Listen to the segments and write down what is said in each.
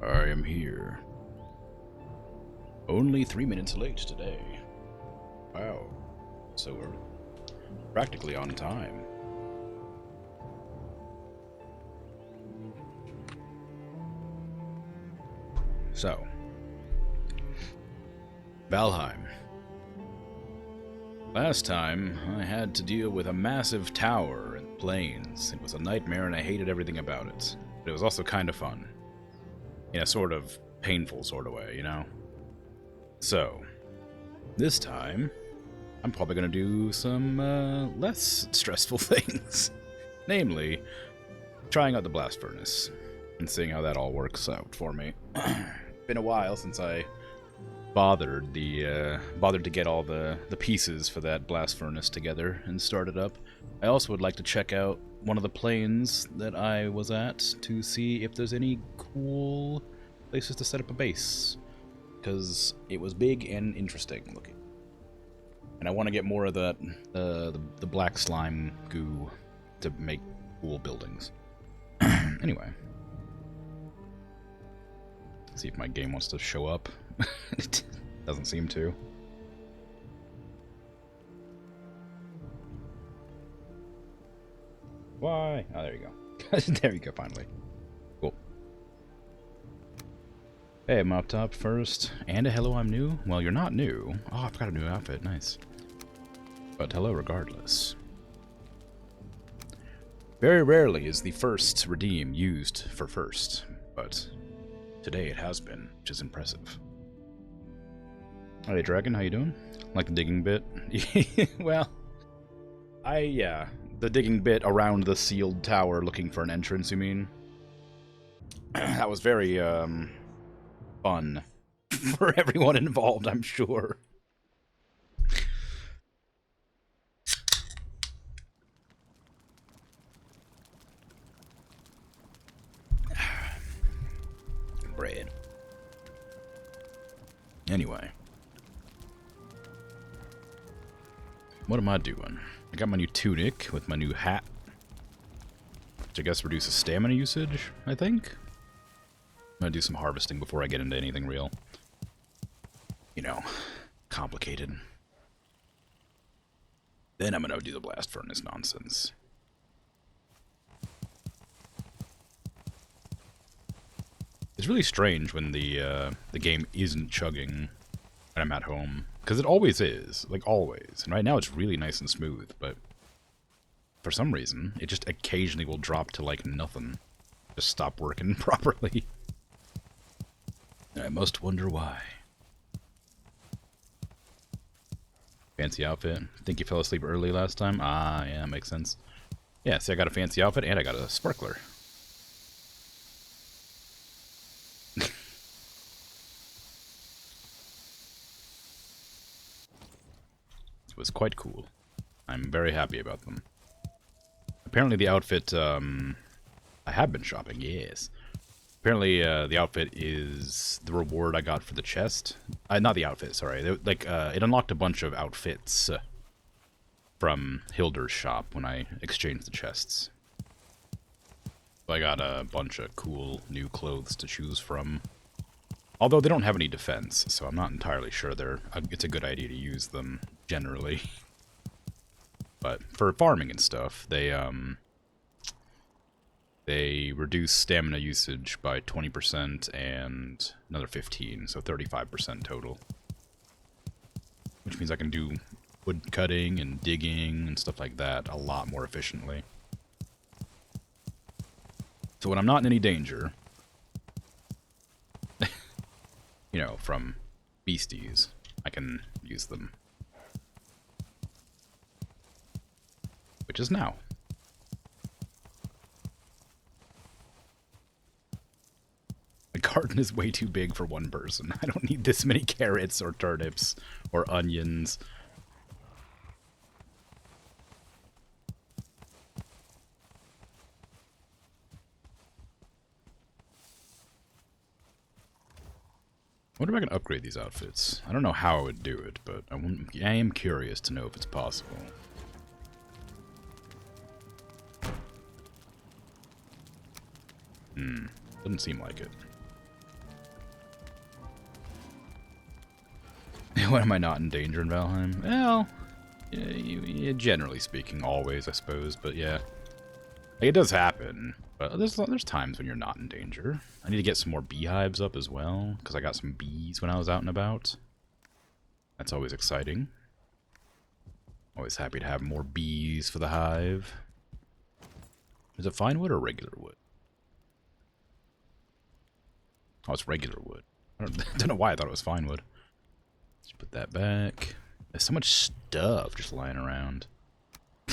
I am here. Only 3 minutes late today. Wow. So we're practically on time. So, Valheim. Last time, I had to deal with a massive tower and plains. It was a nightmare and I hated everything about it. But it was also kind of fun. In a sort of painful sort of way, you know? So, this time, I'm probably going to do some less stressful things. Namely, trying out the blast furnace and seeing how that all works out for me. Been a while since I bothered to get all the pieces for that blast furnace together and start it up. I also would like to check out one of the plains that I was at to see if there's any cool places to set up a base, because it was big and interesting looking. And I want to get more of that the black slime goo to make cool buildings. Anyway. See if my game wants to show up. It doesn't seem to. Why? Oh, there you go. There you go, finally. Cool. Hey, I'm up top first. And a hello, I'm new? Well, you're not new. Oh, I've got a new outfit. Nice. But hello regardless. Very rarely is the first redeem used for first, but today it has been, which is impressive. Hey, Dragon, how you doing? Like the digging bit? Well, the digging bit around the sealed tower looking for an entrance, you mean? That was very, fun for everyone involved, I'm sure. Bread. Anyway. What am I doing? I got my new tunic with my new hat, which I guess reduces stamina usage, I think? I'm gonna do some harvesting before I get into anything real. You know, complicated. Then I'm gonna do the blast furnace nonsense. It's really strange when the game isn't chugging when I'm at home, because it always is, like always. And right now it's really nice and smooth, but for some reason it just occasionally will drop to like nothing, just stop working properly. And I must wonder why. Fancy outfit. Think you fell asleep early last time? Ah, yeah, makes sense. Yeah, see, I got a fancy outfit and I got a sparkler. It was quite cool. I'm very happy about them. Apparently the outfit, I have been shopping, yes. Apparently the outfit is the reward I got for the chest. Not the outfit, sorry. It unlocked a bunch of outfits from Hilder's shop when I exchanged the chests. So I got a bunch of cool new clothes to choose from. Although they don't have any defense, so I'm not entirely sure it's a good idea to use them, generally. But for farming and stuff, they reduce stamina usage by 20% and another 15, so 35% total. Which means I can do wood cutting and digging and stuff like that a lot more efficiently. So when I'm not in any danger, you know, from beasties, I can use them. Which is now. The garden is way too big for one person. I don't need this many carrots or turnips or onions. I wonder if I can upgrade these outfits. I don't know how I would do it, but I am curious to know if it's possible. Doesn't seem like it. When am I not in danger in Valheim? Well, yeah, generally speaking, always, I suppose. But yeah, like, it does happen. But there's times when you're not in danger. I need to get some more beehives up as well, because I got some bees when I was out and about. That's always exciting. Always happy to have more bees for the hive. Is it fine wood or regular wood? Oh, it's regular wood. I don't know why I thought it was fine wood. Let's put that back. There's so much stuff just lying around.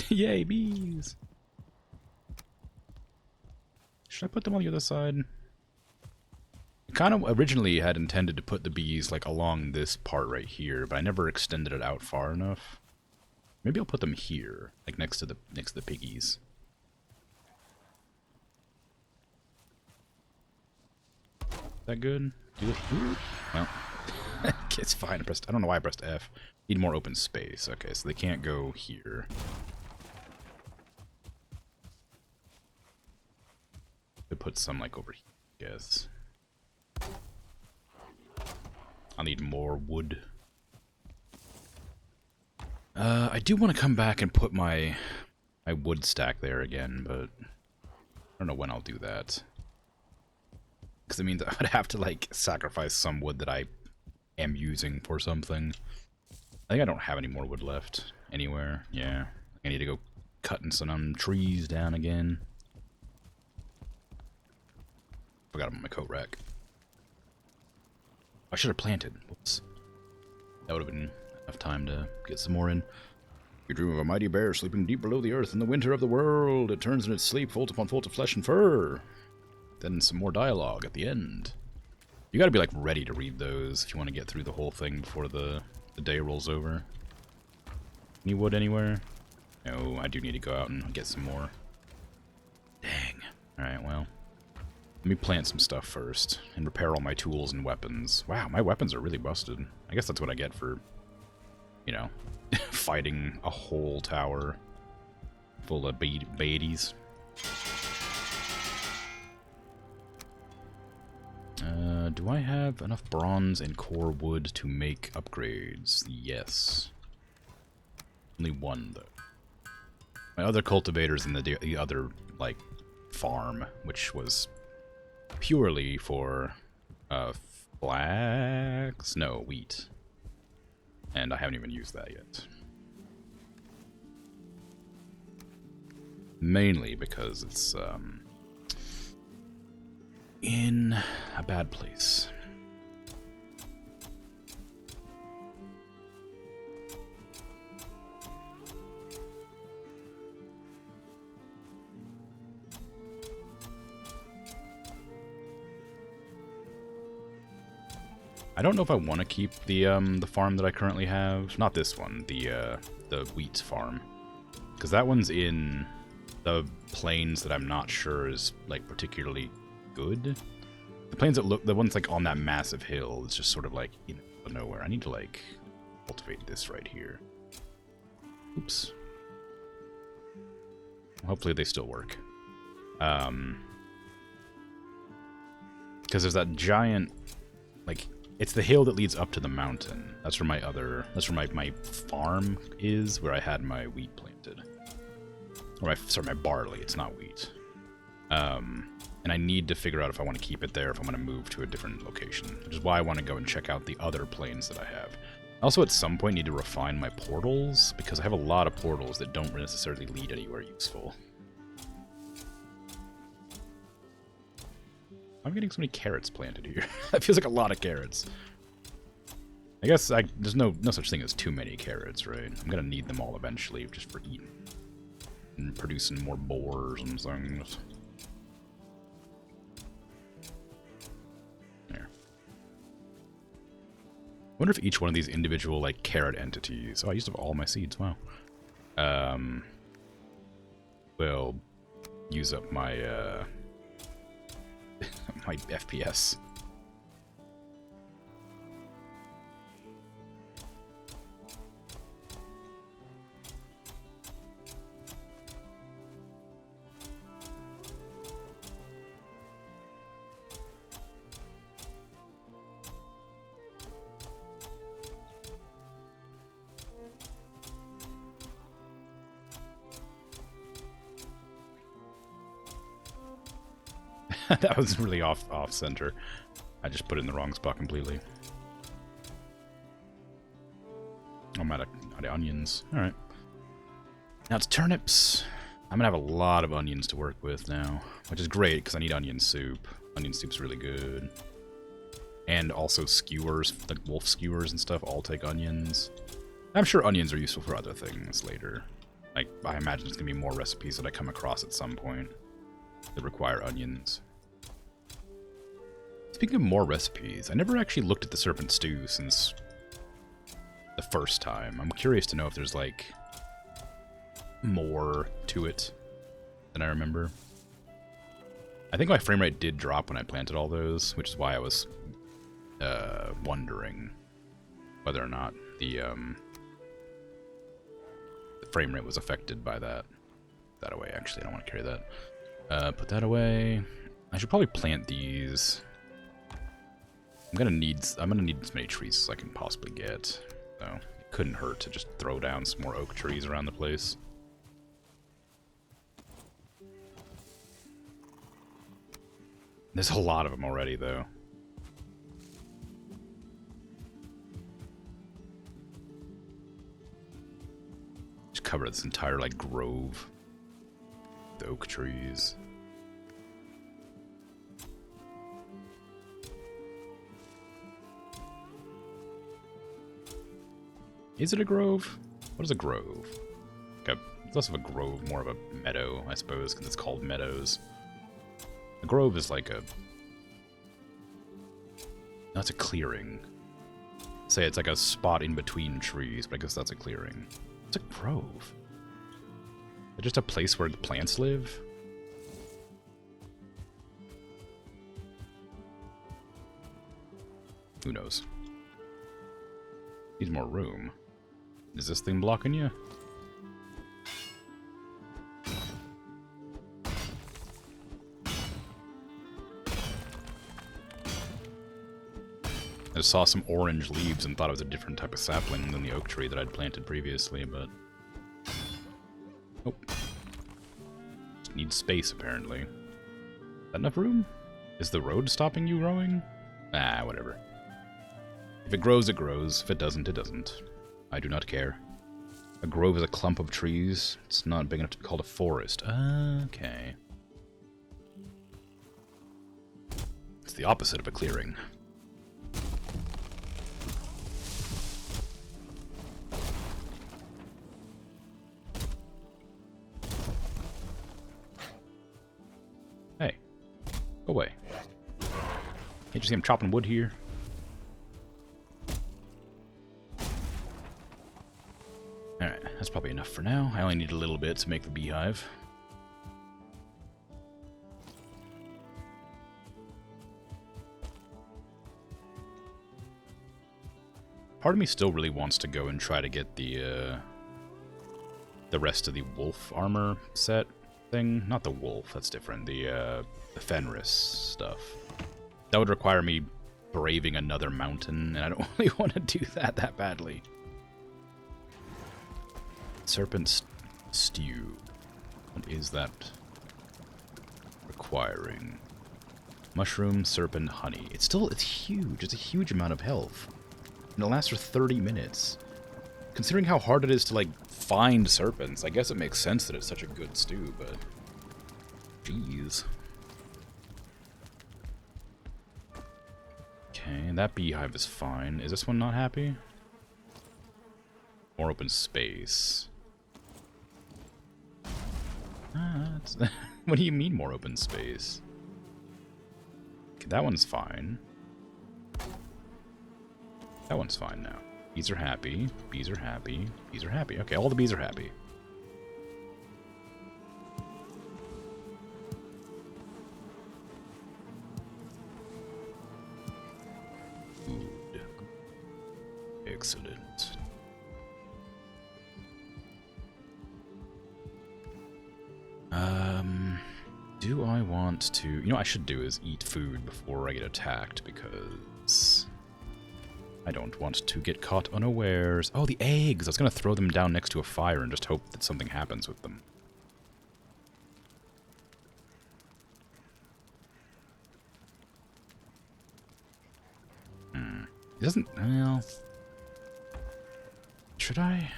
Yay, bees! Should I put them on the other side? I kind of originally had intended to put the bees like along this part right here, but I never extended it out far enough. Maybe I'll put them here, like next to the piggies. Is that good? Do it here? Well, it's fine. I don't know why I pressed F. Need more open space. Okay, so they can't go here. Could put some like over here, I guess. I'll need more wood. I do want to come back and put my wood stack there again, but I don't know when I'll do that. Because it means I would have to like sacrifice some wood that I am using for something. I think I don't have any more wood left anywhere. Yeah, I need to go cutting some trees down again. Forgot them on my coat rack. I should have planted. Whoops. That would have been enough time to get some more in. You dream of a mighty bear sleeping deep below the earth in the winter of the world. It turns in its sleep, folds upon folds of flesh and fur. Then some more dialogue at the end. You gotta be like ready to read those if you want to get through the whole thing before the day rolls over. Any wood anywhere? No, I do need to go out and get some more. Dang. Alright, well. Let me plant some stuff first and repair all my tools and weapons. Wow, my weapons are really busted. I guess that's what I get for, you know, fighting a whole tower full of baities. Do I have enough bronze and core wood to make upgrades? Yes. Only one, though. My other cultivator's in the other, like, farm, which was purely for, flax? No, wheat. And I haven't even used that yet. Mainly because it's, in a bad place. I don't know if I want to keep the farm that I currently have. Not this one, the wheat farm, because that one's in the plains that I'm not sure is like particularly good. The plains that look, the ones like on that massive hill, it's just sort of like in the middle of nowhere. I need to like cultivate this right here. Oops. Hopefully they still work. Because there's that giant, like, it's the hill that leads up to the mountain. That's where my farm is, where I had my wheat planted. Or my barley, it's not wheat. And I need to figure out if I want to keep it there, if I'm going to move to a different location. Which is why I want to go and check out the other plains that I have. I also, at some point, need to refine my portals, because I have a lot of portals that don't necessarily lead anywhere useful. I'm getting so many carrots planted here. That feels like a lot of carrots. I guess there's no such thing as too many carrots, right? I'm going to need them all eventually, just for eating. And producing more boars and things. There. I wonder if each one of these individual, like, carrot entities... Oh, I used up all my seeds, wow. Will use up my, my FPS. That was really off center. I just put it in the wrong spot completely. I'm out of onions. Alright. Now it's turnips. I'm gonna have a lot of onions to work with now, which is great because I need onion soup. Onion soup's really good. And also skewers, like wolf skewers and stuff, all take onions. I'm sure onions are useful for other things later. Like, I imagine there's gonna be more recipes that I come across at some point that require onions. Speaking of more recipes, I never actually looked at the serpent stew since the first time. I'm curious to know if there's, like, more to it than I remember. I think my frame rate did drop when I planted all those, which is why I was wondering whether or not the frame rate was affected by that. Put that away, actually, I don't want to carry that. Put that away. I should probably plant these. I'm gonna need as many trees as I can possibly get. So it couldn't hurt to just throw down some more oak trees around the place. There's a lot of them already, though. Just cover this entire, like, grove with oak trees. Is it a grove? What is a grove? Like it's less of a grove, more of a meadow, I suppose, because it's called meadows. A grove is like a... That's a clearing. Say it's like a spot in between trees, but I guess that's a clearing. It's a grove. Is it just a place where the plants live? Who knows? Needs more room. Is this thing blocking you? I just saw some orange leaves and thought it was a different type of sapling than the oak tree that I'd planted previously, but... Nope. Just needs space, apparently. Is that enough room? Is the road stopping you growing? Ah, whatever. If it grows, it grows. If it doesn't, it doesn't. I do not care. A grove is a clump of trees. It's not big enough to be called a forest. Okay. It's the opposite of a clearing. Hey. Go away. Can't you see I'm chopping wood here? Alright, that's probably enough for now. I only need a little bit to make the beehive. Part of me still really wants to go and try to get the rest of the wolf armor set thing. Not the wolf, that's different. The Fenris stuff. That would require me braving another mountain, and I don't really want to do that badly. Serpent stew. What is that requiring? Mushroom, serpent, honey. It's huge. It's a huge amount of health. And it lasts for 30 minutes. Considering how hard it is to, like, find serpents, I guess it makes sense that it's such a good stew, but... Jeez. Okay, that beehive is fine. Is this one not happy? More open space. What do you mean more open space? Okay, that one's fine. That one's fine now. Bees are happy. Bees are happy. Bees are happy. Okay, all the bees are happy. Food. Excellent. Do I want to... You know what I should do is eat food before I get attacked, because... I don't want to get caught unawares. Oh, the eggs! I was going to throw them down next to a fire and just hope that something happens with them. doesn't... Well... Should I?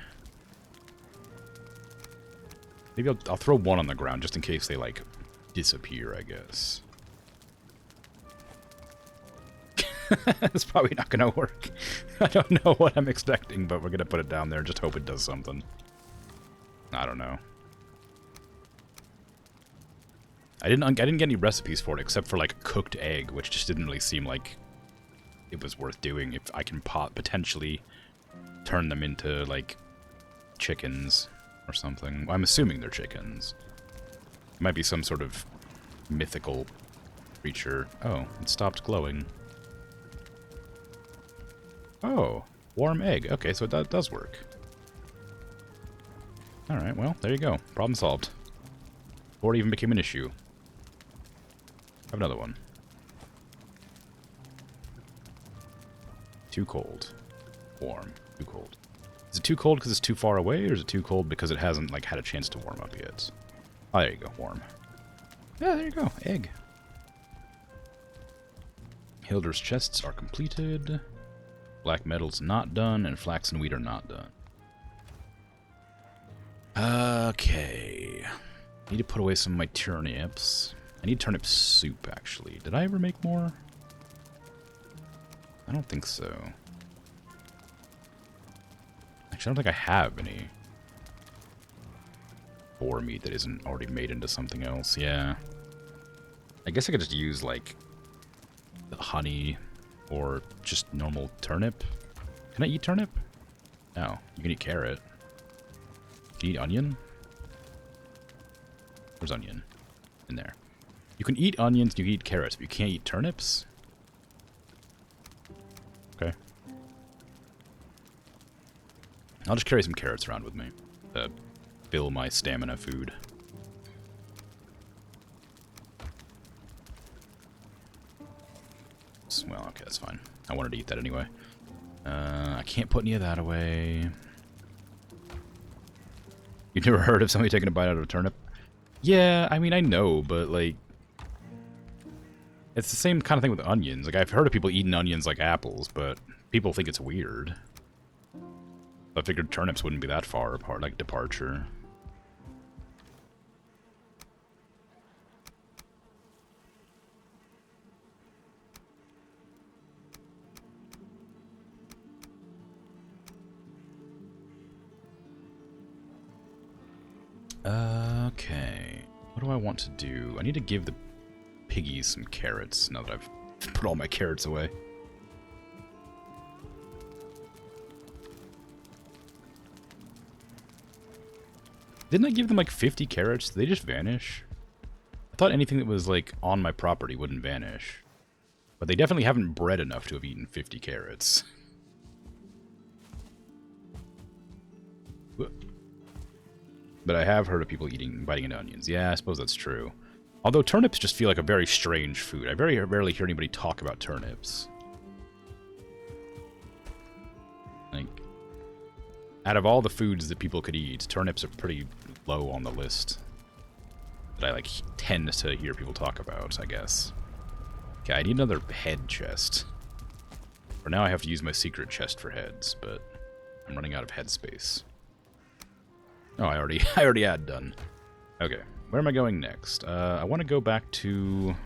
Maybe I'll throw one on the ground just in case they, like, disappear, I guess. It's probably not going to work. I don't know what I'm expecting, but we're going to put it down there and just hope it does something. I don't know. I didn't get any recipes for it except for, like, cooked egg, which just didn't really seem like it was worth doing if I can potentially turn them into, like, chickens or something. Well, I'm assuming they're chickens. It might be some sort of mythical creature. Oh, it stopped glowing. Oh, warm egg. Okay, so that does work. Alright, well, there you go. Problem solved. Before it even became an issue. Have another one. Too cold. Warm. Too cold. Is it too cold because it's too far away, or is it too cold because it hasn't, like, had a chance to warm up yet? Oh, there you go. Warm. Yeah, there you go. Egg. Hilder's chests are completed. Black metal's not done, and flax and wheat are not done. Okay. Need to put away some of my turnips. I need turnip soup, actually. Did I ever make more? I don't think so. Actually, I don't think I have any boar meat that isn't already made into something else. Yeah. I guess I could just use, like, the honey or just normal turnip. Can I eat turnip? No. You can eat carrot. Can you eat onion? Where's onion? In there. You can eat onions, you can eat carrots, but you can't eat turnips? Okay. I'll just carry some carrots around with me to fill my stamina food. Well, okay, that's fine. I wanted to eat that anyway. I can't put any of that away. You've never heard of somebody taking a bite out of a turnip? Yeah, I mean, I know, but, like... It's the same kind of thing with onions. Like, I've heard of people eating onions like apples, but people think it's weird. I figured turnips wouldn't be that far apart, like, departure. Okay. What do I want to do? I need to give the piggies some carrots now that I've put all my carrots away. Didn't I give them like 50 carrots? Did they just vanish? I thought anything that was like on my property wouldn't vanish. But they definitely haven't bred enough to have eaten 50 carrots. But I have heard of people biting into onions. Yeah, I suppose that's true. Although turnips just feel like a very strange food. I very rarely hear anybody talk about turnips. Like, out of all the foods that people could eat, turnips are pretty low on the list that I, like, tend to hear people talk about, I guess. Okay, I need another head chest. For now, I have to use my secret chest for heads, but I'm running out of head space. Oh, I already had done. Okay, where am I going next? I want to go back to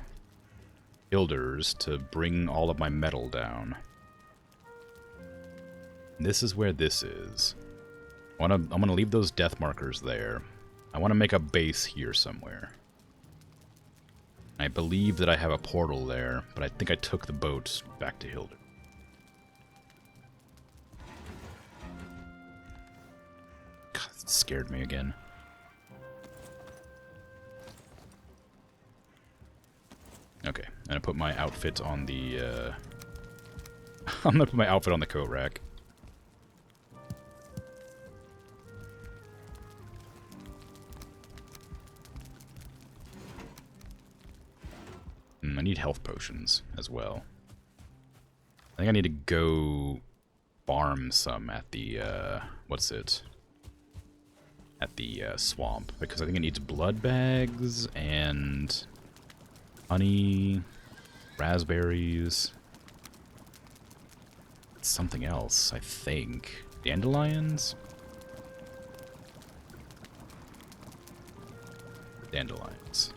Builders to bring all of my metal down. This is where this is. I'm gonna leave those death markers there. I want to make a base here somewhere. I believe that I have a portal there, but I think I took the boat back to Hilder. God, it scared me again. Okay, I'm gonna put my outfit on the, I'm gonna put my outfit on the coat rack. I need health potions as well. I think I need to go farm some at the, what's it? At the swamp, because I think it needs blood bags and honey, raspberries. It's something else, I think. Dandelions? Dandelions.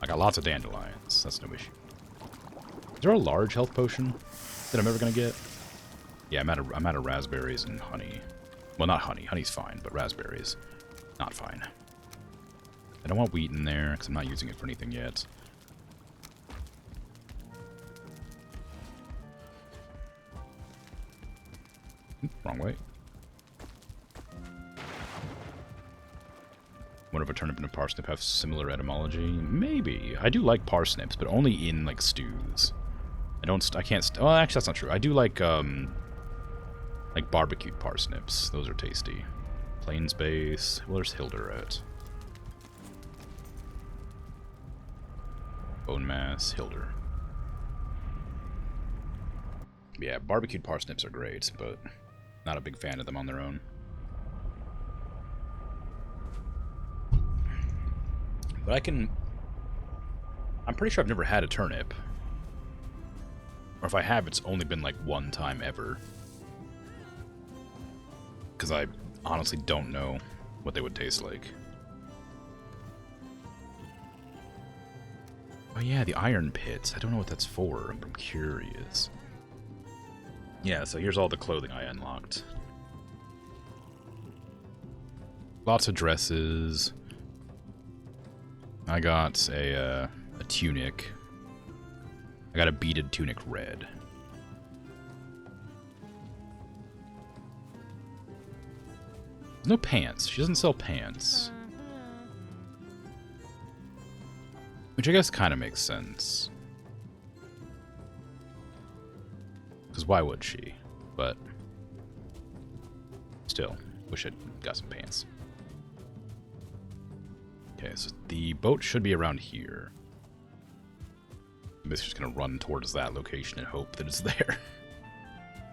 I got lots of dandelions. That's no issue. Is there a large health potion that I'm ever gonna get? Yeah, I'm out of raspberries and honey. Well, not honey. Honey's fine, but raspberries, not fine. I don't want wheat in there because I'm not using it for anything yet. Wrong way. Wonder if a turnip and a parsnip have similar etymology? Maybe. I do like parsnips, but only in, like, stews. I can't, well, actually, that's not true. I do like barbecued parsnips. Those are tasty. Plains base. Where's Hilder at? Bone mass, Hilder. Yeah, barbecued parsnips are great, but not a big fan of them on their own. But I'm pretty sure I've never had a turnip. Or if I have, it's only been like one time ever. Because I honestly don't know what they would taste like. Oh yeah, the iron pits. I don't know what that's for. I'm curious. Yeah, so here's all the clothing I unlocked. Lots of dresses. I got a tunic. I got a beaded tunic red. No pants. She doesn't sell pants. Which I guess kind of makes sense. Because why would she? But still, wish I'd got some pants. Okay, so the boat should be around here. I'm just gonna run towards that location and hope that it's there.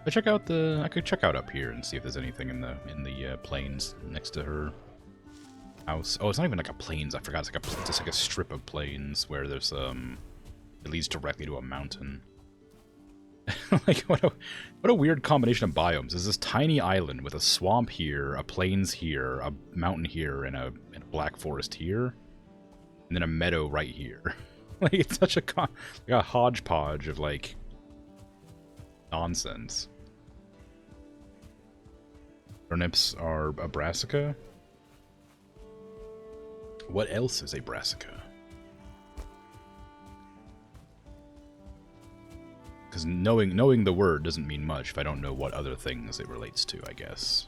I could check out up here and see if there's anything in the plains next to her house. Oh, it's not even like a plains. I forgot. It's just like a strip of plains where there's it leads directly to a mountain. Like what a weird combination of biomes. There's this tiny island with a swamp here, a plains here, a mountain here, and a black forest here, and then a meadow right here. Like it's such a hodgepodge of like nonsense. Turnips are a brassica. What else is a brassica? Because knowing the word doesn't mean much if I don't know what other things it relates to, I guess.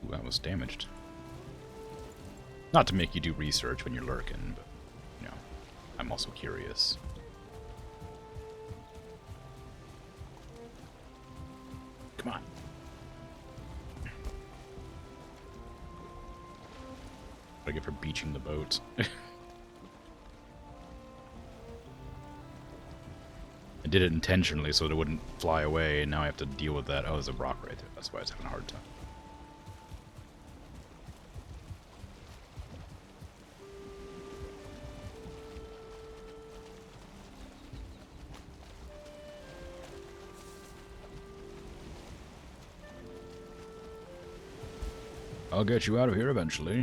Ooh, that was damaged. Not to make you do research when you're lurking, but, you know, I'm also curious. Come on. What do I get for beaching the boat? I did it intentionally so that it wouldn't fly away, and now I have to deal with that. Oh, there's a rock right there. That's why it's having a hard time. I'll get you out of here eventually.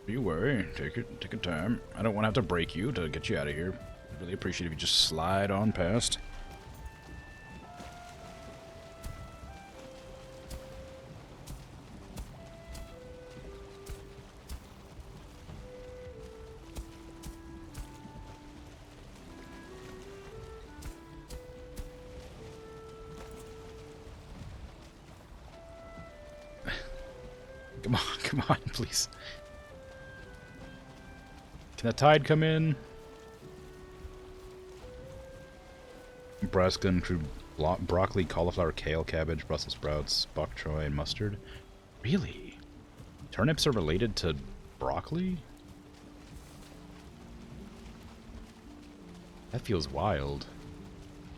Don't you worry. Take your time. I don't want to have to break you to get you out of here. I'd really appreciate if you just slide on past. Come on, please. Can the tide come in? Brassica include broccoli, cauliflower, kale, cabbage, Brussels sprouts, bok choy, and mustard. Really? Turnips are related to broccoli? That feels wild.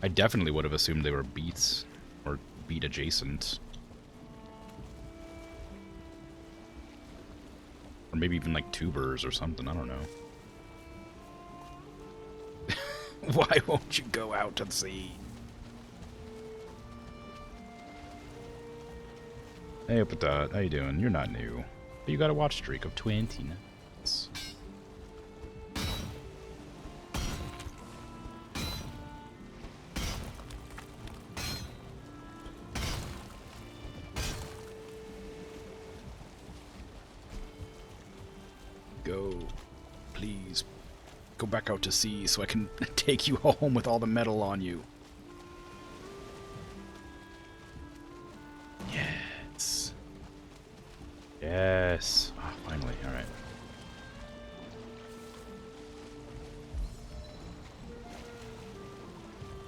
I definitely would have assumed they were beets, or beet adjacent. Or maybe even like tubers or something, I don't know. Why won't you go out to sea? Hey, Patat, how you doing? You're not new. But you got a watch streak of 20 nights. Go. Please. Go back out to sea so I can take you home with all the metal on you. Yes. Yes. Oh, finally. All right.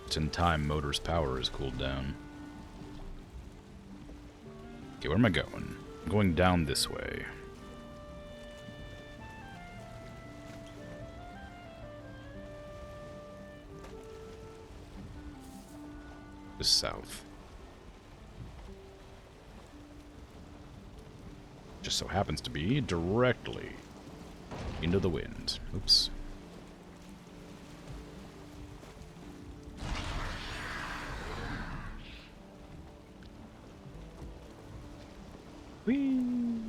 It's in time motor's power is cooled down. Okay, where am I going? I'm going down this way. Just south. Just so happens to be directly into the wind. Oops. Whee!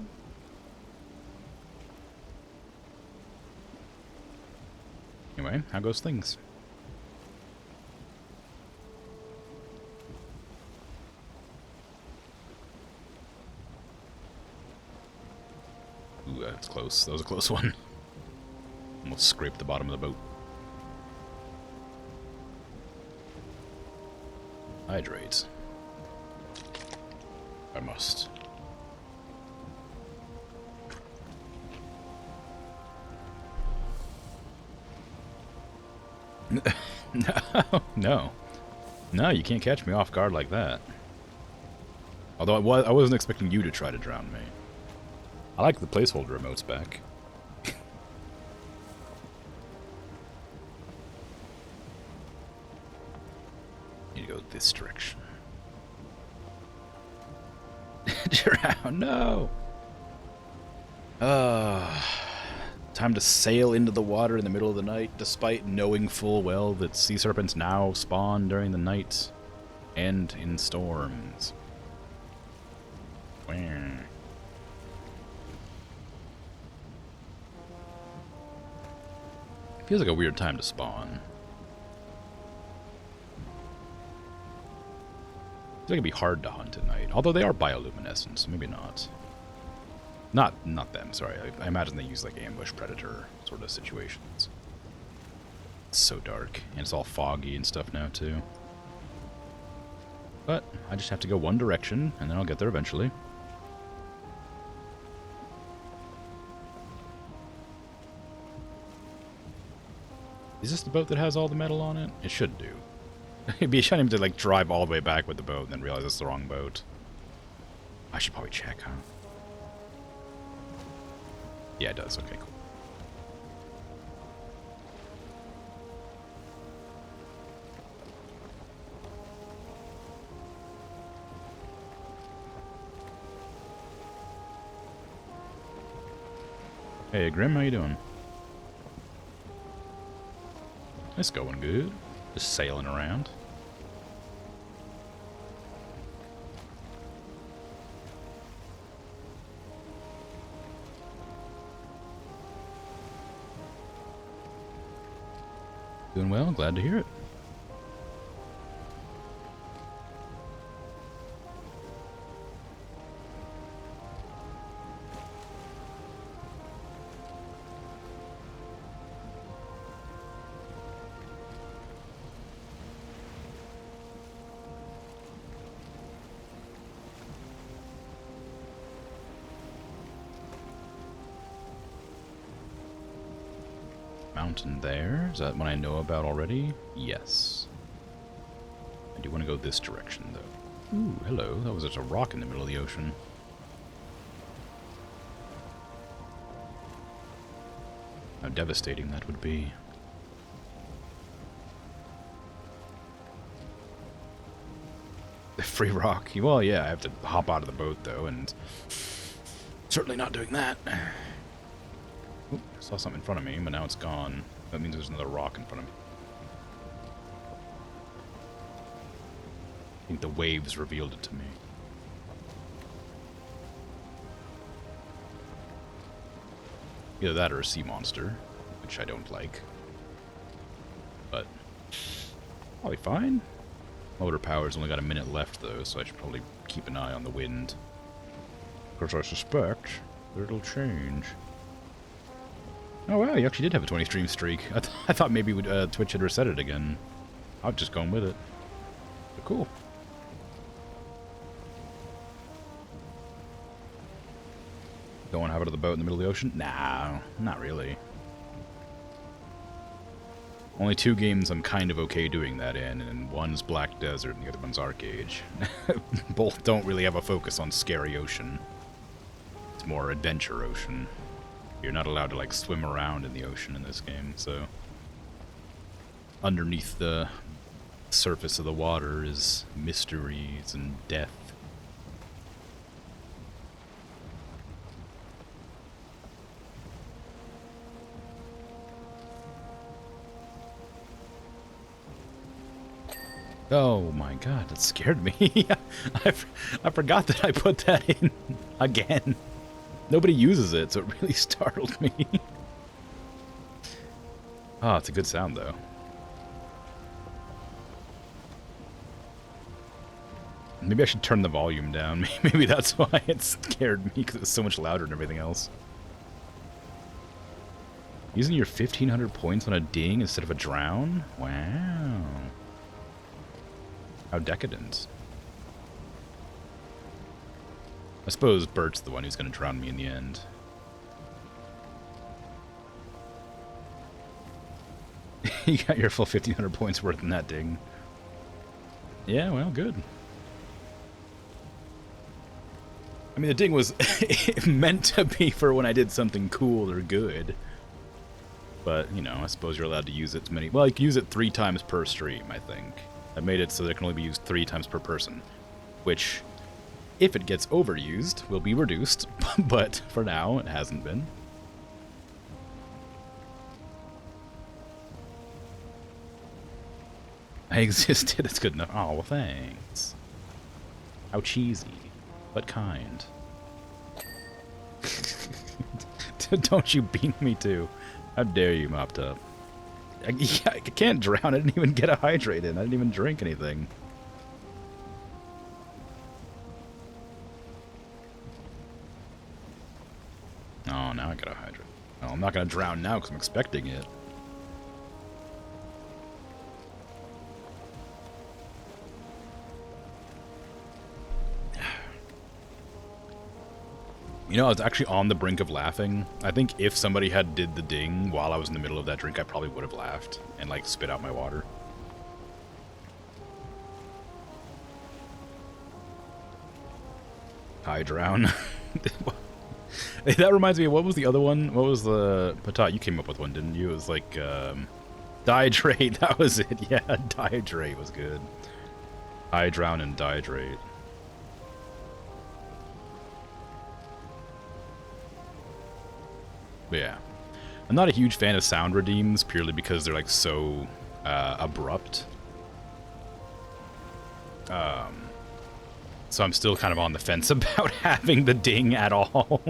Anyway, how goes things? Ooh, that's close. That was a close one. Almost scraped the bottom of the boat. Hydrate. I must. No. No, you can't catch me off guard like that. Although I wasn't expecting you to try to drown me. I like the placeholder remotes back. Need to go this direction. Drown, no! Time to sail into the water in the middle of the night, despite knowing full well that sea serpents now spawn during the night and in storms. Feels like a weird time to spawn. Feels like it'd be hard to hunt at night, although they are bioluminescent, so maybe not. Not them, sorry. I imagine they use like ambush predator sort of situations. It's so dark, and it's all foggy and stuff now too. But I just have to go one direction, and then I'll get there eventually. Is this the boat that has all the metal on it? It should do. It'd be a shame to like drive all the way back with the boat and then realize it's the wrong boat. I should probably check, huh? Yeah, it does. Okay, cool. Hey, Grim, how you doing? It's going good. Just sailing around. Doing well, glad to hear it. Mountain there. Is that one I know about already? Yes. I do want to go this direction, though. Ooh, hello. That was just a rock in the middle of the ocean. How devastating that would be. The free rock. Well, yeah, I have to hop out of the boat, though, and certainly not doing that. Oop, I saw something in front of me, but now it's gone. That means there's another rock in front of me. I think the waves revealed it to me. Either that or a sea monster, which I don't like. But probably fine. Motor power's only got a minute left, though, so I should probably keep an eye on the wind. Because I suspect that it'll change. Oh wow, you actually did have a 20 stream streak. I thought maybe Twitch had reset it again. I was just going with it. But cool. Don't want to have it on the boat in the middle of the ocean? Nah, not really. Only 2 games I'm kind of okay doing that in, and one's Black Desert and the other one's Arcade. Both don't really have a focus on scary ocean. It's more adventure ocean. You're not allowed to, like, swim around in the ocean in this game, so... Underneath the surface of the water is mysteries and death. Oh my god, that scared me. I forgot that I put that in again. Nobody uses it, so it really startled me. Oh, it's a good sound, though. Maybe I should turn the volume down. Maybe that's why it scared me, because it was so much louder than everything else. Using your 1,500 points on a ding instead of a drown? Wow. How decadent. I suppose Bert's the one who's going to drown me in the end. You got your full 1,500 points worth in that ding. Yeah, well, good. I mean, the ding was meant to be for when I did something cool or good. But, you know, I suppose you're allowed to use it as many... Well, you can use it 3 times per stream, I think. I made it so that it can only be used 3 times per person. Which, if it gets overused, will be reduced. But for now, it hasn't been. I existed. That's good enough. Oh, well, thanks. How cheesy. But kind. Don't you beat me too. How dare you, Mopped Up. I can't drown. I didn't even get a hydrate in. I didn't even drink anything. Oh, now I got a hydrate. Oh, I'm not going to drown now because I'm expecting it. You know, I was actually on the brink of laughing. I think if somebody had did the ding while I was in the middle of that drink, I probably would have laughed and, like, spit out my water. High drown. That reminds me of, what was the other one? What was the... Patat, you came up with one, didn't you? It was like, Dihydrate. That was it. Yeah, Dihydrate was good. High drown and Dihydrate. But yeah, I'm not a huge fan of sound redeems purely because they're like so abrupt. So I'm still kind of on the fence about having the ding at all.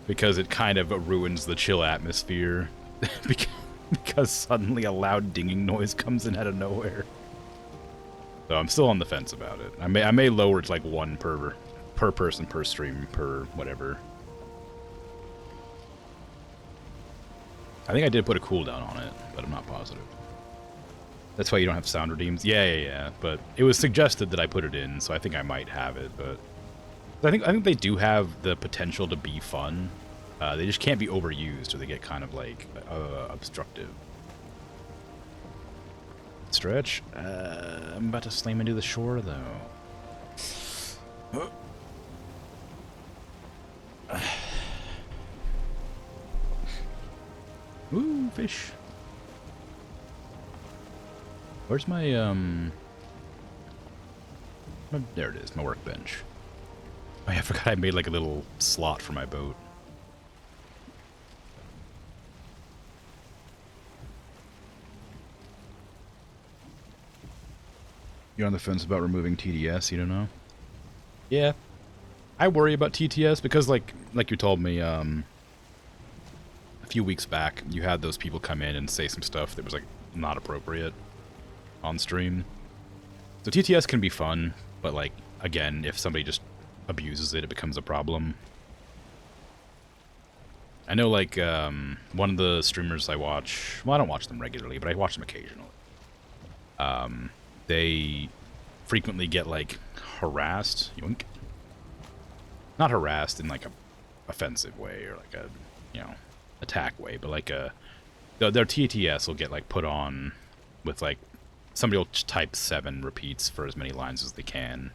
Because it kind of ruins the chill atmosphere. Because suddenly a loud dinging noise comes in out of nowhere. So I'm still on the fence about it. I may lower it to like 1 per person per stream per whatever. I think I did put a cooldown on it, but I'm not positive. That's why you don't have sound redeems? Yeah. But it was suggested that I put it in, so I think I might have it, but... I think they do have the potential to be fun. They just can't be overused, or they get kind of, like, obstructive. Stretch. I'm about to slam into the shore, though. Ooh, fish. Where's my, there it is, my workbench. Oh yeah, I forgot I made like a little slot for my boat. You're on the fence about removing TDS, you don't know? Yeah. I worry about TTS because, like you told me, a few weeks back, you had those people come in and say some stuff that was, like, not appropriate on stream. So TTS can be fun, but, like, again, if somebody just abuses it, it becomes a problem. I know, like, one of the streamers I watch... Well, I don't watch them regularly, but I watch them occasionally. They frequently get, like, harassed. Yoink. Not harassed in, like, a offensive way or, like, a, you know, attack way, but, like, their TTS will get, like, put on with, like... Somebody will type 7 repeats for as many lines as they can.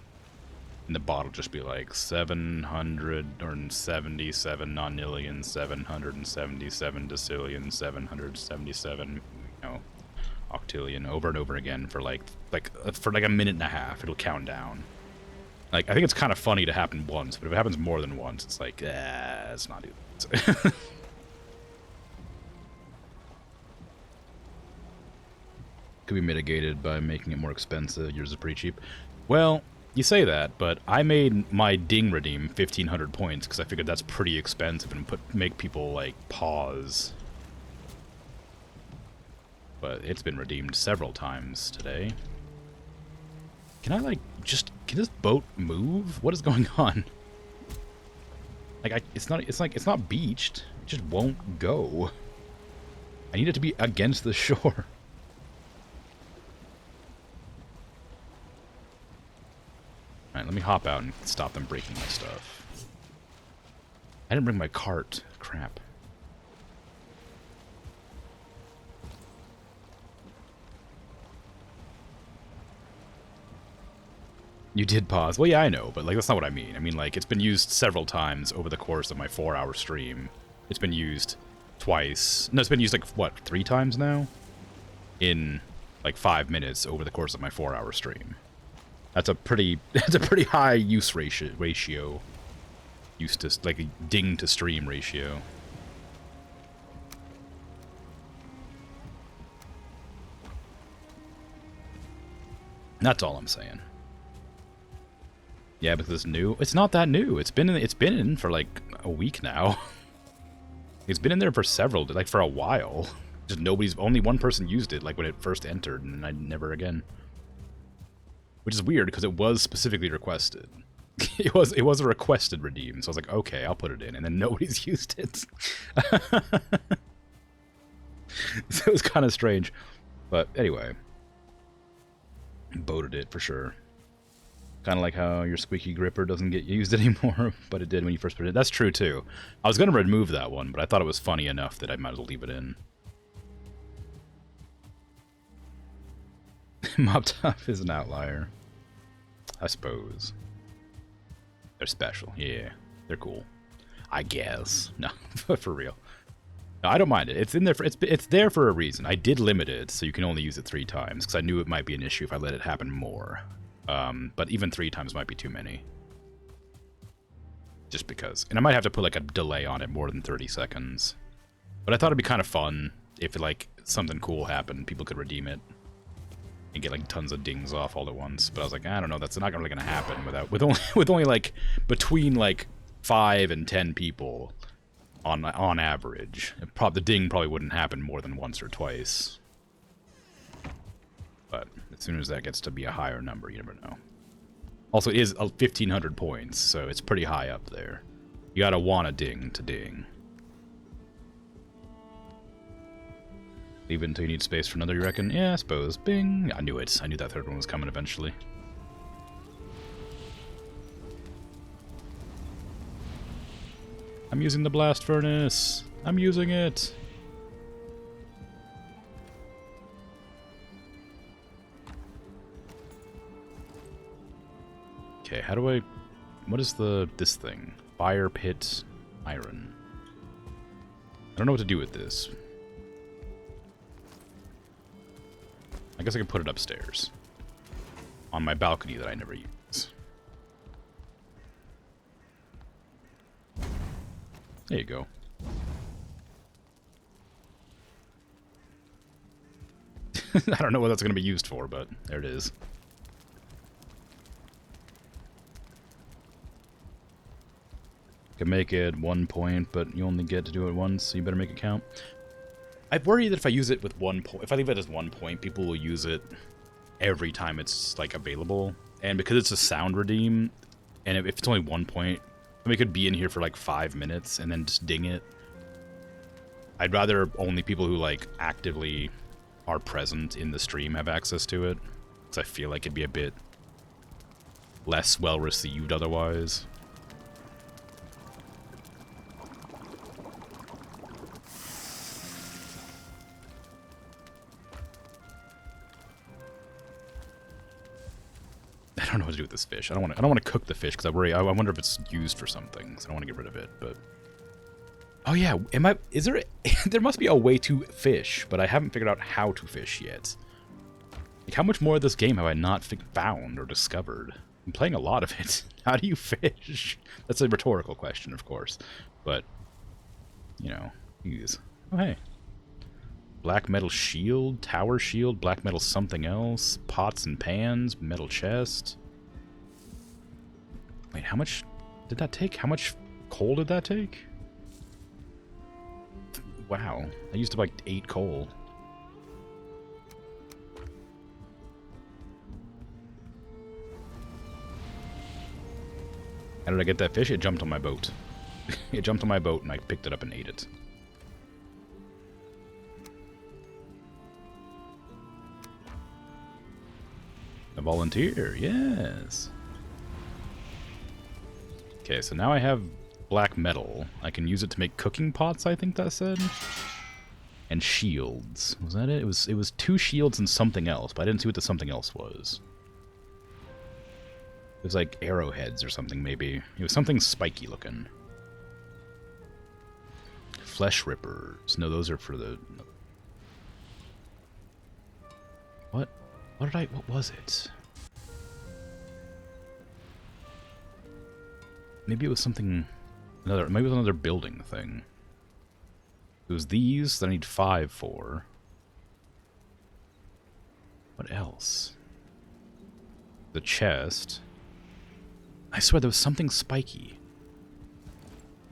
And the bot will just be like 777 nonillion 777 decillion 777 you know octillion over and over again for like a minute and a half. It'll count down. Like, I think it's kind of funny to happen once, but if it happens more than once, it's like, let's not do that. Could be mitigated by making it more expensive. Yours is pretty cheap. Well, you say that, but I made my ding redeem 1,500 points because I figured that's pretty expensive and make people, like, pause. But it's been redeemed several times today. Can I, like, can this boat move? What is going on? Like, it's not beached. It just won't go. I need it to be against the shore. Alright, let me hop out and stop them breaking my stuff. I didn't bring my cart. Crap. You did pause. Well, yeah, I know, but, like, that's not what I mean. I mean, like, it's been used several times over the course of my 4-hour stream. It's been used twice. No, it's been used, like, what, 3 times now? In, like, 5 minutes over the course of my 4-hour stream. That's a pretty high use ratio. Use to, like, a ding to stream ratio. That's all I'm saying. Yeah, because it's new. It's not that new. It's been in for like a week now. It's been in there for for a while. Just only one person used it, like when it first entered, and I never again. Which is weird because it was specifically requested. It was a requested redeem, so I was like, okay, I'll put it in, and then nobody's used it. So it was kind of strange, but anyway, boated it for sure. Kind of like how your squeaky gripper doesn't get used anymore, but it did when you first put it in. That's true, too. I was going to remove that one, but I thought it was funny enough that I might as well leave it in. Mop Top is an outlier. I suppose. They're special. Yeah, they're cool. I guess. No, for real. No, I don't mind it. It's in there. It's there for a reason. I did limit it, so you can only use it 3 times, because I knew it might be an issue if I let it happen more. But even 3 times might be too many. Just because. And I might have to put, like, a delay on it more than 30 seconds. But I thought it'd be kind of fun if, like, something cool happened, people could redeem it. And get, like, tons of dings off all at once. But I was like, I don't know, that's not really gonna happen with only, like, between, like, 5 and 10 people on average. The ding probably wouldn't happen more than once or twice. But as soon as that gets to be a higher number, you never know. Also, it is 1,500 points, so it's pretty high up there. You gotta want a ding to ding. Leave it until you need space for another, you reckon? Yeah, I suppose. Bing! I knew it. I knew that third one was coming eventually. I'm using the blast furnace! I'm using it! Okay, how do I... What is this thing? Fire pit iron. I don't know what to do with this. I guess I can put it upstairs. On my balcony that I never use. There you go. I don't know what that's going to be used for, but there it is. can make it 1 point, but you only get to do it once, so you better make it count. I worry that if I use it with 1 point, if I leave it as 1 point, people will use it every time it's like available. And because it's a sound redeem, and if it's only 1 point, I mean, it could be in here for like 5 minutes and then just ding it. I'd rather only people who like actively are present in the stream have access to it, because I feel like it'd be a bit less well received otherwise. I don't know what to do with this fish. I don't want to cook the fish because I worry. I wonder if it's used for something. So I don't want to get rid of it. But oh yeah, is there? There must be a way to fish, but I haven't figured out how to fish yet. Like, how much more of this game have I not found or discovered? I'm playing a lot of it. How do you fish? That's a rhetorical question, of course. But you know, use. Oh hey. Black metal shield, tower shield, black metal something else, pots and pans, metal chest. Wait, how much did that take? How much coal did that take? Wow, I used up like 8 coal. How did I get that fish? It jumped on my boat. It jumped on my boat and I picked it up and ate it. A volunteer, yes. Okay, so now I have black metal. I can use it to make cooking pots, I think that said. And shields. Was that it? It was 2 shields and something else, but I didn't see what the something else was. It was like arrowheads or something, maybe. It was something spiky looking. Flesh rippers. No, those are for the... What? What was it? Maybe it was something... maybe it was another building thing. It was these that I need 5 for. What else? The chest. I swear there was something spiky.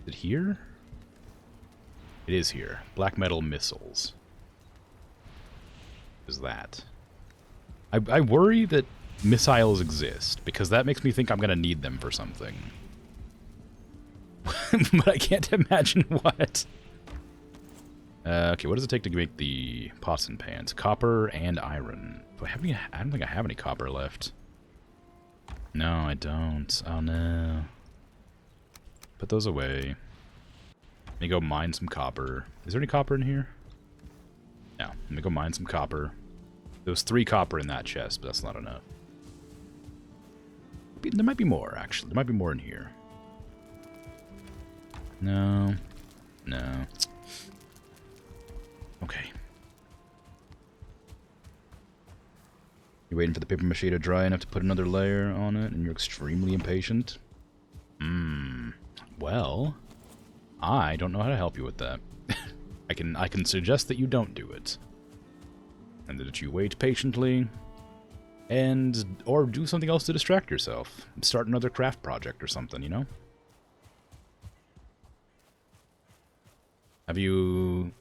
Is it here? It is here. Black metal missiles. What is that? I worry that missiles exist, because that makes me think I'm going to need them for something. But I can't imagine what. Okay, what does it take to make the pots and pans? Copper and iron. Do I have any? I don't think I have any copper left. No, I don't. Oh no. Put those away. Let me go mine some copper. Is there any copper in here? No. Let me go mine some copper. There was 3 copper in that chest, but that's not enough. There might be more, actually. There might be more in here. No. No. Okay. You're waiting for the paper mache to dry enough to put another layer on it, and you're extremely impatient? Well, I don't know how to help you with that. I can suggest that you don't do it. And that you wait patiently, or do something else to distract yourself. Start another craft project or something, you know? Do you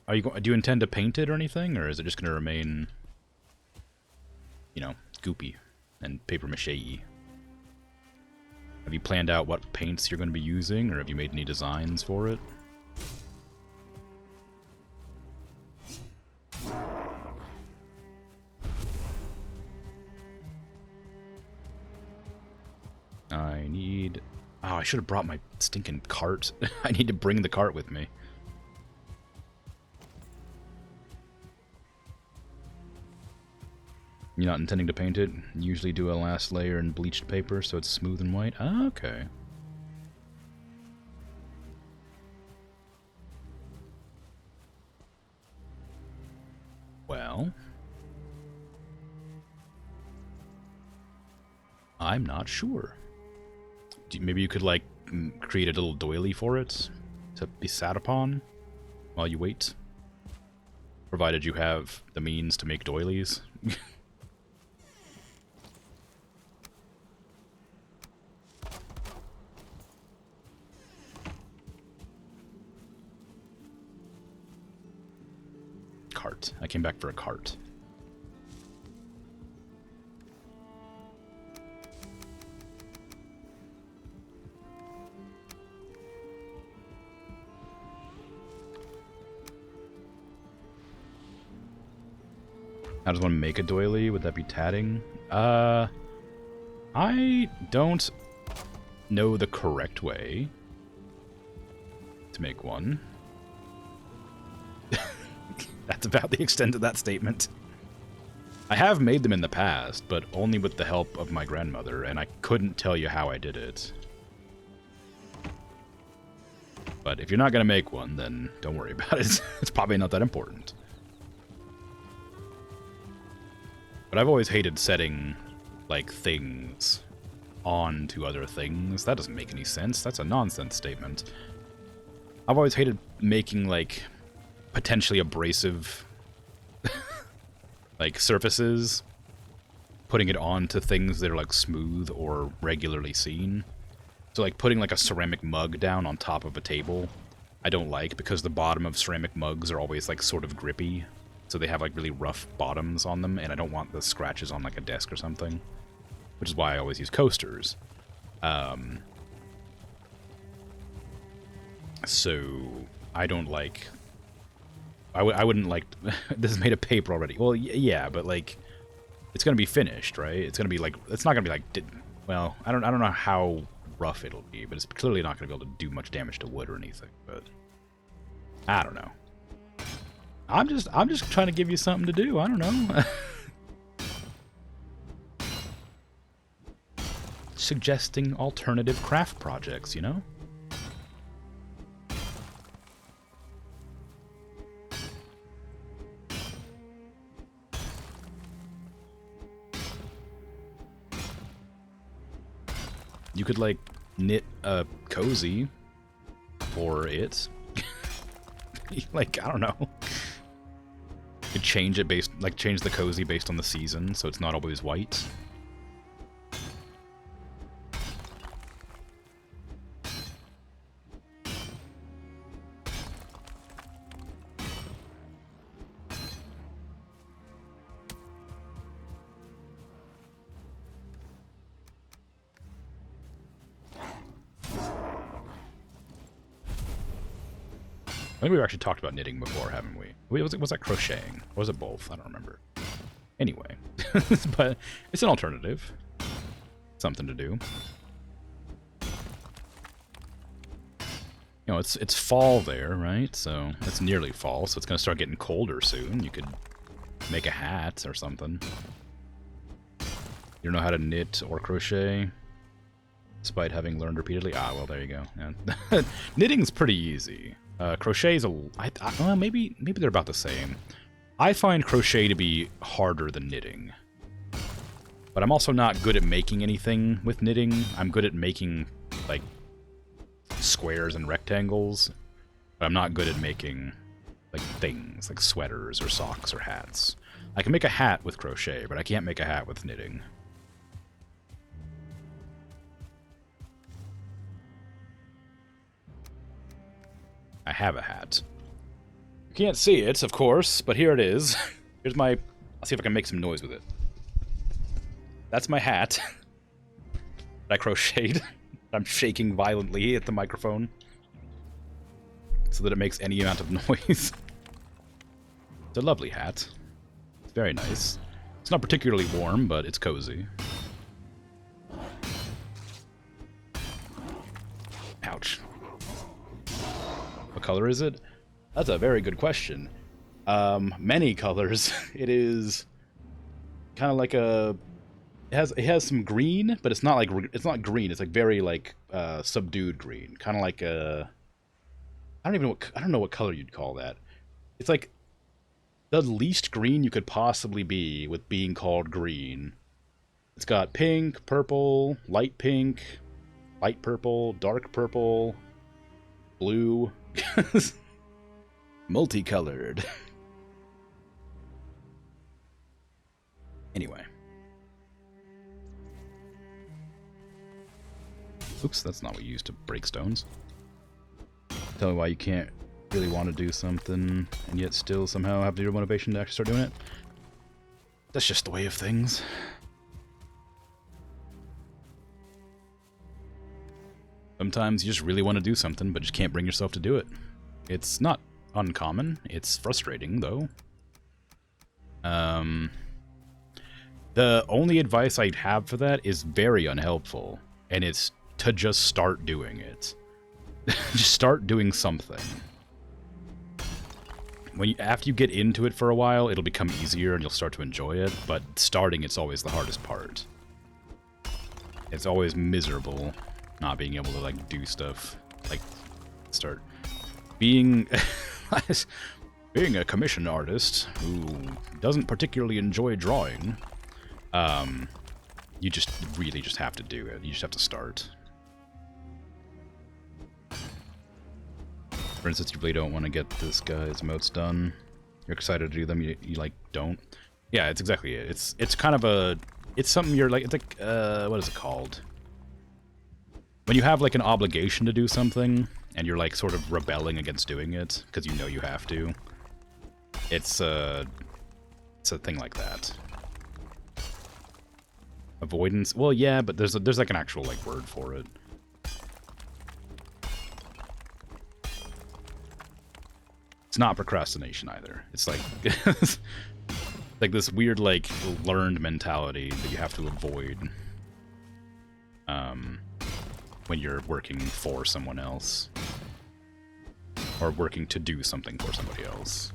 intend to paint it or anything, or is it just going to remain, you know, goopy and paper mache-y? Have you planned out what paints you're going to be using, or have you made any designs for it? I need... Oh, I should have brought my stinking cart. I need to bring the cart with me. You're not intending to paint it? Usually do a last layer in bleached paper so it's smooth and white? Ah, okay. Well... I'm not sure. Maybe you could, like, create a little doily for it to be sat upon while you wait? Provided you have the means to make doilies. cart. I came back for a cart. How does one make a doily? Would that be tatting? I don't know the correct way to make one. That's about the extent of that statement. I have made them in the past, but only with the help of my grandmother, and I couldn't tell you how I did it. But if you're not going to make one, then don't worry about it. It's probably not that important. But I've always hated setting, like, things onto other things. That doesn't make any sense. That's a nonsense statement. I've always hated making, like, potentially abrasive, like, surfaces, putting it onto things that are, like, smooth or regularly seen. So, like, putting, like, a ceramic mug down on top of a table, I don't like, because the bottom of ceramic mugs are always, like, sort of grippy. So they have, like, really rough bottoms on them, and I don't want the scratches on, like, a desk or something. Which is why I always use coasters. So I don't like... I wouldn't like... This is made of paper already. Well, yeah, but, like, it's going to be finished, right? It's going to be, like... It's not going to be, like... Well, I don't know how rough it'll be, but it's clearly not going to be able to do much damage to wood or anything, but... I don't know. I'm just trying to give you something to do. I don't know. Suggesting alternative craft projects, you know? You could, like, knit a cozy for it. Like, I don't know. You could change it based, like, change the cozy based on the season, so it's not always white. I think we've actually talked about knitting before, haven't we? Was that crocheting? Or was it both? I don't remember. Anyway. But it's an alternative. Something to do. You know, it's fall there, right? So it's nearly fall, so it's going to start getting colder soon. You could make a hat or something. You don't know how to knit or crochet? Despite having learned repeatedly? Ah, well, there you go. Yeah. Knitting's pretty easy. Crochet's well, maybe they're about the same. I find crochet to be harder than knitting. But I'm also not good at making anything with knitting. I'm good at making, like, squares and rectangles. But I'm not good at making, like, things, like sweaters or socks or hats. I can make a hat with crochet, but I can't make a hat with knitting. I have a hat. You can't see it, of course, but here it is. Here's my... I'll see if I can make some noise with it. That's my hat. That I crocheted. I'm shaking violently at the microphone so that it makes any amount of noise. It's a lovely hat. It's very nice. It's not particularly warm, but it's cozy. Ouch. What color is it? That's a very good question. Many colors. It is kind of like a... It has some green, but it's not like green. It's like very like subdued green, kind of like a... I don't know what color you'd call that. It's like the least green you could possibly be with being called green. It's got pink, purple, light purple, dark purple, blue. Multicolored. Anyway. Oops, that's not what you use to break stones. Tell me why you can't really want to do something, and yet still somehow have zero motivation to actually start doing it. That's just the way of things. Sometimes you just really want to do something, but just can't bring yourself to do it. It's not uncommon. It's frustrating, though. The only advice I'd have for that is very unhelpful, and it's to just start doing it. Just start doing something. After you get into it for a while, it'll become easier and you'll start to enjoy it, but starting it's always the hardest part. It's always miserable not being able to, like, do stuff. Like, start being... being a commission artist who doesn't particularly enjoy drawing, you just really just have to do it. You just have to start. For instance, you really don't want to get this guy's emotes done. You're excited to do them, you like, don't. Yeah, it's exactly it. It's kind of a... It's something you're like... It's like, what is it called? When you have, like, an obligation to do something, and you're, like, sort of rebelling against doing it, because you know you have to. It's a thing like that. Avoidance? Well, yeah, but there's like an actual, like, word for it. It's not procrastination either. It's like like this weird, like, learned mentality that you have to avoid when you're working for someone else or working to do something for somebody else.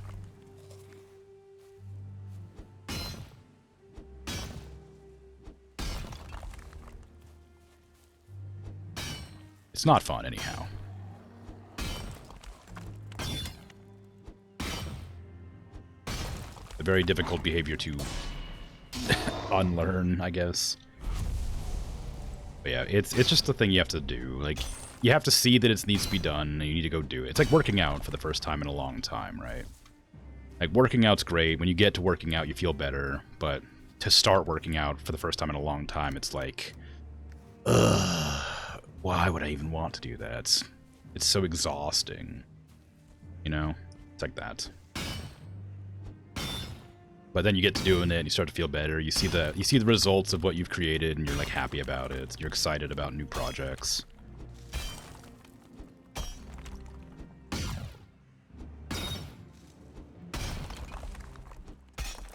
It's not fun anyhow. A very difficult behavior to unlearn, I guess. But yeah, it's just a thing you have to do. Like, you have to see that it needs to be done, and you need to go do it. It's like working out for the first time in a long time, right? Like, working out's great. When you get to working out, you feel better. But to start working out for the first time in a long time, it's like, ugh, why would I even want to do that? It's so exhausting. You know? It's like that. But then you get to doing it, and you start to feel better. You see the results of what you've created, and you're, like, happy about it. You're excited about new projects.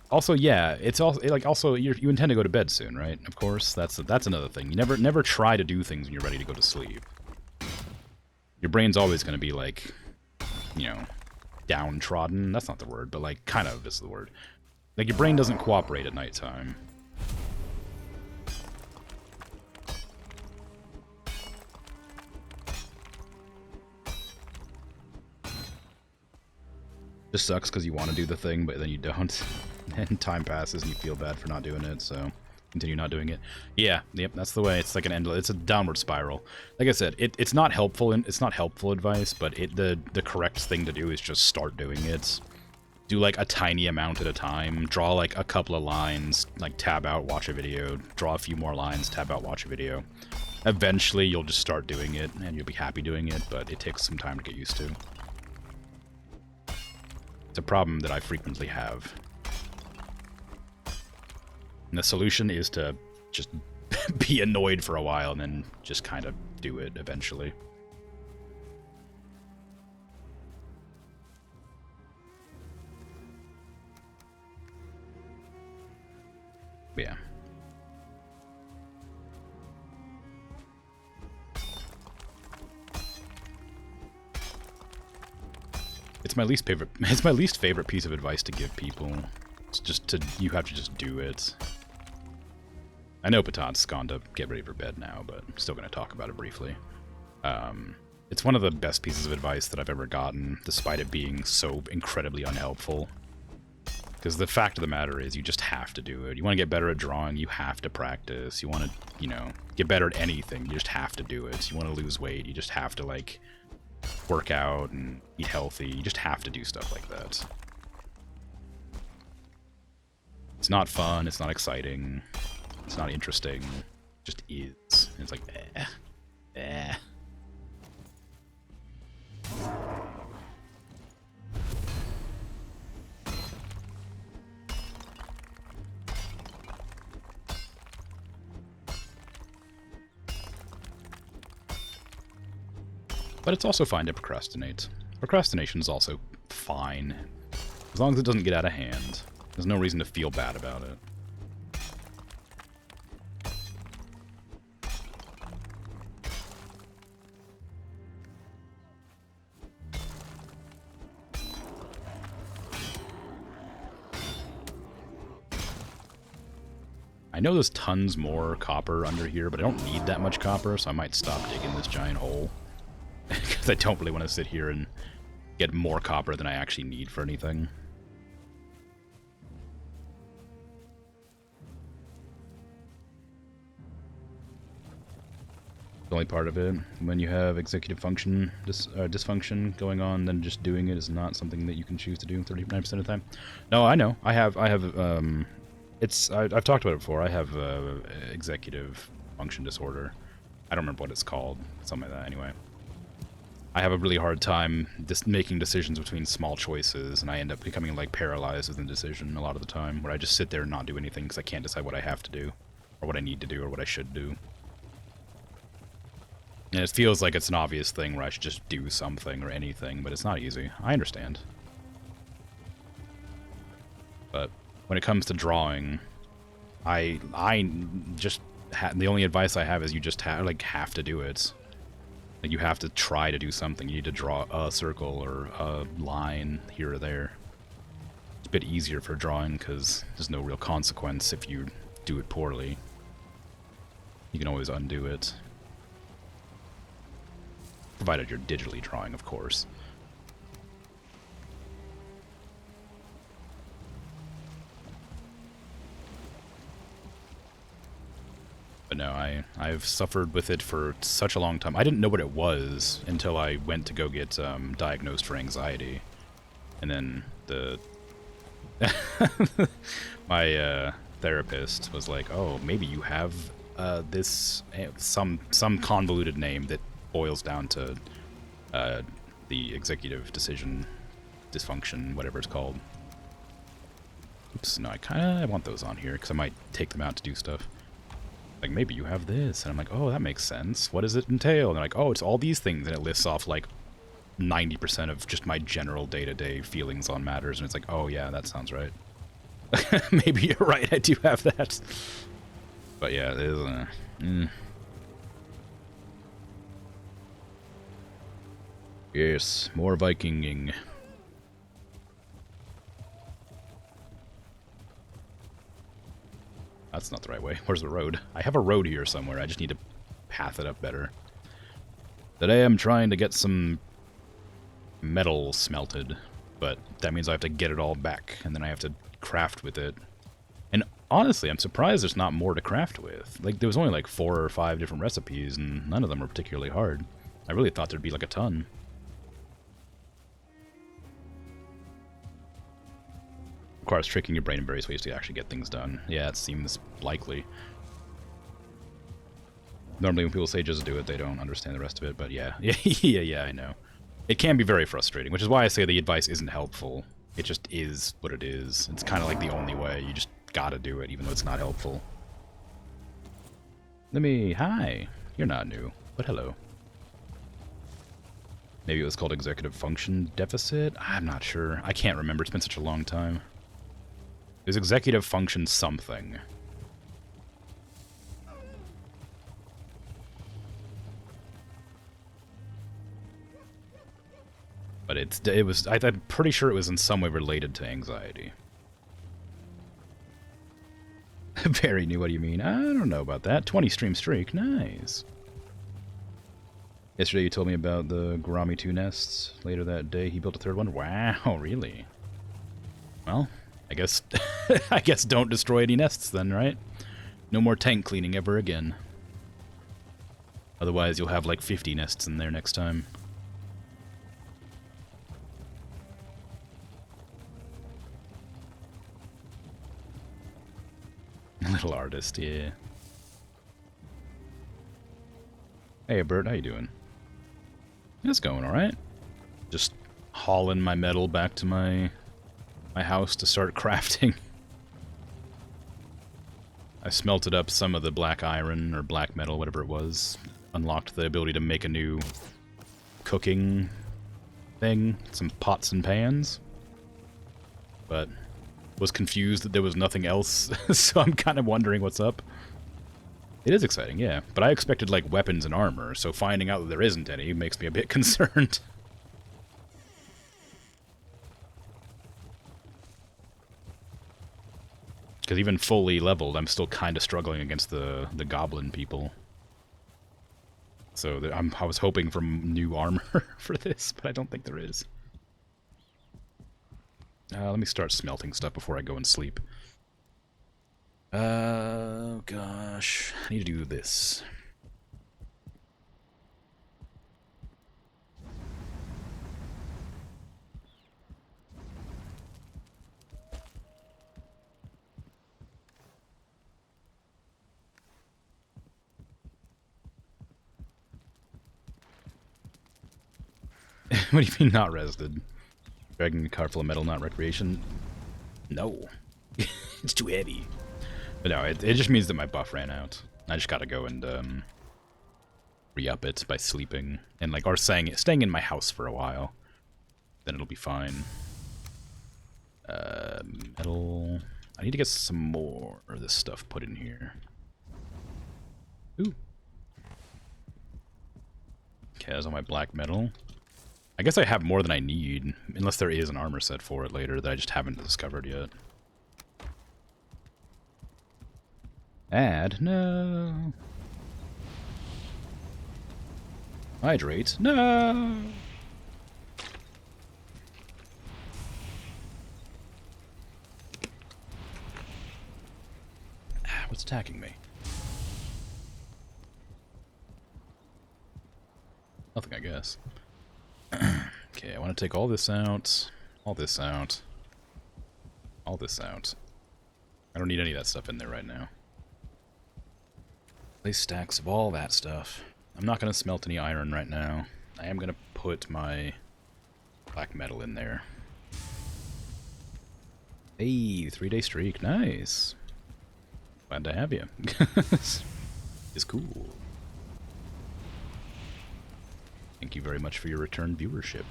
Also, yeah, it's also like you intend to go to bed soon, right? Of course, that's another thing. You never try to do things when you're ready to go to sleep. Your brain's always going to be, like, you know, downtrodden. That's not the word, but, like, kind of is the word. Like, your brain doesn't cooperate at nighttime. Just sucks because you want to do the thing, but then you don't. And time passes and you feel bad for not doing it, so continue not doing it. Yeah, yep, that's the way. It's like it's a downward spiral. Like I said, it's not helpful, and it's not helpful advice, but the correct thing to do is just start doing it. Do, like, a tiny amount at a time. Draw, like, a couple of lines, like, tab out, watch a video. Draw a few more lines, tab out, watch a video. Eventually, you'll just start doing it, and you'll be happy doing it, but it takes some time to get used to. It's a problem that I frequently have. And the solution is to just be annoyed for a while and then just kind of do it eventually. But yeah. It's my least favorite piece of advice to give people. It's just you have to just do it. I know Patat's gone to get ready for bed now, but I'm still going to talk about it briefly. It's one of the best pieces of advice that I've ever gotten, despite it being so incredibly unhelpful. Because the fact of the matter is, you just have to do it. You want to get better at drawing, you have to practice. You want to, you know, get better at anything, you just have to do it. You want to lose weight, you just have to, like, work out and eat healthy. You just have to do stuff like that. It's not fun, it's not exciting, it's not interesting, it just is. And it's like, But it's also fine to procrastinate. Procrastination is also fine, as long as it doesn't get out of hand. There's no reason to feel bad about it. I know there's tons more copper under here, but I don't need that much copper, so I might stop digging this giant hole. Because I don't really want to sit here and get more copper than I actually need for anything. The only part of it, when you have executive function dysfunction going on, then just doing it is not something that you can choose to do 39% of the time. No, I know. I've talked about it before. I have executive function disorder. I don't remember what it's called. Something like that, anyway. I have a really hard time just making decisions between small choices, and I end up becoming like paralyzed with indecision a lot of the time, where I just sit there and not do anything because I can't decide what I have to do, or what I need to do, or what I should do. And it feels like it's an obvious thing where I should just do something or anything, but it's not easy. I understand. But when it comes to drawing, the only advice I have is you just have to do it. Like, you have to try to do something. You need to draw a circle or a line here or there. It's a bit easier for drawing because there's no real consequence if you do it poorly. You can always undo it. Provided you're digitally drawing, of course. But no, I've suffered with it for such a long time. I didn't know what it was until I went to go get diagnosed for anxiety. And then my therapist was like, oh, maybe you have this, some convoluted name that boils down to the executive decision dysfunction, whatever it's called. Oops, no, I want those on here because I might take them out to do stuff. Like, maybe you have this. And I'm like, oh, that makes sense. What does it entail? And they're like, oh, it's all these things. And it lists off, like, 90% of just my general day-to-day feelings on matters. And it's like, oh, yeah, that sounds right. Maybe you're right. I do have that. But, yeah, it is, Yes, more Vikinging. That's not the right way. Where's the road? I have a road here somewhere. I just need to path it up better. Today I'm trying to get some metal smelted, but that means I have to get it all back, and then I have to craft with it. And honestly, I'm surprised there's not more to craft with. Like, there was only like 4 or 5 different recipes, and none of them were particularly hard. I really thought there'd be like a ton. Requires tricking your brain in various ways to actually get things done. Yeah, it seems likely. Normally when people say just do it, they don't understand the rest of it, but yeah. yeah, I know. It can be very frustrating, which is why I say the advice isn't helpful. It just is what it is. It's kind of like the only way. You just gotta do it, even though it's not helpful. Hi. You're not new, but hello. Maybe it was called executive function deficit? I'm not sure. I can't remember. It's been such a long time. There's executive function something. But I'm pretty sure it was in some way related to anxiety. Very new, what do you mean? I don't know about that. 20 stream streak, nice. Yesterday you told me about the Garami 2 nests. Later that day he built a 3rd one. Wow, really? Well, I guess I guess don't destroy any nests then, right? No more tank cleaning ever again. Otherwise you'll have like 50 nests in there next time. Little artist, yeah. Hey Bert, how you doing? It's going alright. Just hauling my metal back to my house to start crafting. I smelted up some of the black iron or black metal, whatever it was. Unlocked the ability to make a new cooking thing, some pots and pans, but was confused that there was nothing else, so I'm kind of wondering what's up. It is exciting, yeah, but I expected, like, weapons and armor, so finding out that there isn't any makes me a bit concerned. Because even fully leveled, I'm still kind of struggling against the goblin people. So I was hoping for new armor for this, but I don't think there is. Let me start smelting stuff before I go and sleep. Gosh. I need to do this. What do you mean not rested? Dragging a car full of metal, not recreation? No. It's too heavy. But no, it just means that my buff ran out. I just gotta go and re-up it by sleeping. And like, or staying in my house for a while. Then it'll be fine. Metal... I need to get some more of this stuff put in here. Ooh. Okay, that's all my black metal. I guess I have more than I need, unless there is an armor set for it later that I just haven't discovered yet. Add? No. Hydrate? No. What's attacking me? Nothing, I guess. Okay, I want to take all this out, all this out, all this out. I don't need any of that stuff in there right now. Place stacks of all that stuff. I'm not going to smelt any iron right now. I am going to put my black metal in there. Hey, 3-day streak. Nice. Glad to have you. It's cool. Thank you very much for your return viewership.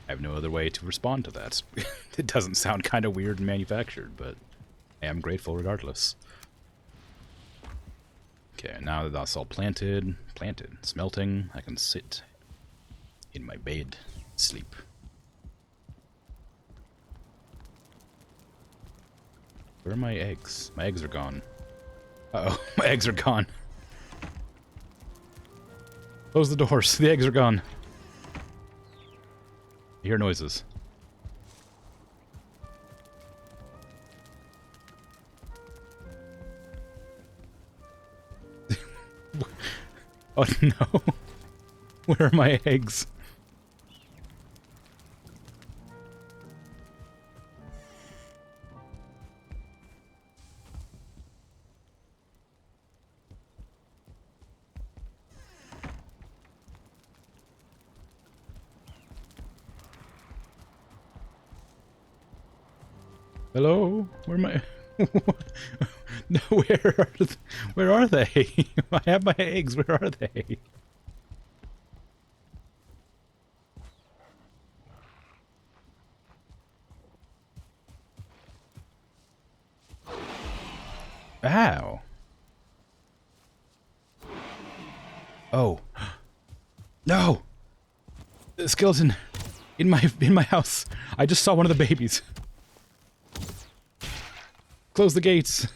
I have no other way to respond to that. It doesn't sound kind of weird and manufactured, but I am grateful regardless. Okay, now that that's all planted, smelting, I can sit in my bed, sleep. Where are my eggs? My eggs are gone. Uh-oh, my eggs are gone. Close the doors, the eggs are gone. I hear noises. Oh no. Where are my eggs? Hello? Where am I? No, where are they? I have my eggs. Where are they? Ow. Oh. No. The skeleton in my house. I just saw one of the babies. Close the gates.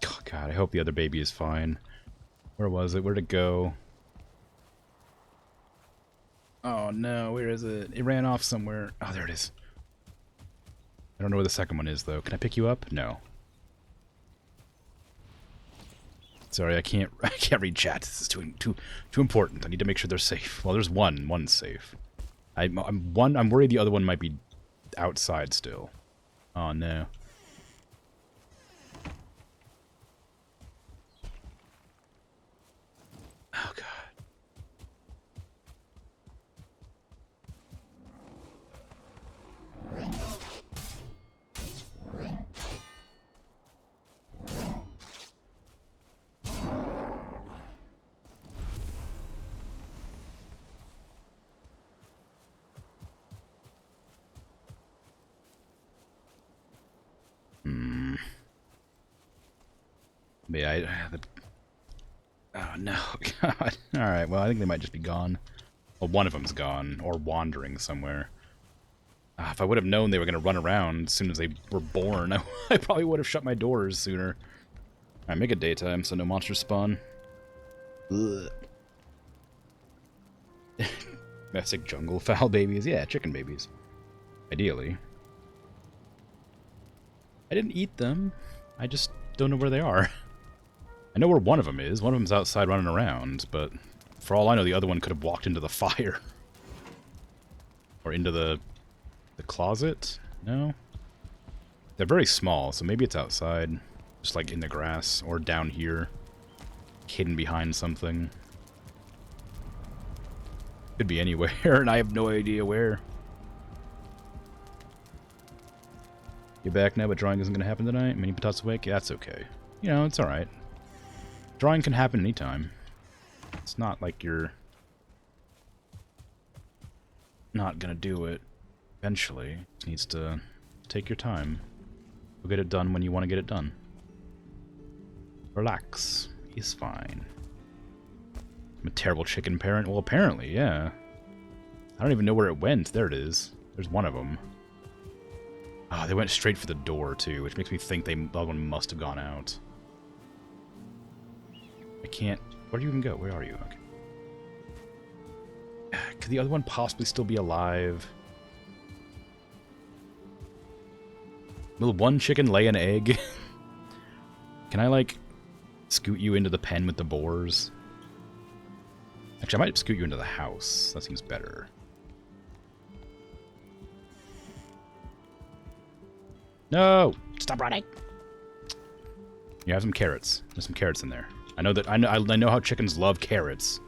Oh god, I hope the other baby is fine. Where was it? Where'd it go? Oh no, where is it? It ran off somewhere. Oh, there it is. I don't know where the second one is though. Can I pick you up? No. Sorry, I can't read chat. This is too important. I need to make sure they're safe. Well, there's one. One's safe. I'm worried the other one might be outside still. Oh no. Oh god. But yeah, oh no, God. Alright, well, I think they might just be gone. Well, one of them's gone, or wandering somewhere. If I would have known they were going to run around as soon as they were born, I probably would have shut my doors sooner. Alright, make it daytime so no monsters spawn. Ugh. Domestic jungle fowl babies. Yeah, chicken babies. Ideally. I didn't eat them. I just don't know where they are. I know where one of them is. One of them's outside running around, but for all I know, the other one could have walked into the fire. Or into the closet? No? They're very small, so maybe it's outside. Just like in the grass, or down here. Hidden behind something. Could be anywhere, and I have no idea where. You're back now, but drawing isn't going to happen tonight? Mini Patat's awake? Yeah, that's okay. You know, it's alright. Drawing can happen anytime. It's not like you're not going to do it eventually. It just needs to take your time. You'll get it done when you want to get it done. Relax. He's fine. I'm a terrible chicken parent. Well, apparently, yeah. I don't even know where it went. There it is. There's one of them. Oh, they went straight for the door, too, which makes me think the other one must have gone out. I can't... Where do you even go? Where are you? Okay. Could the other one possibly still be alive? Will one chicken lay an egg? Can I, like, scoot you into the pen with the boars? Actually, I might scoot you into the house. That seems better. No! Stop running! You have some carrots. There's some carrots in there. I know how chickens love carrots.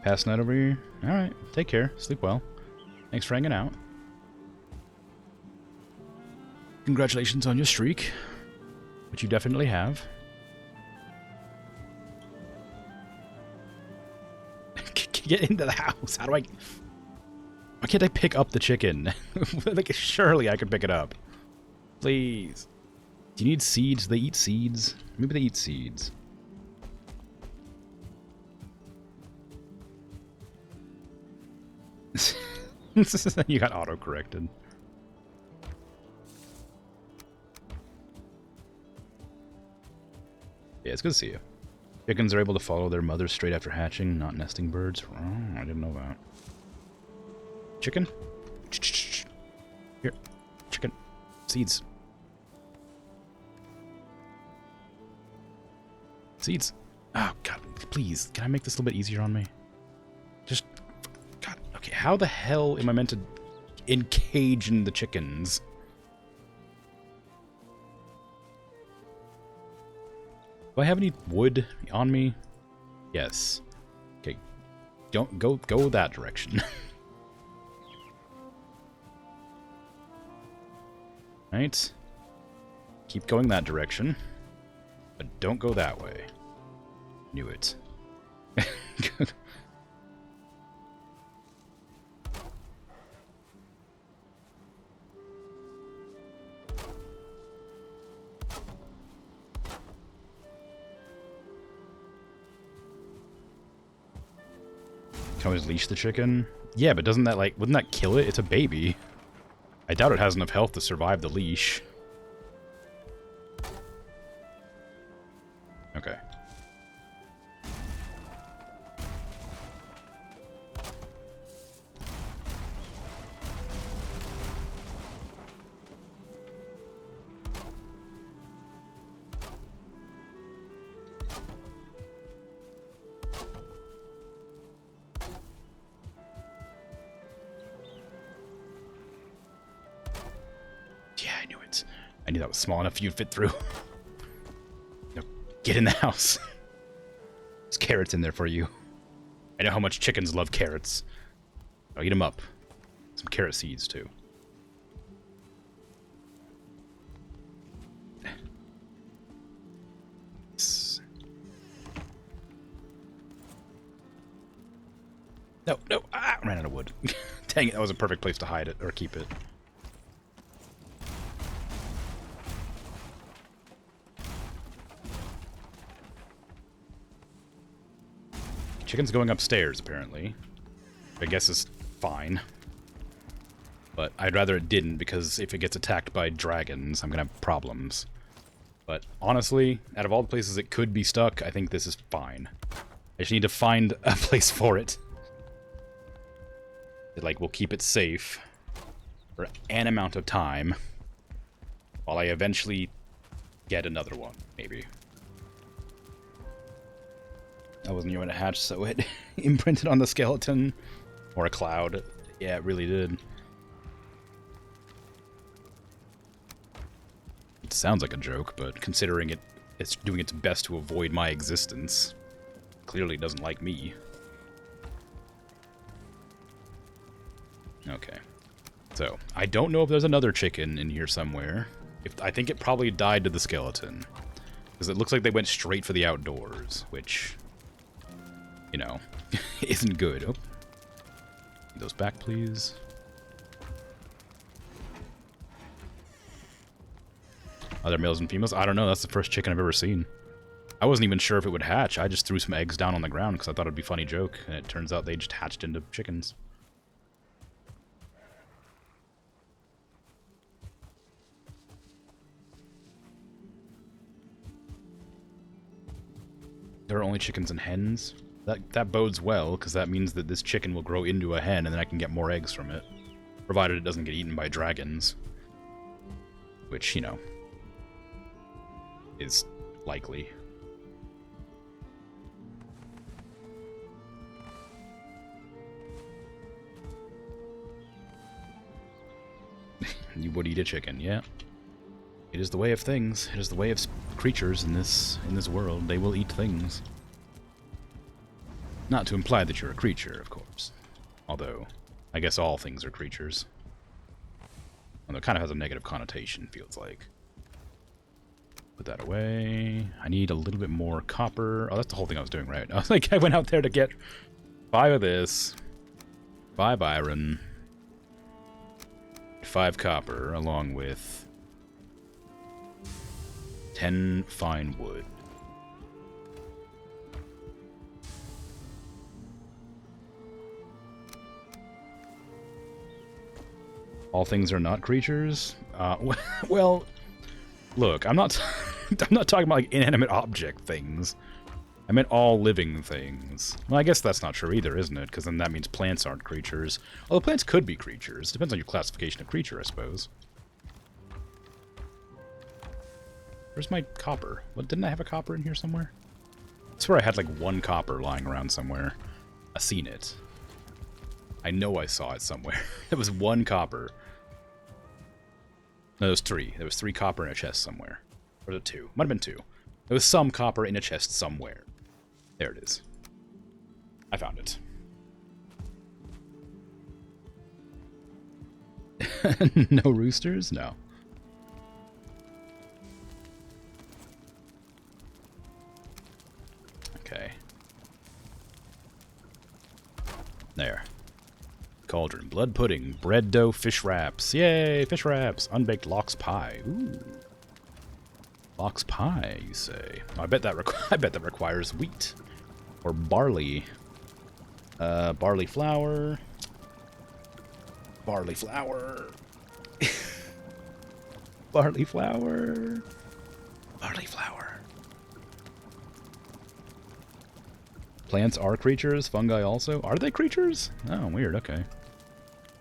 Pass night over here? Alright, take care. Sleep well. Thanks for hanging out. Congratulations on your streak, which you definitely have. Get into the house. How do I... Why can't I pick up the chicken? Like, surely I could pick it up. Please. Do you need seeds? Do they eat seeds? Maybe they eat seeds. You got auto-corrected. Yeah, it's good to see you. Chickens are able to follow their mothers straight after hatching, not nesting birds. Oh, I didn't know that. Chicken? Here. Chicken. Seeds. Seeds. Oh, God. Please. Can I make this a little bit easier on me? Just... God. Okay, how the hell am I meant to encage in the chickens? Do I have any wood on me? Yes. Okay. Don't go that direction. Right? Keep going that direction. But don't go that way. Knew it. Can I always leash the chicken? Yeah, but doesn't that, like, wouldn't that kill it? It's a baby. I doubt it has enough health to survive the leash. Okay. I knew that was small enough you'd fit through. No, get in the house. There's carrots in there for you. I know how much chickens love carrots. I'll eat them up. Some carrot seeds, too. No, no. Ah, ran ran out of wood. Dang it, that was a perfect place to hide it, or keep it. Chicken's going upstairs, apparently. I guess is fine. But I'd rather it didn't, because if it gets attacked by dragons, I'm gonna have problems. But honestly, out of all the places it could be stuck, I think this is fine. I just need to find a place for it. That, like, will keep it safe for an amount of time, while I eventually get another one, maybe. I wasn't even a hatch, so it imprinted on the skeleton. Or a cloud. Yeah, it really did. It sounds like a joke, but considering it's doing its best to avoid my existence, clearly doesn't like me. Okay. So, I don't know if there's another chicken in here somewhere. I think it probably died to the skeleton. Because it looks like they went straight for the outdoors, which, you know, isn't good. Oh. Need those back, please. Are there males and females? I don't know. That's the first chicken I've ever seen. I wasn't even sure if it would hatch. I just threw some eggs down on the ground because I thought it'd be a funny joke. And it turns out they just hatched into chickens. There are only chickens and hens? That bodes well, because that means that this chicken will grow into a hen and then I can get more eggs from it. Provided it doesn't get eaten by dragons. Which, you know, is likely. You would eat a chicken, yeah. It is the way of things. It is the way of creatures in this world. They will eat things. Not to imply that you're a creature, of course. Although, I guess all things are creatures. Although it kind of has a negative connotation, feels like. Put that away. I need a little bit more copper. Oh, that's the whole thing I was doing, right? I was like, I went out there to get 5 of this. 5 iron. 5 copper, along with 10 fine wood. All things are not creatures? Well, look, I'm not I'm not talking about like inanimate object things. I meant all living things. Well, I guess that's not true either, isn't it? Because then that means plants aren't creatures. Although plants could be creatures. Depends on your classification of creature, I suppose. Where's my copper? What, didn't I have a copper in here somewhere? I swear I had like 1 copper lying around somewhere. I seen it. I know I saw it somewhere. It was 1 copper. No, there was 3. There was 3 copper in a chest somewhere. Or was it 2? Might have been 2. There was some copper in a chest somewhere. There it is. I found it. No roosters? No. Okay. There. Cauldron, blood pudding, bread dough, fish wraps. Yay, fish wraps. Unbaked lox pie. Ooh. Lox pie, you say? I bet that requires wheat or barley. Barley flour. Barley flour. Barley flour. Barley flour. Plants are creatures. Fungi also. Are they creatures? Oh, weird. Okay.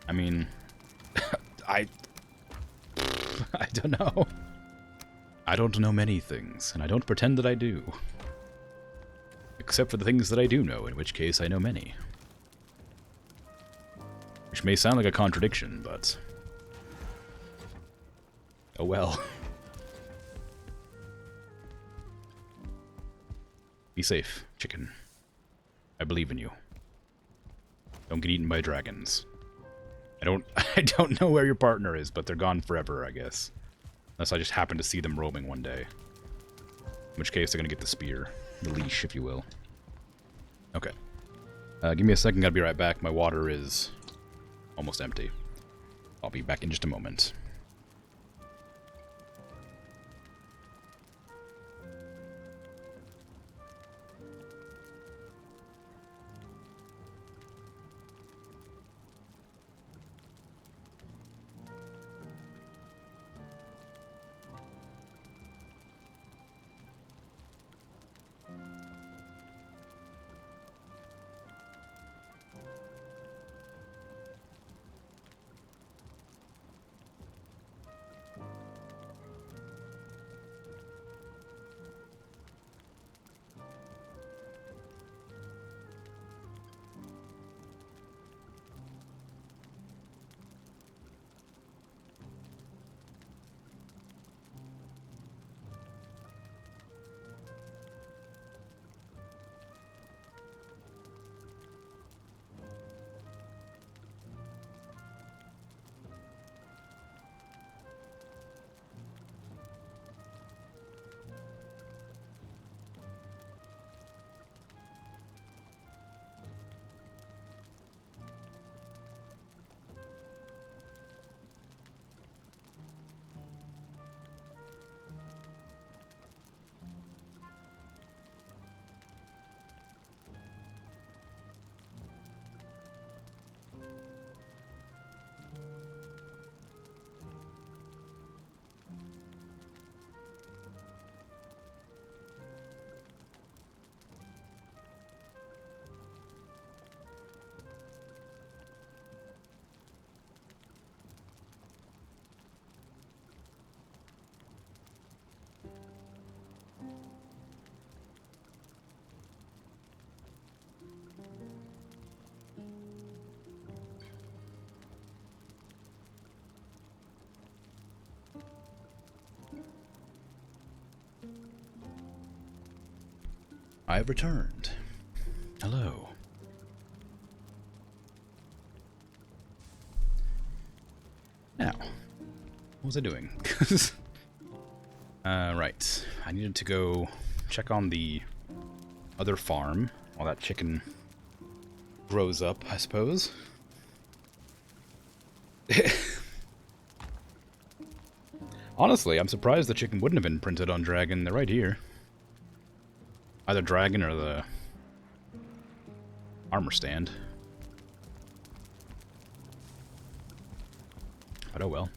I mean, I don't know. I don't know many things, and I don't pretend that I do. Except for the things that I do know, in which case I know many. Which may sound like a contradiction, but... oh well. Be safe, chicken. I believe in you. Don't get eaten by dragons. I don't know where your partner is, but they're gone forever, I guess. Unless I just happen to see them roaming one day. In which case they're gonna get the spear. The leash, if you will. Okay. Give me a second, gotta be right back. My water is almost empty. I'll be back in just a moment. I have returned. Hello. Now, what was I doing? Right. I needed to go check on the other farm while that chicken grows up, I suppose. Honestly, I'm surprised the chicken wouldn't have been printed on Dragon. They're right here. Either Dragon or the armor stand. But oh well.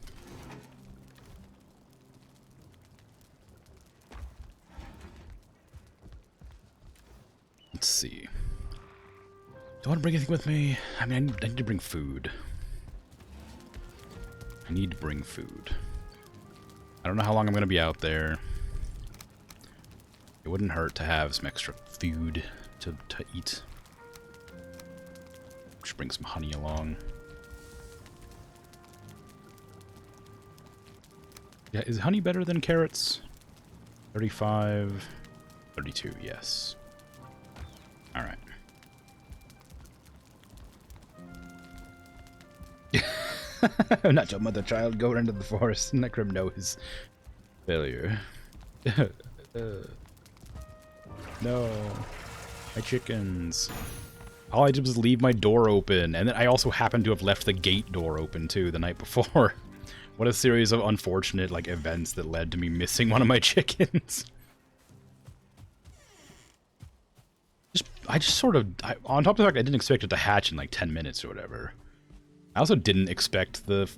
Let's see. Do I want to bring anything with me? I mean, I need to bring food. I need to bring food. I don't know how long I'm going to be out there. It wouldn't hurt to have some extra food to eat. Should bring some honey along. Yeah, is honey better than carrots? 35, 32, yes. Alright. Not your mother, child. Go into the forest. Necrim knows failure. No. My chickens. All I did was leave my door open, and then I also happened to have left the gate door open, too, the night before. What a series of unfortunate, like, events that led to me missing one of my chickens. I just sort of... on top of the fact I didn't expect it to hatch in, like, 10 minutes or whatever. I also didn't expect the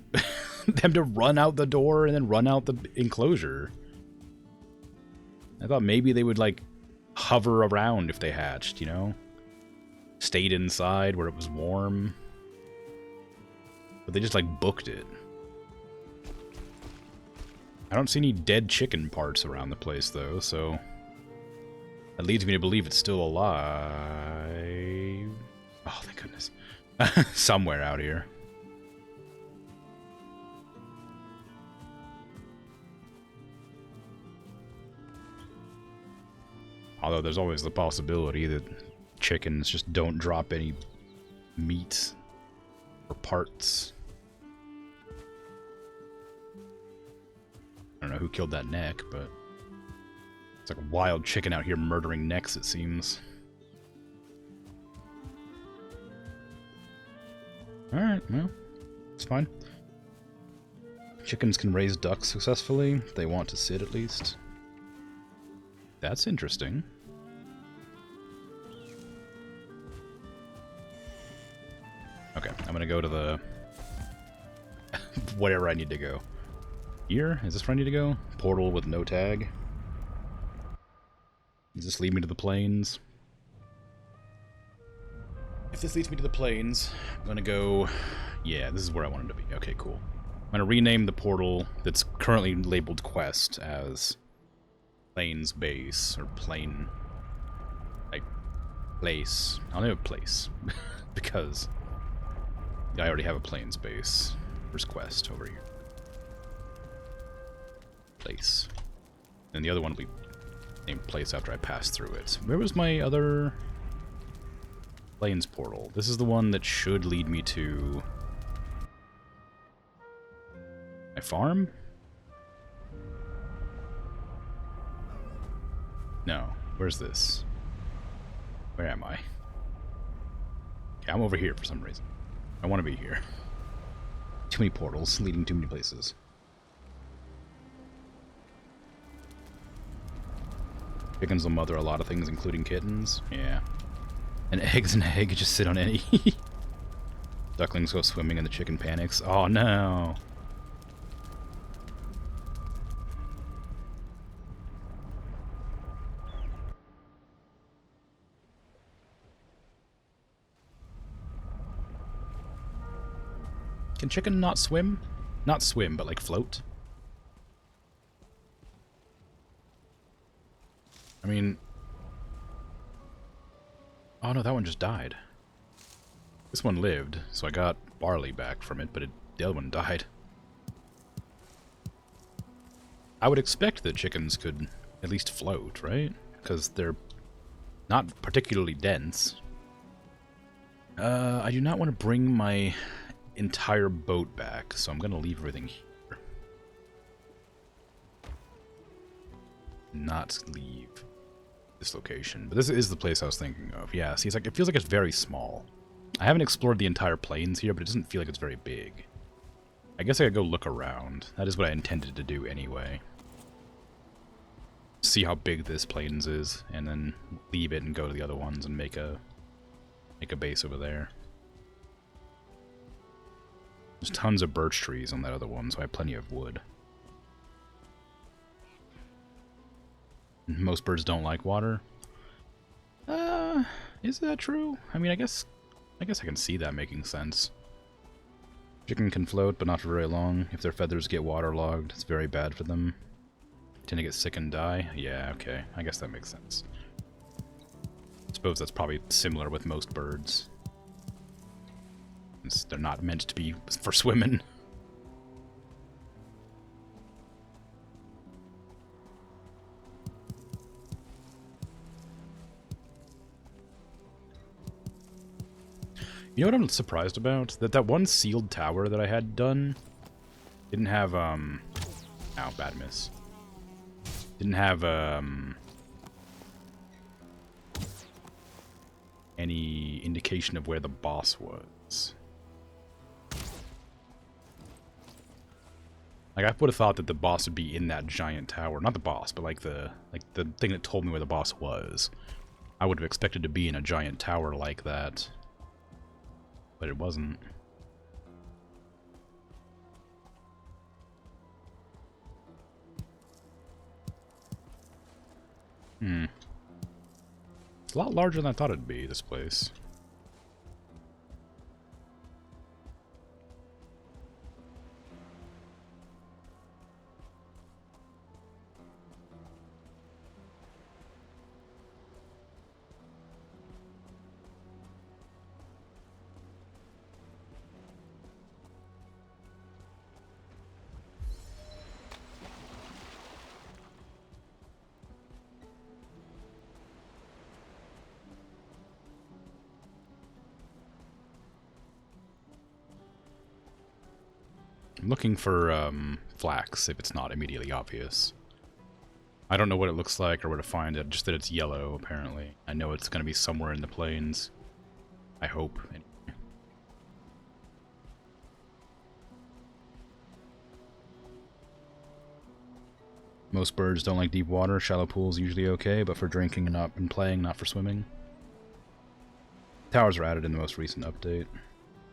them to run out the door and then run out the enclosure. I thought maybe they would, like, hover around if they hatched, you know? Stayed inside where it was warm. But they just, like, booked it. I don't see any dead chicken parts around the place, though, so... that leads me to believe it's still alive. Oh, thank goodness. Somewhere out here. Although there's always the possibility that chickens just don't drop any meat or parts. I don't know who killed that neck, but it's like a wild chicken out here murdering necks, it seems. Alright, well, it's fine. Chickens can raise ducks successfully. They want to sit, at least. That's interesting. Okay, I'm gonna go to the... whatever I need to go. Here? Is this where I need to go? Portal with no tag? Does this lead me to the plains? If this leads me to the plains, I'm gonna go... Yeah, this is where I wanted to be. Okay, cool. I'm gonna rename the portal that's currently labeled Quest as Plains Base, or Plain... like, Place. I'll name it Place. Because I already have a Plains Base. Where's Quest? Over here. Place. And the other one will be named Place after I pass through it. Where was my other Plains portal? This is the one that should lead me to my farm? No. Where's this? Where am I? Okay, I'm over here for some reason. I want to be here. Too many portals leading too many places. Chickens will mother a lot of things, including kittens. Yeah. And eggs and egg just sit on any. Ducklings go swimming and the chicken panics. Oh no. Can chicken not swim? Not swim, but like float? I mean... Oh no, that one just died. This one lived, so I got barley back from it, but the other one died. I would expect that chickens could at least float, right? Because they're not particularly dense. I do not want to bring my entire boat back, so I'm going to leave everything here. Not leave this location. But this is the place I was thinking of. Yeah, see, it feels like it's very small. I haven't explored the entire plains here, but it doesn't feel like it's very big. I guess I could go look around. That is what I intended to do anyway. See how big this plains is, and then leave it and go to the other ones and make a base over there. There's tons of birch trees on that other one, so I have plenty of wood. Most birds don't like water. Is that true? I mean, I guess I can see that making sense. Chicken can float, but not for very long. If their feathers get waterlogged, it's very bad for them. Tend to get sick and die? Yeah, okay. I guess that makes sense. I suppose that's probably similar with most birds. Since they're not meant to be for swimming. You know what I'm surprised about? That one sealed tower that I had done didn't have, ow, bad miss. Didn't have, any indication of where the boss was. Like, I would have thought that the boss would be in that giant tower. Not the boss, but like the thing that told me where the boss was. I would have expected to be in a giant tower like that. But it wasn't. It's a lot larger than I thought it'd be, this place. I'm looking for flax, if it's not immediately obvious. I don't know what it looks like or where to find it, just that it's yellow, apparently. I know it's going to be somewhere in the plains. I hope. Most birds don't like deep water. Shallow pools usually okay, but for drinking and playing, not for swimming. Towers were added in the most recent update.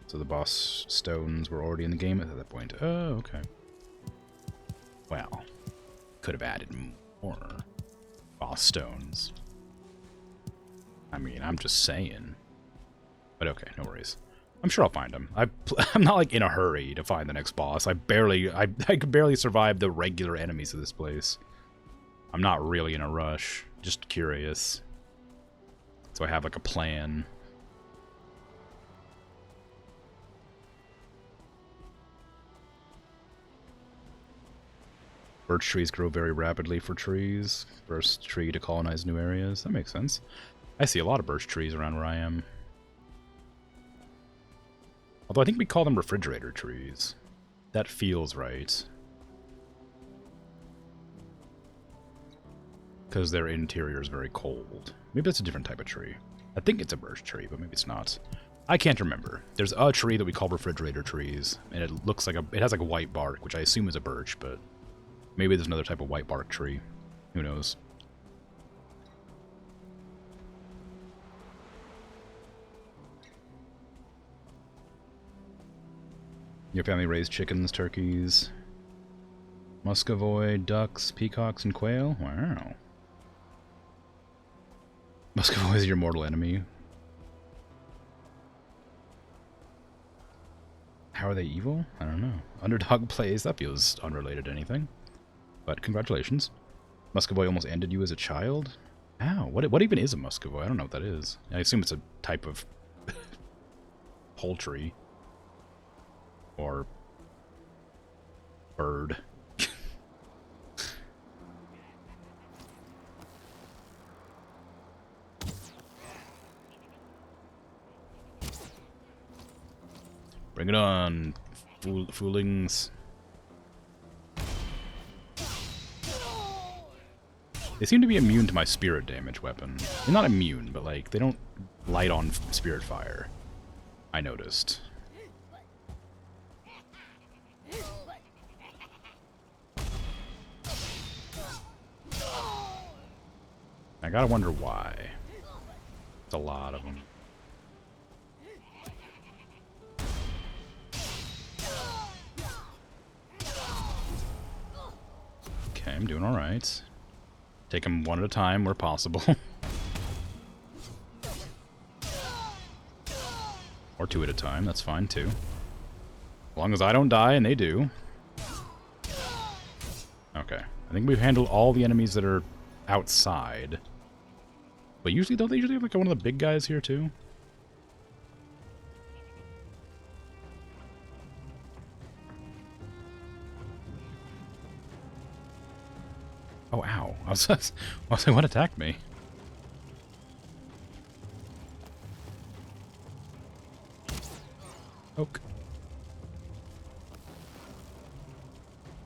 So the boss stones were already in the game at that point. Oh, okay. Well, could have added more boss stones. I mean, I'm just saying. But okay, no worries. I'm sure I'll find them. I'm not like in a hurry to find the next boss. I could barely survive the regular enemies of this place. I'm not really in a rush. Just curious. So I have like a plan. Birch trees grow very rapidly for trees. First tree to colonize new areas. That makes sense. I see a lot of birch trees around where I am. Although I think we call them refrigerator trees. That feels right. Because their interior is very cold. Maybe that's a different type of tree. I think it's a birch tree, but maybe it's not. I can't remember. There's a tree that we call refrigerator trees, and it looks like it has like a white bark, which I assume is a birch, but maybe there's another type of white bark tree. Who knows? Your family raised chickens, turkeys, muscovy, ducks, peacocks, and quail? Wow. Muscovy is your mortal enemy. How are they evil? I don't know. Underdog plays, that feels unrelated to anything. But congratulations. Muscovy almost ended you as a child? How? What even is a muscovy? I don't know what that is. I assume it's a type of poultry. Or bird. Bring it on, foolings. They seem to be immune to my spirit damage weapon. They're not immune, but like, they don't light on spirit fire. I noticed. I gotta wonder why. It's a lot of them. Okay, I'm doing alright. Take them one at a time where possible. Or two at a time, that's fine too. As long as I don't die and they do. Okay, I think we've handled all the enemies that are outside. But usually, don't they usually have like one of the big guys here too? Oh, ow. I was like, what attacked me? Oak.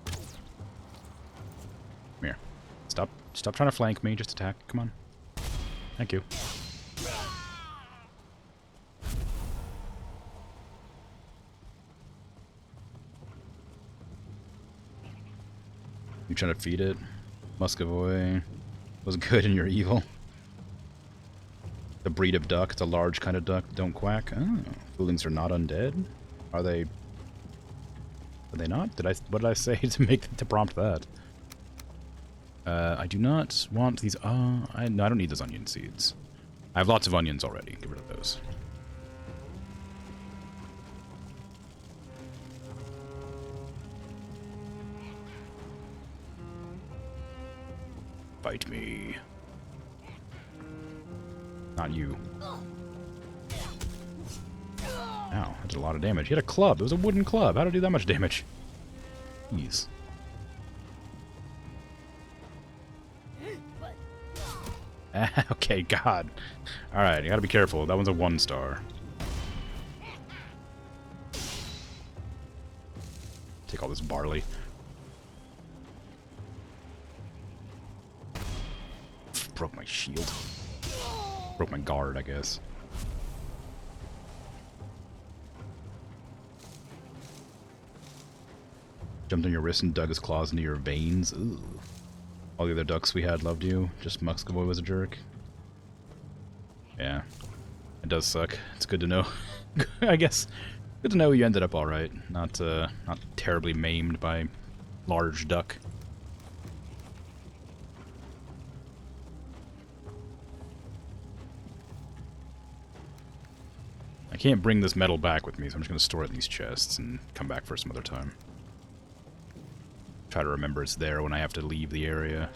Come here. Stop trying to flank me, just attack. Come on. Thank you. You trying to feed it? Muscovy was good and you're evil. The breed of duck, it's a large kind of duck, don't quack. Oh, foolings are not undead? Are they not? What did I say to prompt that? I do not want these. No, I don't need those onion seeds. I have lots of onions already. Get rid of those. Fight me. Not you. Ow, that did a lot of damage. He had a club. It was a wooden club. How did it do that much damage? Jeez. Okay, God. Alright, you gotta be careful. That one's a 1-star. Take all this barley. Broke my shield. Broke my guard, I guess. Jumped on your wrist and dug his claws into your veins. Ooh. All the other ducks we had loved you. Just Muscovy was a jerk. Yeah. It does suck. It's good to know. I guess. Good to know you ended up alright. Not terribly maimed by large duck. I can't bring this metal back with me, so I'm just going to store it in these chests and come back for some other time. Try to remember it's there when I have to leave the area.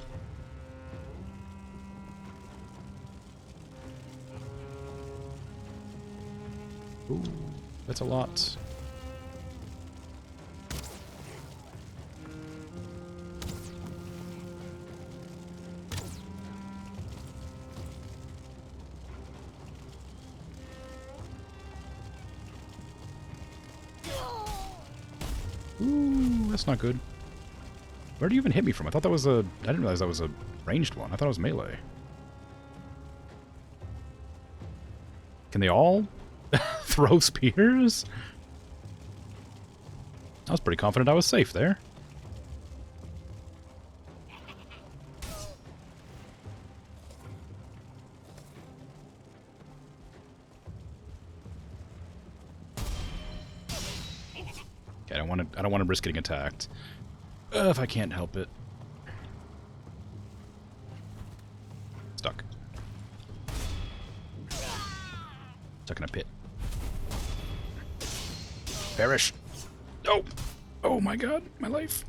Ooh, that's a lot. Ooh, that's not good. Where do you even hit me from? I thought that was a... I didn't realize that was a ranged one. I thought it was melee. Can they all throw spears? I was pretty confident I was safe there. Okay, I don't want to risk getting attacked. If I can't help it. Stuck. Stuck in a pit. Perish. Oh! Oh my god, my life.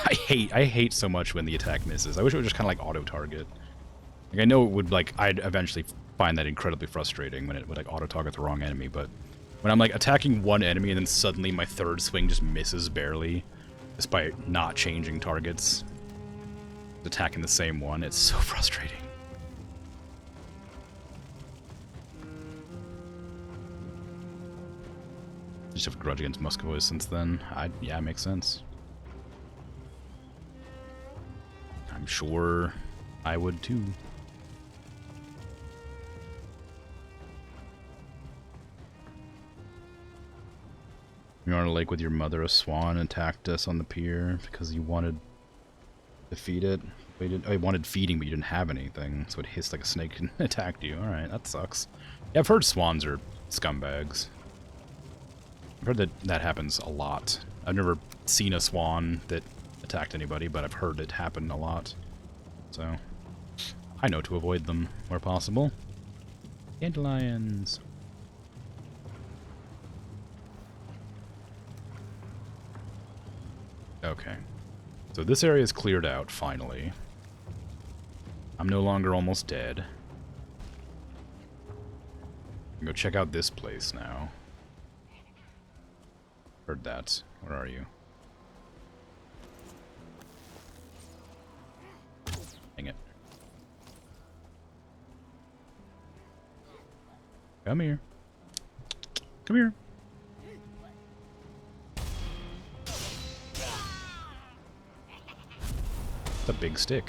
I hate so much when the attack misses. I wish it would just kind of like auto-target. Like, I know it would, like, I'd eventually find that incredibly frustrating when it would, like, auto-target the wrong enemy, but when I'm, like, attacking one enemy and then suddenly my third swing just misses barely, despite not changing targets, attacking the same one, it's so frustrating. Just have a grudge against Muscovy since then. Yeah, it makes sense. I'm sure I would too. You're on a lake with your mother. A swan attacked us on the pier because you wanted to feed it. I wanted feeding, but you didn't have anything, so it hissed like a snake and attacked you. Alright, that sucks. Yeah, I've heard swans are scumbags. I've heard that happens a lot. I've never seen a swan that attacked anybody, but I've heard it happen a lot. So, I know to avoid them where possible. Dandelions. Okay. So this area is cleared out, finally. I'm no longer almost dead. I'm gonna go check out this place now. Heard that. Where are you? Dang it. Come here. Come here. It's a big stick.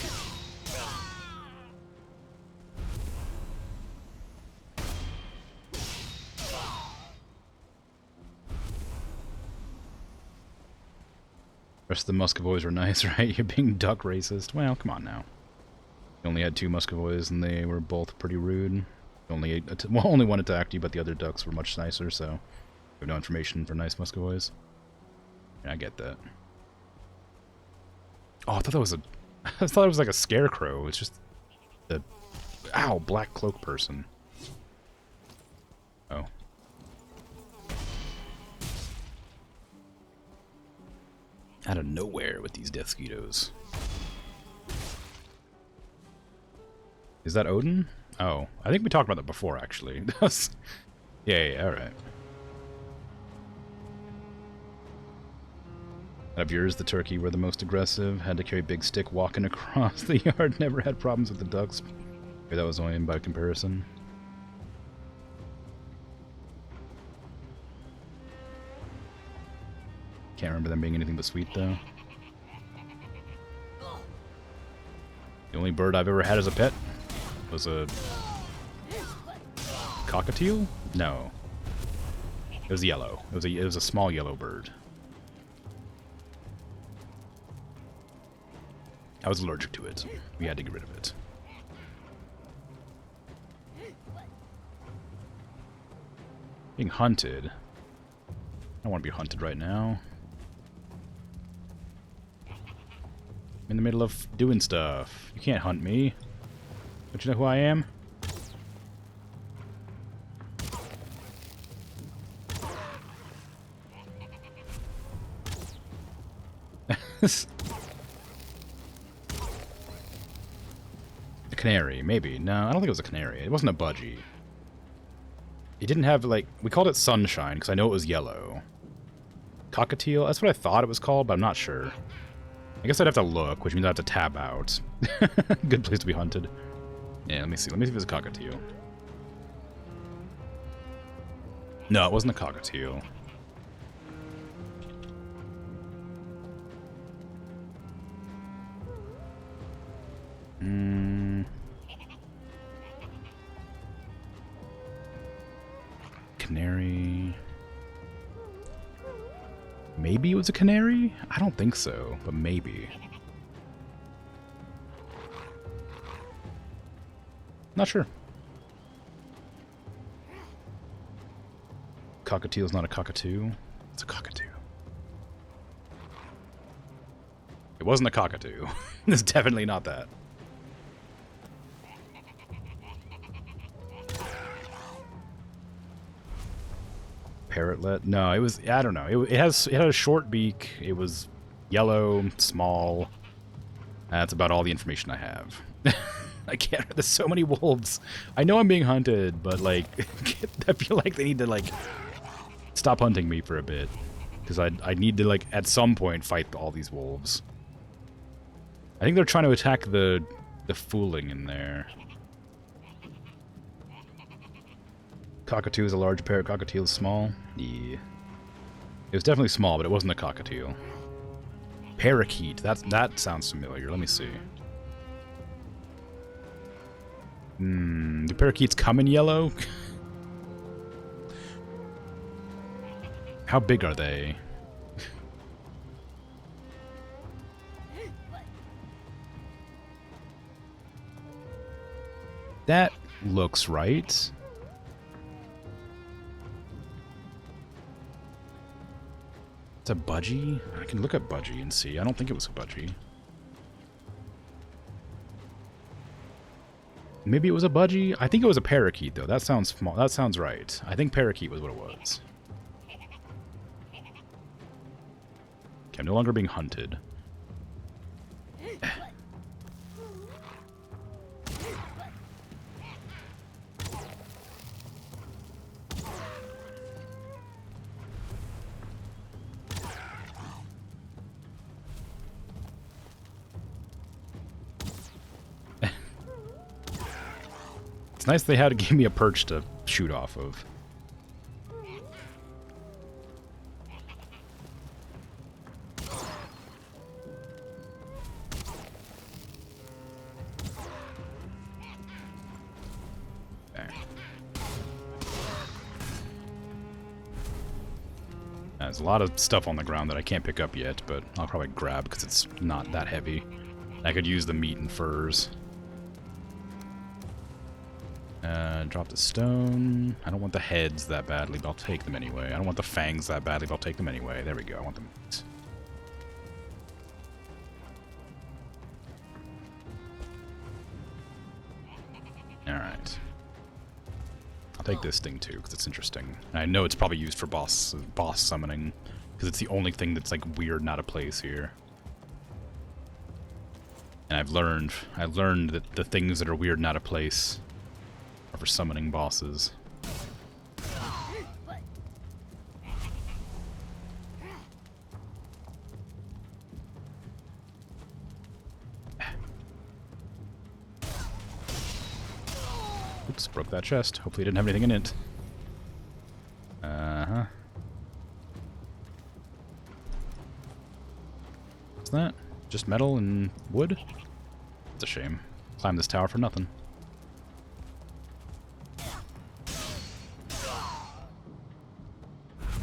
The rest of the Muscovies were nice, right? You're being duck racist. Well, come on now. You only had 2 Muscovies and they were both pretty rude. Only one attacked you, but the other ducks were much nicer, so we have no information for nice Muscovies. Yeah, I get that. Oh, I thought that was I thought it was like a scarecrow. It's just the... Ow, black cloak person. Oh. Out of nowhere with these Deathsquitos. Is that Odin? Oh, I think we talked about that before, actually. Yeah, alright. Out of yours, the turkey were the most aggressive. Had to carry big stick walking across the yard. Never had problems with the ducks. Maybe that was only by comparison. Can't remember them being anything but sweet, though. The only bird I've ever had as a pet was a... cockatiel? No. It was yellow. It was a small yellow bird. I was allergic to it. We had to get rid of it. Being hunted. I don't want to be hunted right now. I'm in the middle of doing stuff. You can't hunt me. Don't you know who I am? A canary, maybe. No, I don't think it was a canary. It wasn't a budgie. It didn't have, like... We called it sunshine, because I know it was yellow. Cockatiel? That's what I thought it was called, but I'm not sure. I guess I'd have to look, which means I have to tab out. Good place to be hunted. Yeah, let me see. Let me see if it's a cockatiel. No, it wasn't a cockatiel. Canary. Maybe it was a canary? I don't think so, but maybe. Not sure. Cockatiel's not a cockatoo. It's a cockatoo. It wasn't a cockatoo. It's definitely not that. Parrotlet? No, it was... I don't know. It had a short beak. It was yellow, small. That's about all the information I have. I can't... There's so many wolves. I know I'm being hunted, but, like... I feel like they need to, like... stop hunting me for a bit. Because I need to, like, at some point fight all these wolves. I think they're trying to attack the fooling in there. Cockatoo is a large parrot. Cockatiel is small. Yeah. It was definitely small, but it wasn't a cockatiel. Parakeet. That sounds familiar. Let me see. Do parakeets come in yellow? How big are they? That looks right. It's a budgie? I can look at budgie and see. I don't think it was a budgie. Maybe it was a budgie? I think it was a parakeet, though. That sounds small. That sounds right. I think parakeet was what it was. Okay, I'm no longer being hunted. It's nice they had to give me a perch to shoot off of. There. There's a lot of stuff on the ground that I can't pick up yet, but I'll probably grab because it's not that heavy. I could use the meat and furs. Drop the stone. I don't want the heads that badly, but I'll take them anyway. I don't want the fangs that badly, but I'll take them anyway. There we go. I want them. Alright. I'll take this thing too, because it's interesting. And I know it's probably used for boss summoning, because it's the only thing that's like weird and out of place here. And I've learned that the things that are weird and out of place are for summoning bosses. Oops, broke that chest. Hopefully it didn't have anything in it. Uh-huh. What's that? Just metal and wood? It's a shame. Climb this tower for nothing.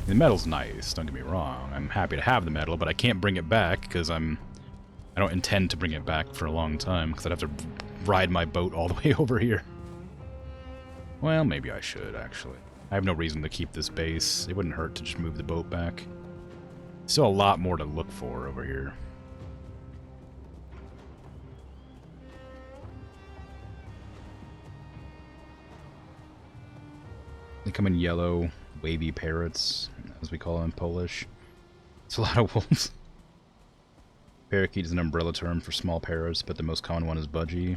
The metal's nice, don't get me wrong. I'm happy to have the metal, but I can't bring it back because I'm I don't intend to bring it back for a long time, because I'd have to ride my boat all the way over here. Well, maybe I should, actually. I have no reason to keep this base. It wouldn't hurt to just move the boat back. Still a lot more to look for over here. They come in yellow, wavy parrots, as we call them in Polish. It's a lot of wolves. Parakeet is an umbrella term for small parrots, but the most common one is budgie.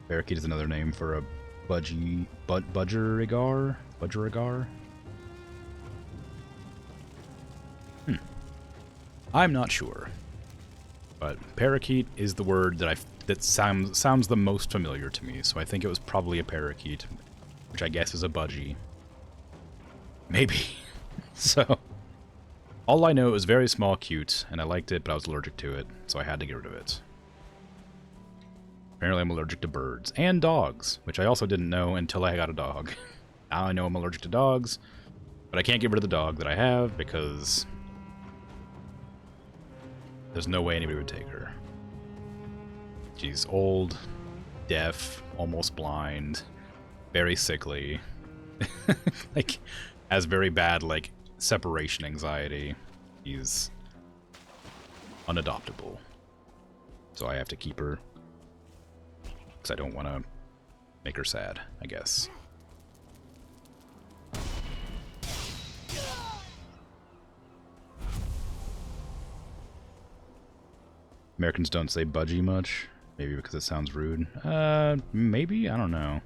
Parakeet is another name for a budgerigar? Budgerigar? I'm not sure. But parakeet is the word that sounds the most familiar to me, so I think it was probably a parakeet, which I guess is a budgie. Maybe. So, all I know, it was very small, cute, and I liked it, but I was allergic to it, so I had to get rid of it. Apparently I'm allergic to birds. And dogs, which I also didn't know until I got a dog. Now I know I'm allergic to dogs, but I can't get rid of the dog that I have because there's no way anybody would take her. She's old, deaf, almost blind, very sickly. Like, has very bad, like, separation anxiety. She's unadoptable. So I have to keep her. Because I don't want to make her sad, I guess. Americans don't say budgie much. Maybe because it sounds rude. Maybe? I don't know.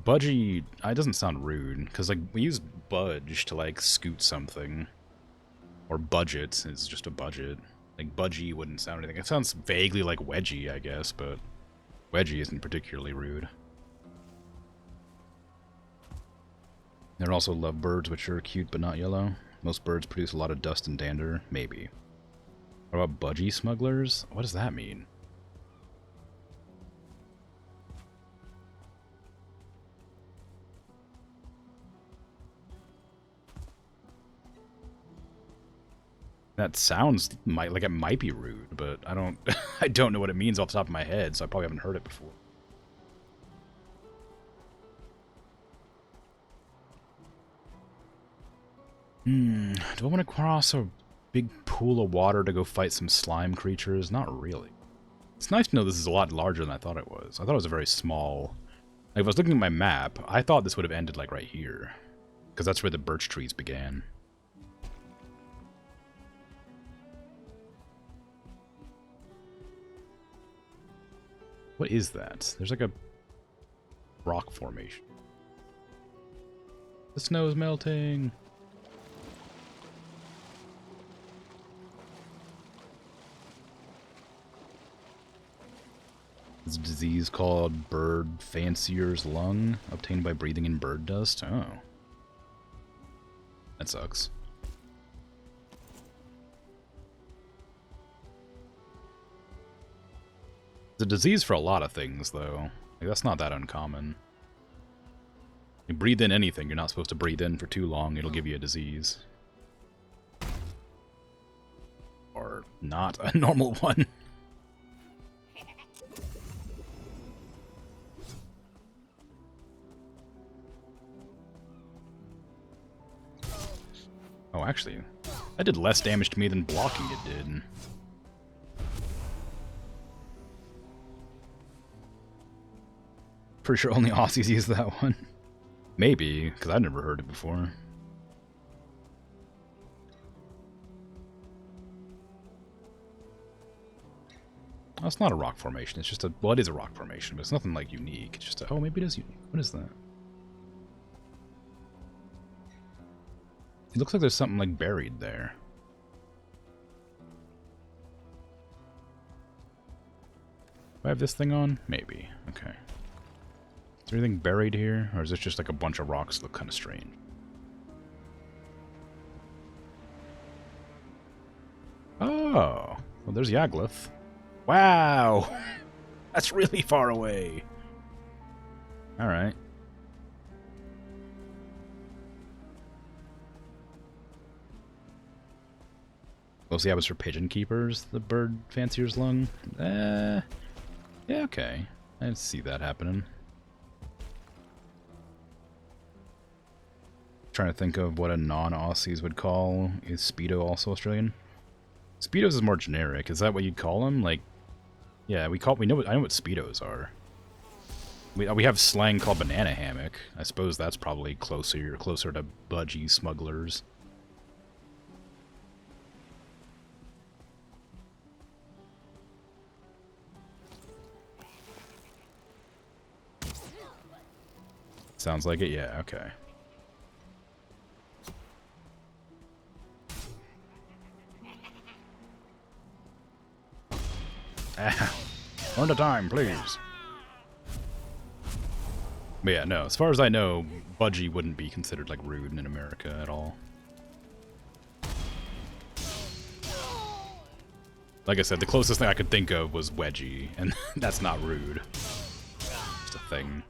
Budgie, it doesn't sound rude. Because, like, we use budge to, like, scoot something. Or budget is just a budget. Like, budgie wouldn't sound anything. It sounds vaguely like wedgie, I guess, but wedgie isn't particularly rude. There are also lovebirds, which are cute but not yellow. Most birds produce a lot of dust and dander. Maybe. What about budgie smugglers? What does that mean? That sounds like it might be rude, but I don't I don't know what it means off the top of my head, so I probably haven't heard it before. Do I want to cross a big pool of water to go fight some slime creatures? Not really. It's nice to know this is a lot larger than I thought it was. I thought it was a very small... Like, if I was looking at my map, I thought this would have ended, like, right here. Because that's where the birch trees began. What is that? There's, like, a rock formation. The snow is melting! It's a disease called bird fancier's lung, obtained by breathing in bird dust. Oh. That sucks. It's a disease for a lot of things, though. Like, that's not that uncommon. You breathe in anything you're not supposed to breathe in for too long, it'll give you a disease. Or not a normal one. Oh, actually, that did less damage to me than blocking it did. Pretty sure only Aussies use that one. Maybe, because I've never heard it before. Oh, it's not a rock formation, it's just a... Well, it is a rock formation, but it's nothing, like, unique. It's just a... Oh, maybe it is unique. What is that? It looks like there's something, like, buried there. Do I have this thing on? Maybe. Okay. Is there anything buried here? Or is this just, like, a bunch of rocks that look kind of strange? Oh! Well, there's Yagluth. Wow! That's really far away. Alright. Mostly I was for pigeon keepers, the bird fancier's lung. Yeah, okay. I see that happening. Trying to think of what a non-Aussies would call. Is Speedo also Australian? Speedos is more generic. Is that what you'd call them? Like, yeah, I know what Speedos are. We have slang called banana hammock. I suppose that's probably closer to budgie smugglers. Sounds like it, yeah, okay. Ow. One at a time, please. But yeah, no, as far as I know, budgie wouldn't be considered, like, rude in America at all. Like I said, the closest thing I could think of was wedgie, and that's not rude. Just a thing.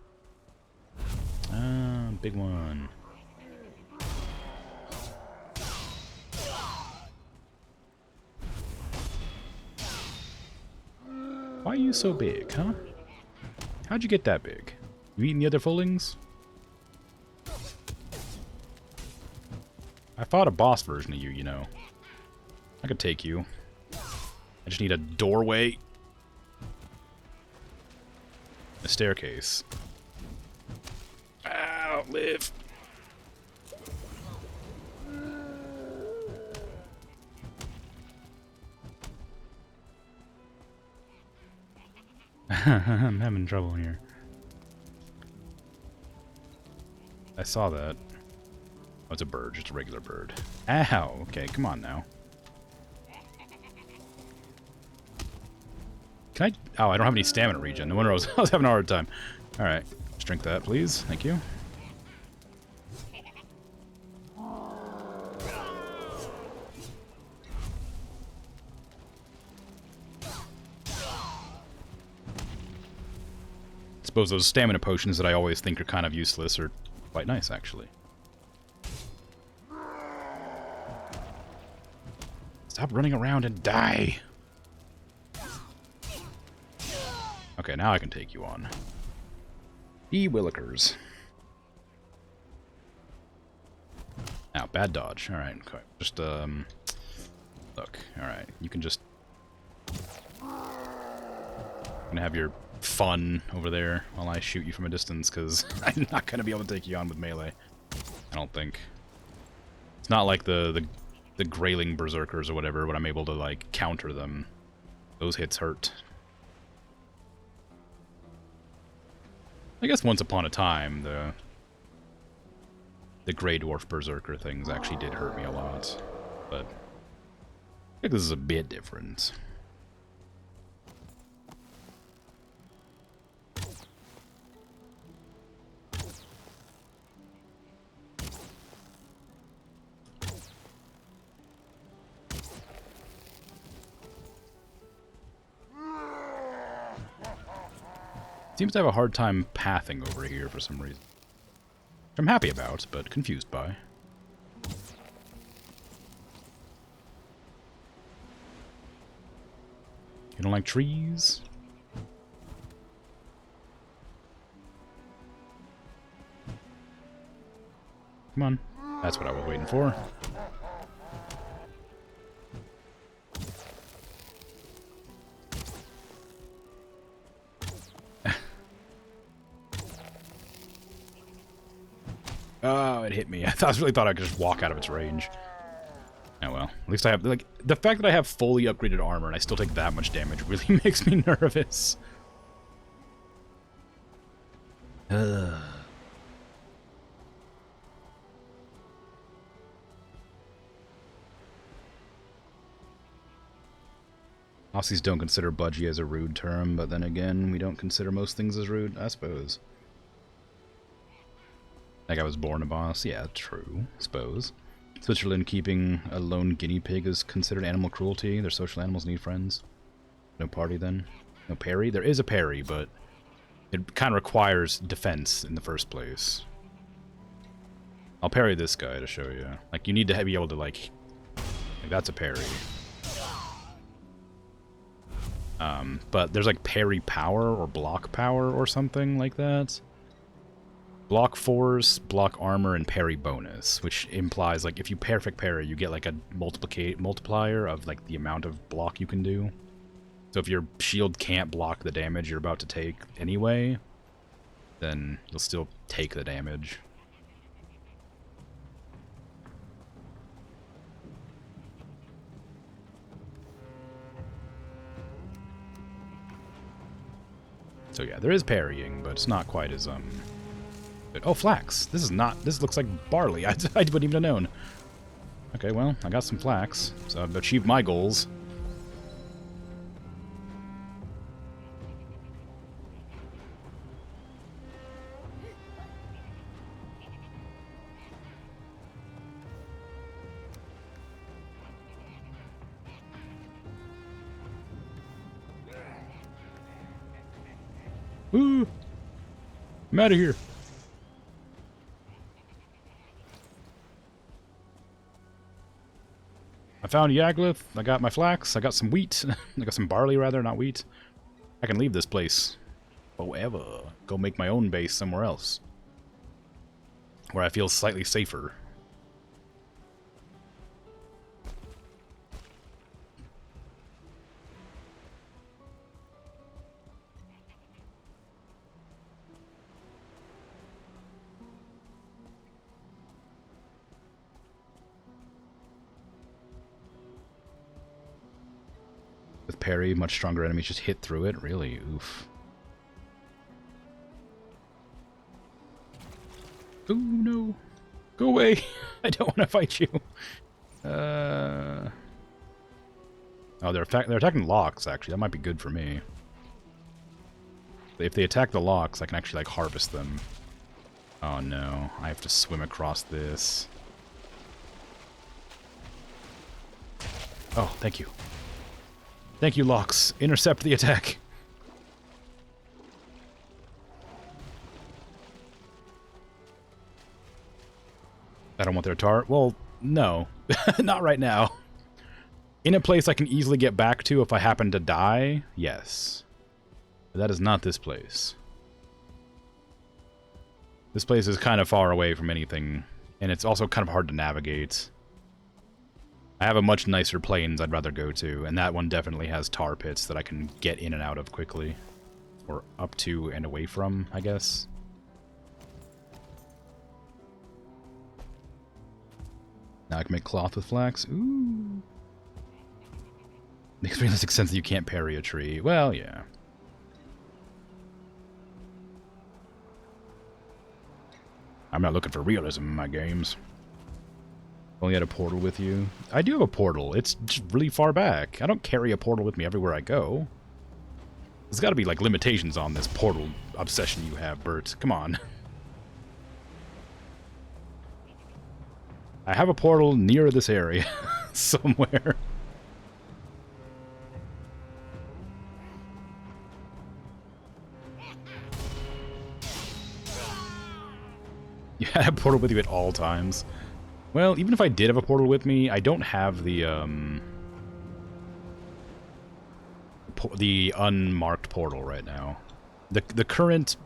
Ah, big one. Why are you so big, huh? How'd you get that big? You eating the other fullings? I fought a boss version of you, you know. I could take you. I just need a doorway. A staircase. Ow, live. I'm having trouble here. I saw that. Oh, it's a bird, just a regular bird. Ow, okay, come on now. Can I? Oh, I don't have any stamina regen. No wonder I was having a hard time. Alright, just drink that, please. Thank you. Suppose those stamina potions that I always think are kind of useless are quite nice, actually. Stop running around and die! Okay, now I can take you on. Willikers. Now, bad dodge. Alright, okay. Just, look. Alright, you can just... gonna have your fun over there while I shoot you from a distance, because I'm not gonna be able to take you on with melee. I don't think. It's not like the Grayling Berserkers or whatever, when I'm able to, like, counter them. Those hits hurt. I guess once upon a time, the Grey Dwarf Berserker things actually did hurt me a lot. But I think this is a bit different. Seems to have a hard time pathing over here for some reason. Which I'm happy about, but confused by. You don't like trees? Come on. That's what I was waiting for. Oh, it hit me. I really thought I could just walk out of its range. Oh well. At least I have, like, the fact that I have fully upgraded armor and I still take that much damage really makes me nervous. Ugh. Aussies don't consider budgie as a rude term, but then again, we don't consider most things as rude, I suppose. Like I was born a boss? Yeah, true, suppose. Switzerland keeping a lone guinea pig is considered animal cruelty. Their social animals need friends. No party then. No parry? There is a parry, but it kind of requires defense in the first place. I'll parry this guy to show you. Like, you need to be able to, like that's a parry. But there's, like, parry power or block power or something like that. Block force, block armor, and parry bonus, which implies, like, if you perfect parry, you get, like, a multiplier of, like, the amount of block you can do. So if your shield can't block the damage you're about to take anyway, then you'll still take the damage. So yeah, there is parrying, but it's not quite as, good. Oh, flax! This looks like barley. I wouldn't even have known. Okay, well, I got some flax, so I've achieved my goals. Ooh! I'm out of here. I found Yagluth. I got my flax. I got some wheat. I got some barley, rather, not wheat. I can leave this place forever. Go make my own base somewhere else, where I feel slightly safer. With parry, much stronger enemies just hit through it. Really? Oof. Oh, no. Go away. I don't want to fight you. Oh, they're attacking locks, actually. That might be good for me. If they attack the locks, I can actually, like, harvest them. Oh, no. I have to swim across this. Oh, thank you. Thank you, locks. Intercept the attack. I don't want their tar. Well, no. Not right now. In a place I can easily get back to if I happen to die, yes. But that is not this place. This place is kind of far away from anything, and it's also kind of hard to navigate. I have a much nicer plains I'd rather go to, and that one definitely has tar pits that I can get in and out of quickly. Or up to and away from, I guess. Now I can make cloth with flax. Ooh. Makes realistic sense that you can't parry a tree. Well, yeah. I'm not looking for realism in my games. Only had a portal with you. I do have a portal. It's just really far back. I don't carry a portal with me everywhere I go. There's got to be, like, limitations on this portal obsession you have, Bert. Come on. I have a portal near this area. Somewhere. You had a portal with you at all times. Well, even if I did have a portal with me, I don't have the unmarked portal right now. The current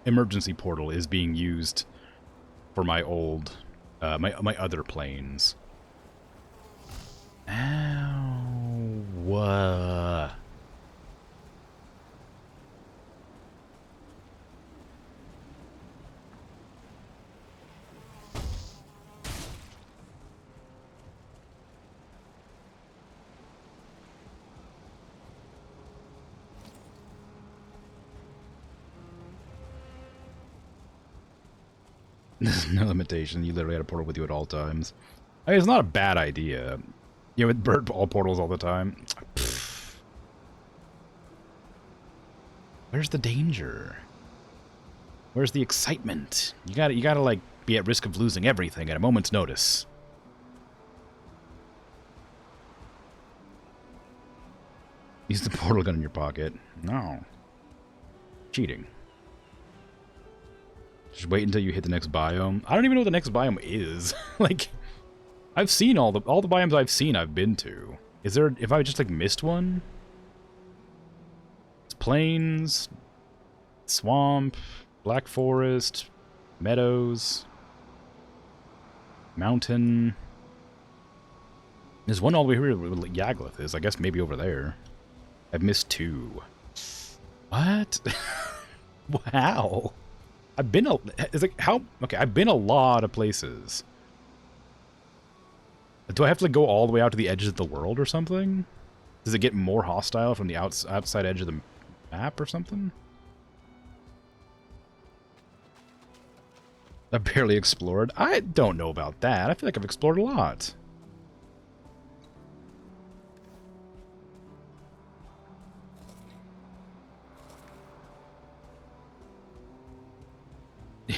emergency portal is being used for my old, my other planes. Ow. Whoa. There's no limitation. You literally had a portal with you at all times. I mean, it's not a bad idea. You know, with bird all portals all the time. Pfft. Where's the danger? Where's the excitement? You gotta like be at risk of losing everything at a moment's notice. Use the portal gun in your pocket. No. Cheating. Just wait until you hit the next biome. I don't even know what the next biome is. Like, I've seen all the biomes I've seen I've been to. Is there, if I just like missed one? It's plains, swamp, black forest, meadows, mountain. There's one all the way here where Yagluth is. I guess maybe over there. I've missed 2. What? Wow. I've been it's like how okay, I've been a lot of places. Do I have to like go all the way out to the edges of the world or something? Does it get more hostile from the outside edge of the map or something? I barely explored. I don't know about that. I feel like I've explored a lot.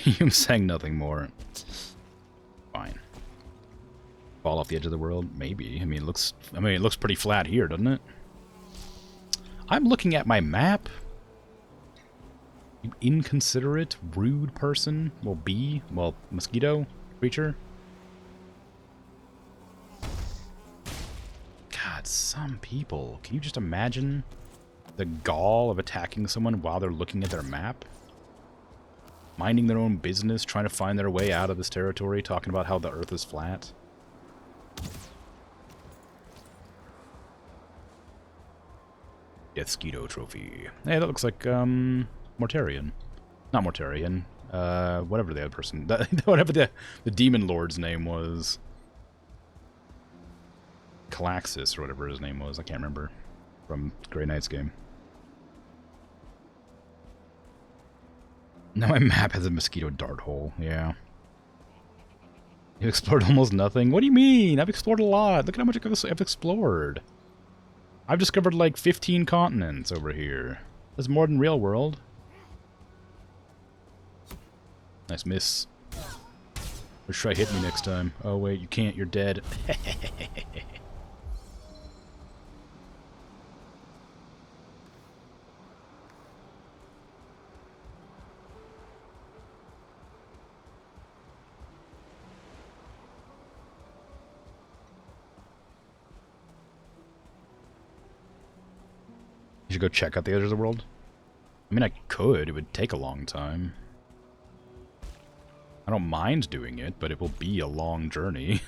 You sang nothing more. Fine. Fall off the edge of the world? Maybe. I mean, it looks pretty flat here, doesn't it? I'm looking at my map. You inconsiderate, rude person. Well, bee. Well, mosquito creature. God, some people. Can you just imagine the gall of attacking someone while they're looking at their map? Minding their own business, trying to find their way out of this territory, talking about how the Earth is flat. Deathsquito trophy. Hey, that looks like, Mortarion. Not Mortarion. Whatever the other person... whatever the demon lord's name was. Calaxis, or whatever his name was. I can't remember. From Grey Knight's game. Now my map has a mosquito dart hole, yeah. You've explored almost nothing? What do you mean? I've explored a lot. Look at how much I've explored. I've discovered like 15 continents over here. That's more than real world. Nice miss. Or try hit me next time. Oh wait, you can't, you're dead. You should go check out the edge of the world. I mean, I could. It would take a long time. I don't mind doing it, but it will be a long journey.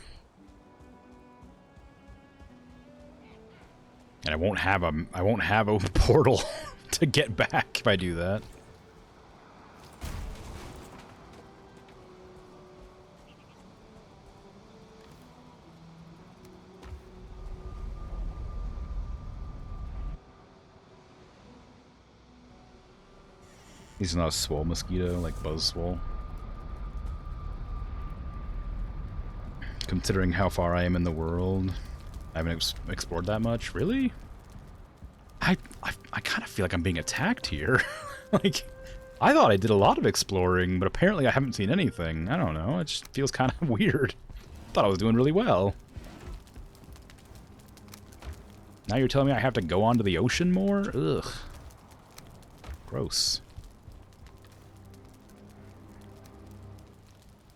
And I won't have a portal to get back if I do that. He's not a swole mosquito, like Buzz Swole. Considering how far I am in the world, I haven't explored that much. Really? I kind of feel like I'm being attacked here. Like, I thought I did a lot of exploring, but apparently I haven't seen anything. I don't know, it just feels kind of weird. Thought I was doing really well. Now you're telling me I have to go onto the ocean more? Ugh. Gross.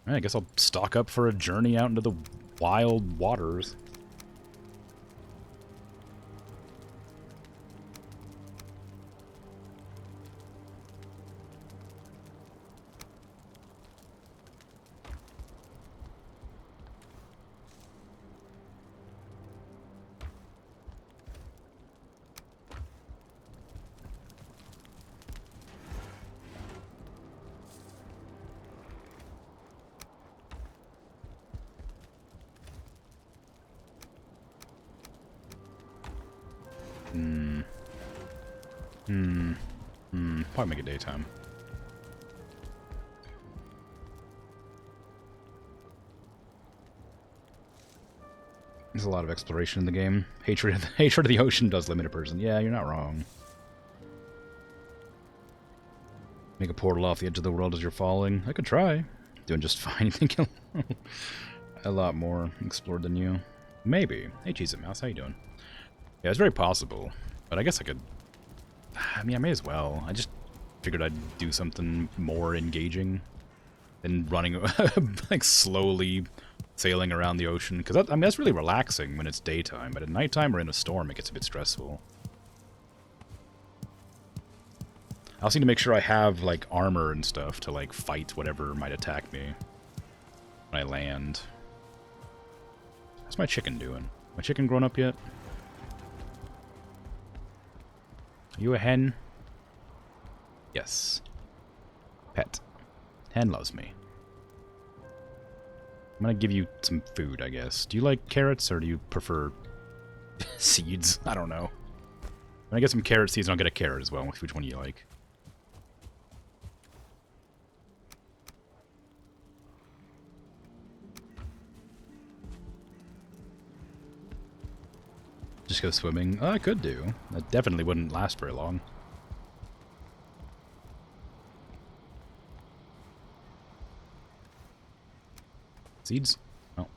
I guess I'll stock up for a journey out into the wild waters. Probably make it daytime. There's a lot of exploration in the game. Hatred of the ocean does limit a person. Yeah, you're not wrong. Make a portal off the edge of the world as you're falling. I could try. Doing just fine. You think a lot more explored than you? Maybe. Hey, Cheese and Mouse, how you doing? Yeah, it's very possible. But I guess I could... I mean, I may as well. I just figured I'd do something more engaging than running, like, slowly sailing around the ocean. Because, I mean, that's really relaxing when it's daytime. But at nighttime or in a storm, it gets a bit stressful. I also need to make sure I have, like, armor and stuff to, like, fight whatever might attack me when I land. How's my chicken doing? My chicken grown up yet? Are you a hen? Yes. Pet. Hen loves me. I'm gonna give you some food, I guess. Do you like carrots, or do you prefer seeds? I don't know. When I get some carrot seeds, I'll get a carrot as well. Which one do you like? Just go swimming? Oh, I could do. That definitely wouldn't last very long. Seeds? Oh.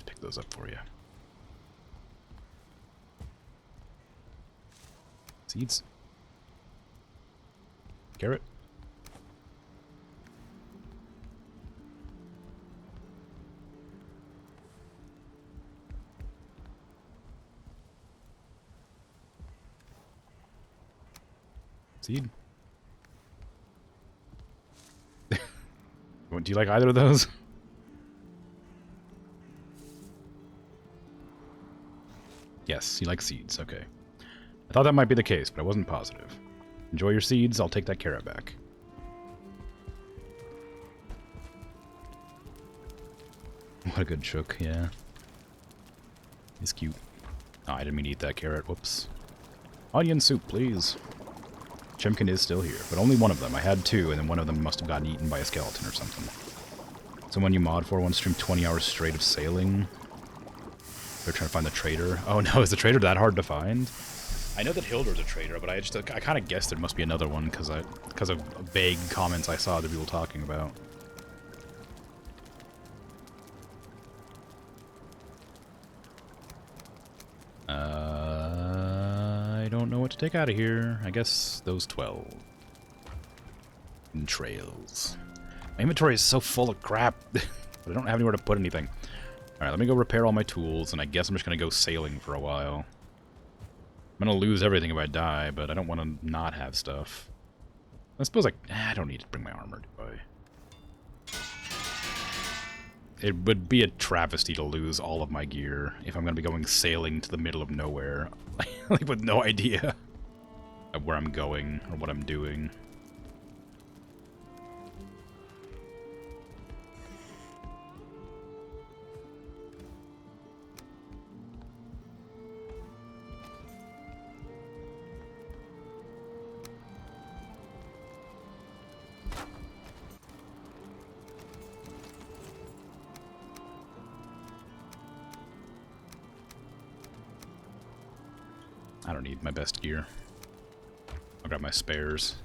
Pick those up for you. Seeds? Carrot? Seed? Do you like either of those? Yes, you like seeds. Okay. I thought that might be the case, but I wasn't positive. Enjoy your seeds. I'll take that carrot back. What a good chook, yeah. He's cute. Oh, I didn't mean to eat that carrot. Whoops. Onion soup, please. Chimkin is still here, but only one of them. I had two, and then one of them must have gotten eaten by a skeleton or something. Someone you mod for once streamed 20 hours straight of sailing. They're trying to find the trader. Oh no, is the trader that hard to find? I know that Hilder's a trader, but I kind of guessed there must be another one because of vague comments I saw that people talking about. I don't know what to take out of here. I guess those 12. Trails. My inventory is so full of crap, but I don't have anywhere to put anything. Alright, let me go repair all my tools, and I guess I'm just going to go sailing for a while. I'm going to lose everything if I die, but I don't want to not have stuff. I suppose I don't need to bring my armor, do I? It would be a travesty to lose all of my gear if I'm going to be going sailing to the middle of nowhere, like with no idea of where I'm going or what I'm doing. I don't need my best gear. I'll grab my spares.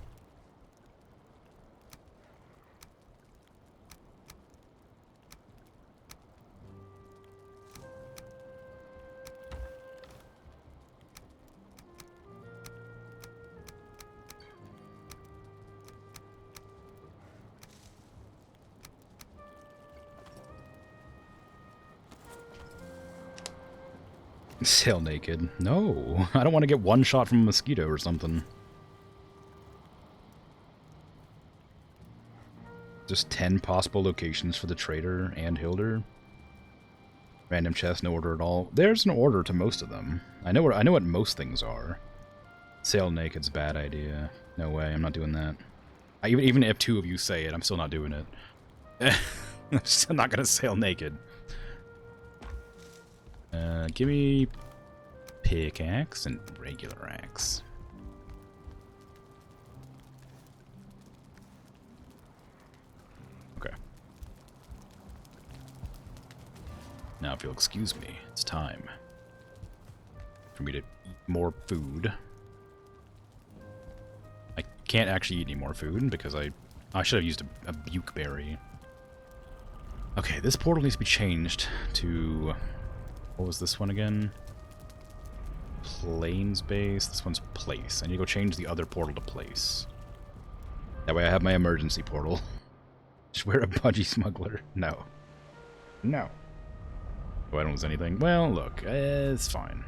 Sail naked. No, I don't want to get one shot from a mosquito or something. Just 10 possible locations for the trader and Hilder. Random chest, no order at all. There's an order to most of them. I know what most things are. Sail naked's a bad idea. No way, I'm not doing that. Even if two of you say it, I'm still not doing it. I'm not gonna sail naked. Give me pickaxe and regular axe. Okay. Now, if you'll excuse me, it's time for me to eat more food. I can't actually eat any more food because I should have used a buke berry. Okay, this portal needs to be changed to... What was this one again? Plains base. This one's place. I need to go change the other portal to place. That way I have my emergency portal. Just wear a budgie smuggler. No. No. Oh, I don't lose anything. Well, look, it's fine.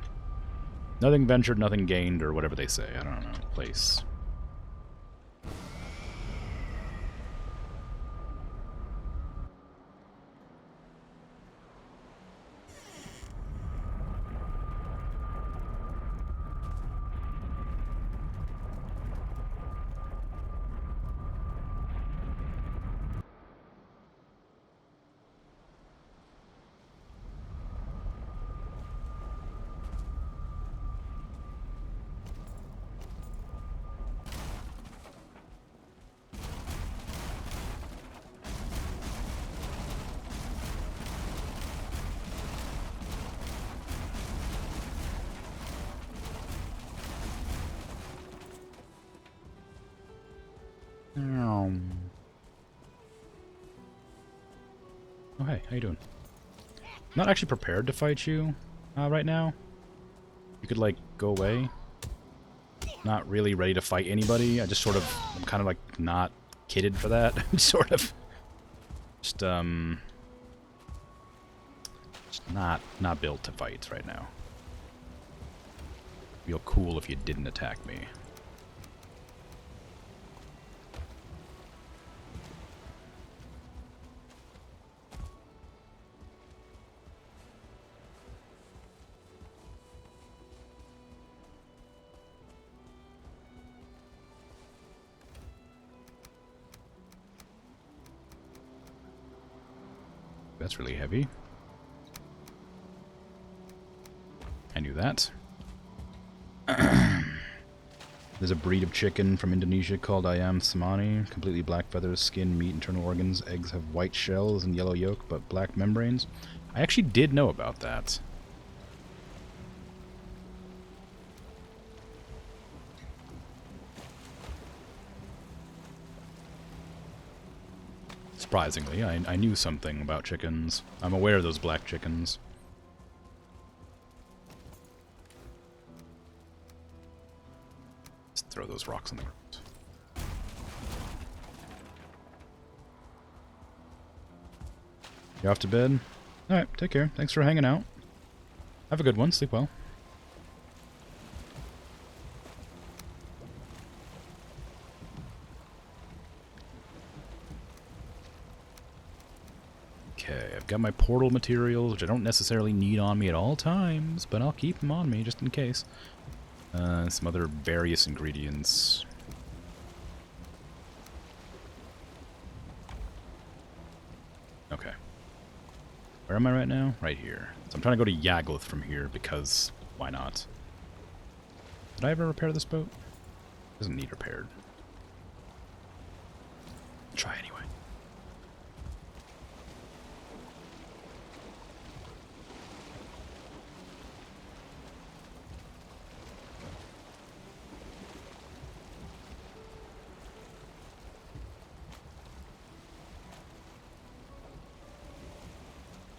Nothing ventured, nothing gained, or whatever they say. I don't know. Place. Oh, hey, how you doing? I'm not actually prepared to fight you right now. You could, like, go away. Not really ready to fight anybody. I just sort of, I'm kind of, like, not kitted for that. Sort of. Just not built to fight right now. Feel cool if you didn't attack me. That's really heavy. I knew that. There's a breed of chicken from Indonesia called ayam samani. Completely black feathers, skin, meat, internal organs. Eggs have white shells and yellow yolk, but black membranes. I actually did know about that. Surprisingly, I knew something about chickens. I'm aware of those black chickens. Let's throw those rocks on the ground. You off to bed? Alright, take care. Thanks for hanging out. Have a good one. Sleep well. Okay, I've got my portal materials, which I don't necessarily need on me at all times, but I'll keep them on me just in case. Some other various ingredients. Okay. Where am I right now? Right here. So I'm trying to go to Yagluth from here because why not? Did I ever repair this boat? It doesn't need repaired. Try anyway.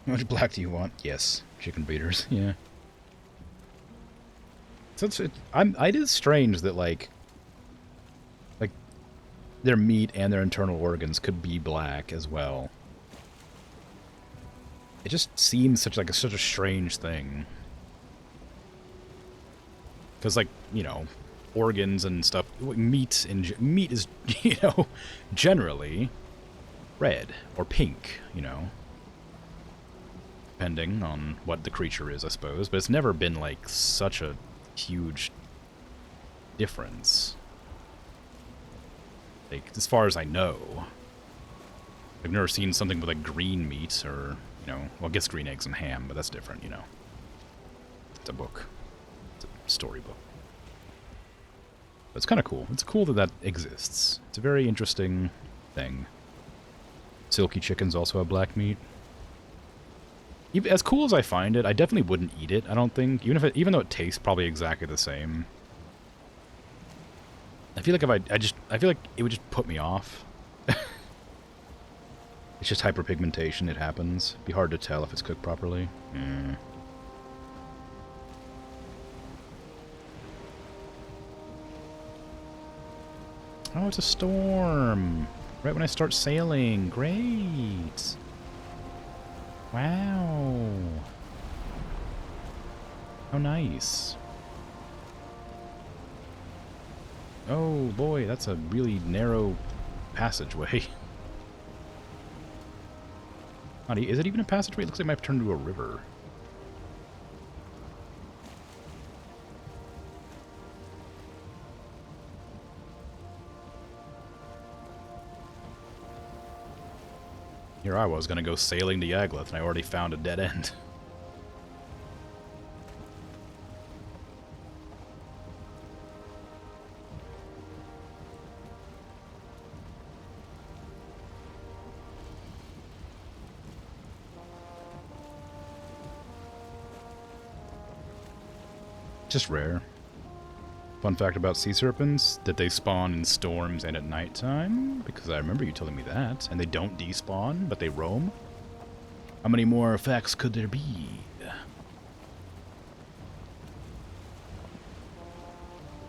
How much black do you want? Yes. Chicken breeders, yeah. So it is strange that, like, their meat and their internal organs could be black as well. It just seems such a strange thing. Because, like, you know, organs and stuff, meat is, you know, generally red or pink, you know. Depending on what the creature is, I suppose. But it's never been, like, such a huge difference. Like, as far as I know. I've never seen something with, like, green meat or, you know... Well, I guess green eggs and ham, but that's different, you know. It's a book. It's a storybook. But it's kind of cool. It's cool that that exists. It's a very interesting thing. Silky chickens also have black meat. As cool as I find it, I definitely wouldn't eat it, I don't think. Even though it tastes probably exactly the same. I feel like I feel like it would just put me off. It's just hyperpigmentation, it happens. It'd be hard to tell if it's cooked properly. Oh, it's a storm. Right when I start sailing. Great. Wow. How nice. Oh boy, that's a really narrow passageway. Is it even a passageway? It looks like it might have turned into a river. Here I was gonna go sailing to Yagluth, and I already found a dead end. Just rare. Fun fact about sea serpents, that they spawn in storms and at nighttime, because I remember you telling me that. And they don't despawn, but they roam. How many more facts could there be?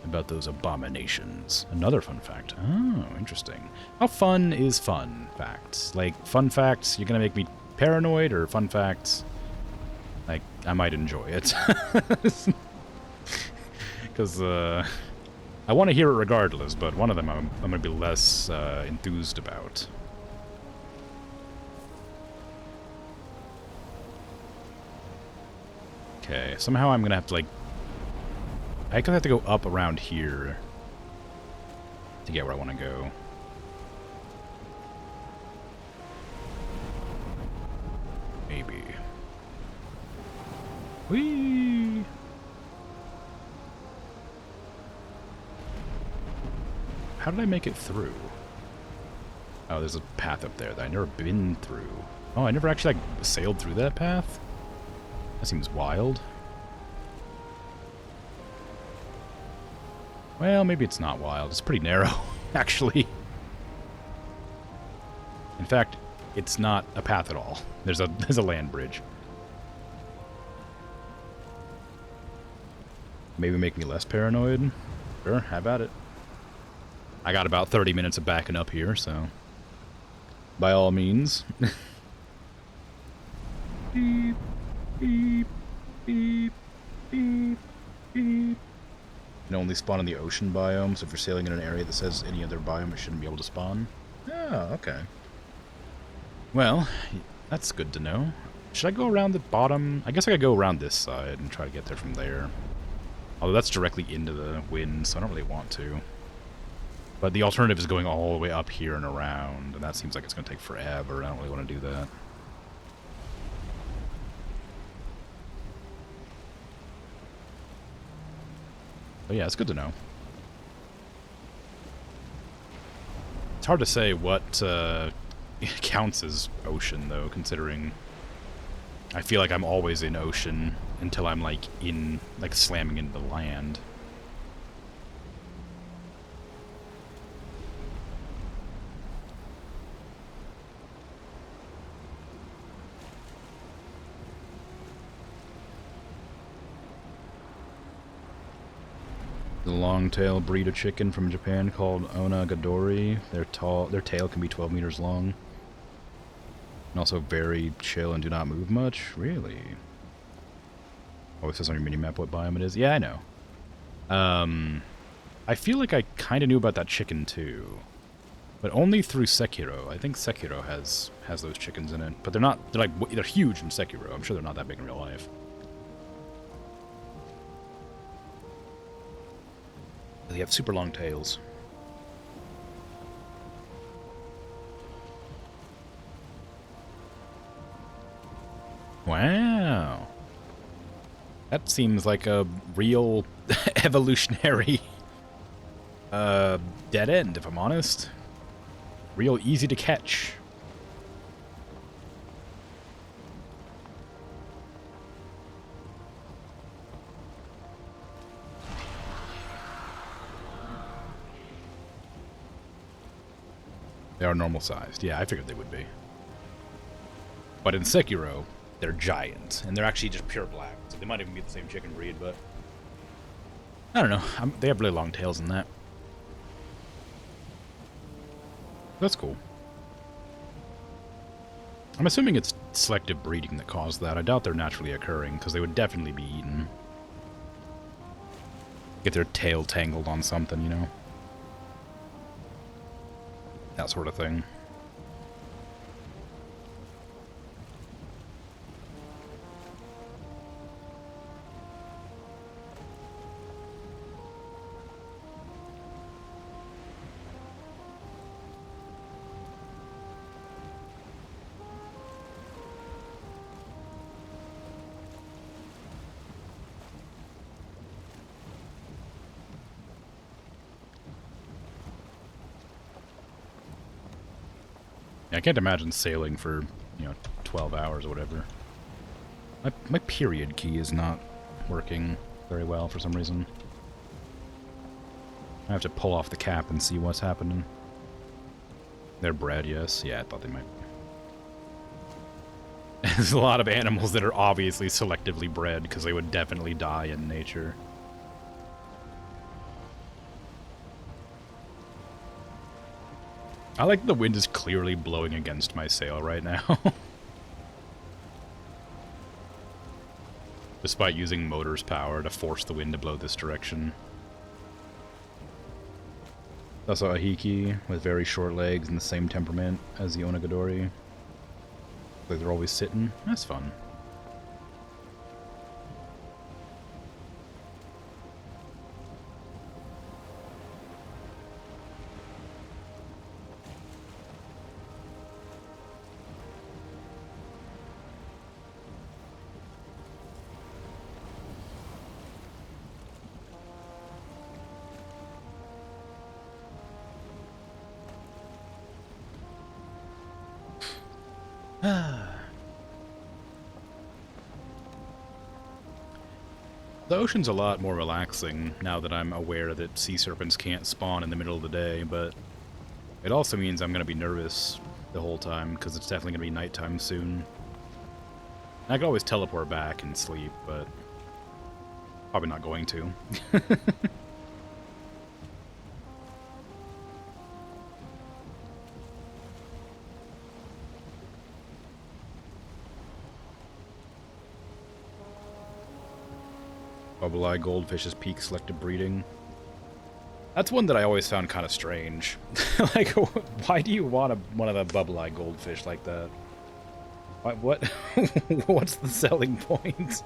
About those abominations. Another fun fact. Oh, interesting. How fun is fun facts? Like, fun facts, you're gonna make me paranoid, or fun facts, like, I might enjoy it. Because I want to hear it regardless, but one of them I'm going to be less enthused about. Okay, somehow I'm going to have to, like... I guess I have to go up around here to get where I want to go. Maybe. Whee! How did I make it through? Oh, there's a path up there that I've never been through. Oh, I never actually, like, sailed through that path? That seems wild. Well, maybe it's not wild. It's pretty narrow, actually. In fact, it's not a path at all. There's a land bridge. Maybe make me less paranoid? Sure, have at it. I got about 30 minutes of backing up here, so by all means. Beep, beep, beep, beep, beep. Can only spawn in the ocean biome, so if you're sailing in an area that says any other biome, it shouldn't be able to spawn. Oh, okay. Well, that's good to know. Should I go around the bottom? I guess I could go around this side and try to get there from there. Although that's directly into the wind, so I don't really want to. But the alternative is going all the way up here and around, and that seems like it's going to take forever. I don't really want to do that. But yeah, it's good to know. It's hard to say what counts as ocean, though, considering I feel like I'm always in ocean until I'm, like, slamming into the land. The long-tail breed of chicken from Japan called Onagadori. Their tail can be 12 meters long. And also very chill and do not move much. Really? Oh, it says on your mini-map what biome it is? Yeah, I know. I feel like I kind of knew about that chicken, too. But only through Sekiro. I think Sekiro has those chickens in it. But they're huge in Sekiro. I'm sure they're not that big in real life. They have super long tails. Wow. That seems like a real evolutionary dead end, if I'm honest. Real easy to catch. They are normal sized. Yeah, I figured they would be. But in Sekiro, they're giant, and they're actually just pure black. So they might even be the same chicken breed, but I don't know. They have really long tails in that. That's cool. I'm assuming it's selective breeding that caused that. I doubt they're naturally occurring, because they would definitely be eaten. Get their tail tangled on something, you know? That sort of thing. I can't imagine sailing for, 12 hours or whatever. My period key is not working very well for some reason. I have to pull off the cap and see what's happening. They're bred, yes. Yeah, I thought they might be. There's a lot of animals that are obviously selectively bred because they would definitely die in nature. I like the wind is clearly blowing against my sail right now. Despite using motor's power to force the wind to blow this direction. Also a Hiki with very short legs and the same temperament as the Onagadori. Like they're always sitting. That's fun. The ocean's a lot more relaxing now that I'm aware that sea serpents can't spawn in the middle of the day, but it also means I'm going to be nervous the whole time, because it's definitely going to be nighttime soon. I could always teleport back and sleep, but probably not going to. Bubble-eye goldfish's peak selective breeding. That's one that I always found kind of strange. Like, why do you want one of the bubble-eye goldfish like that? What? What's the selling point?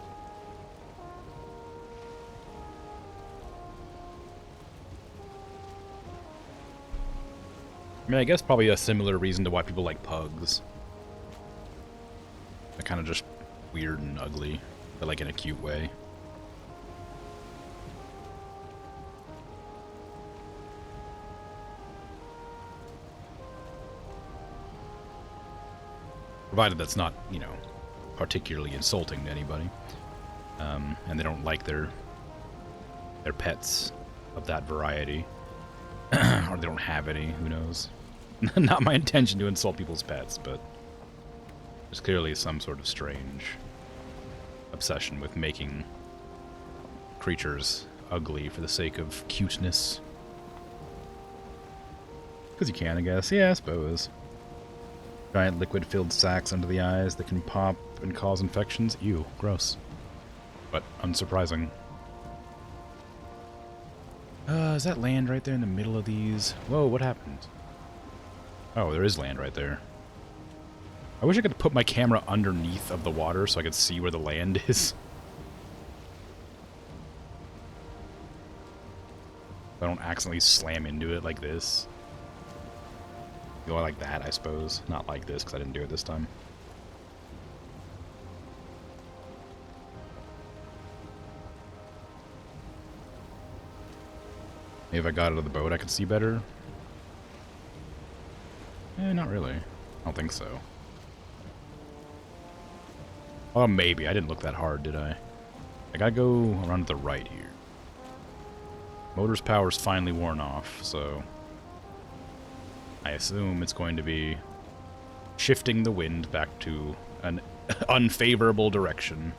I mean, I guess probably a similar reason to why people like pugs. They're kind of just weird and ugly, but like in a cute way. Provided that's not, particularly insulting to anybody. And they don't like their pets of that variety. Or they don't have any, who knows. Not my intention to insult people's pets, but there's clearly some sort of strange obsession with making creatures ugly for the sake of cuteness. Because you can, I guess. Yeah, I suppose. Giant liquid-filled sacs under the eyes that can pop and cause infections. Ew, gross. But unsurprising. Is that land right there in the middle of these? Whoa, what happened? Oh, there is land right there. I wish I could put my camera underneath of the water so I could see where the land is. I don't accidentally slam into it like this. Go like that, I suppose. Not like this, because I didn't do it this time. Maybe if I got out of the boat, I could see better. Eh, not really. I don't think so. Well, maybe. I didn't look that hard, did I? I gotta go around to the right here. Motor's power's finally worn off, so I assume it's going to be shifting the wind back to an unfavorable direction.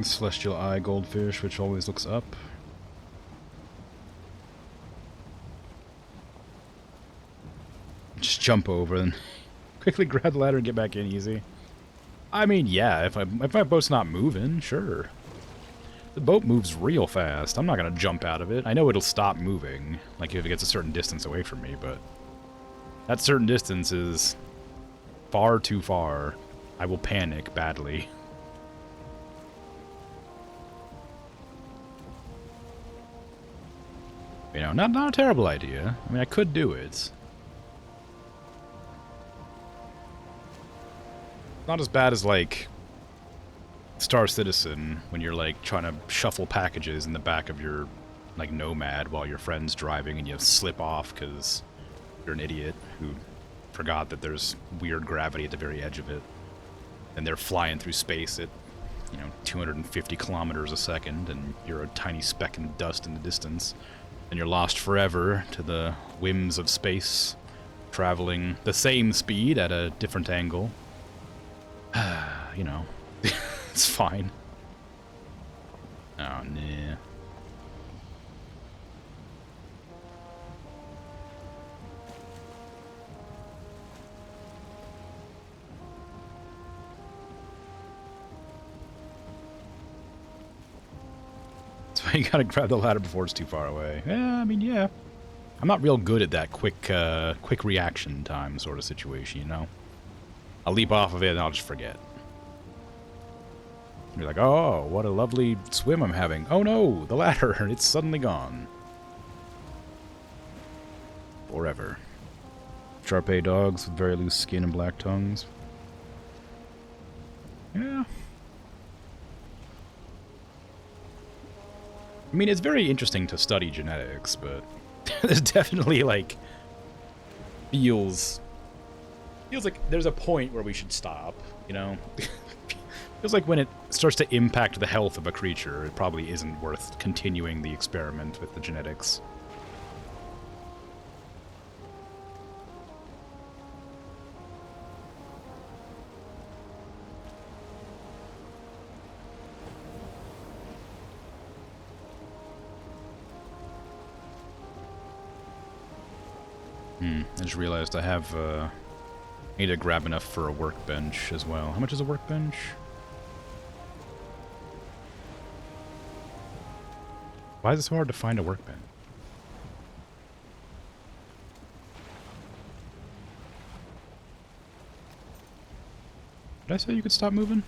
Celestial Eye goldfish, which always looks up. Just jump over and quickly grab the ladder and get back in easy. I mean, yeah, if my boat's not moving, sure. The boat moves real fast. I'm not gonna jump out of it. I know it'll stop moving, like if it gets a certain distance away from me, but that certain distance is far too far. I will panic badly. You know, not a terrible idea. I mean, I could do it. Not as bad as, like, Star Citizen, when you're, like, trying to shuffle packages in the back of your, like, Nomad while your friend's driving and you slip off because you're an idiot who forgot that there's weird gravity at the very edge of it. And they're flying through space at, you know, 250 kilometers a second, and you're a tiny speck in dust in the distance. And you're lost forever to the whims of space, traveling the same speed at a different angle. You know, it's fine. Oh, nah. So you gotta grab the ladder before it's too far away. Yeah, I mean, yeah. I'm not real good at that quick reaction time sort of situation, you know? I'll leap off of it and I'll just forget. You're like, oh, what a lovely swim I'm having. Oh no, the ladder, it's suddenly gone. Forever. Sharpei dogs with very loose skin and black tongues. Yeah. I mean, it's very interesting to study genetics, but there's definitely, like, feels like there's a point where we should stop, you know? Feels like when it starts to impact the health of a creature, it probably isn't worth continuing the experiment with the genetics. I just realized I have, I need to grab enough for a workbench as well. How much is a workbench? Why is it so hard to find a workbench? Did I say you could stop moving?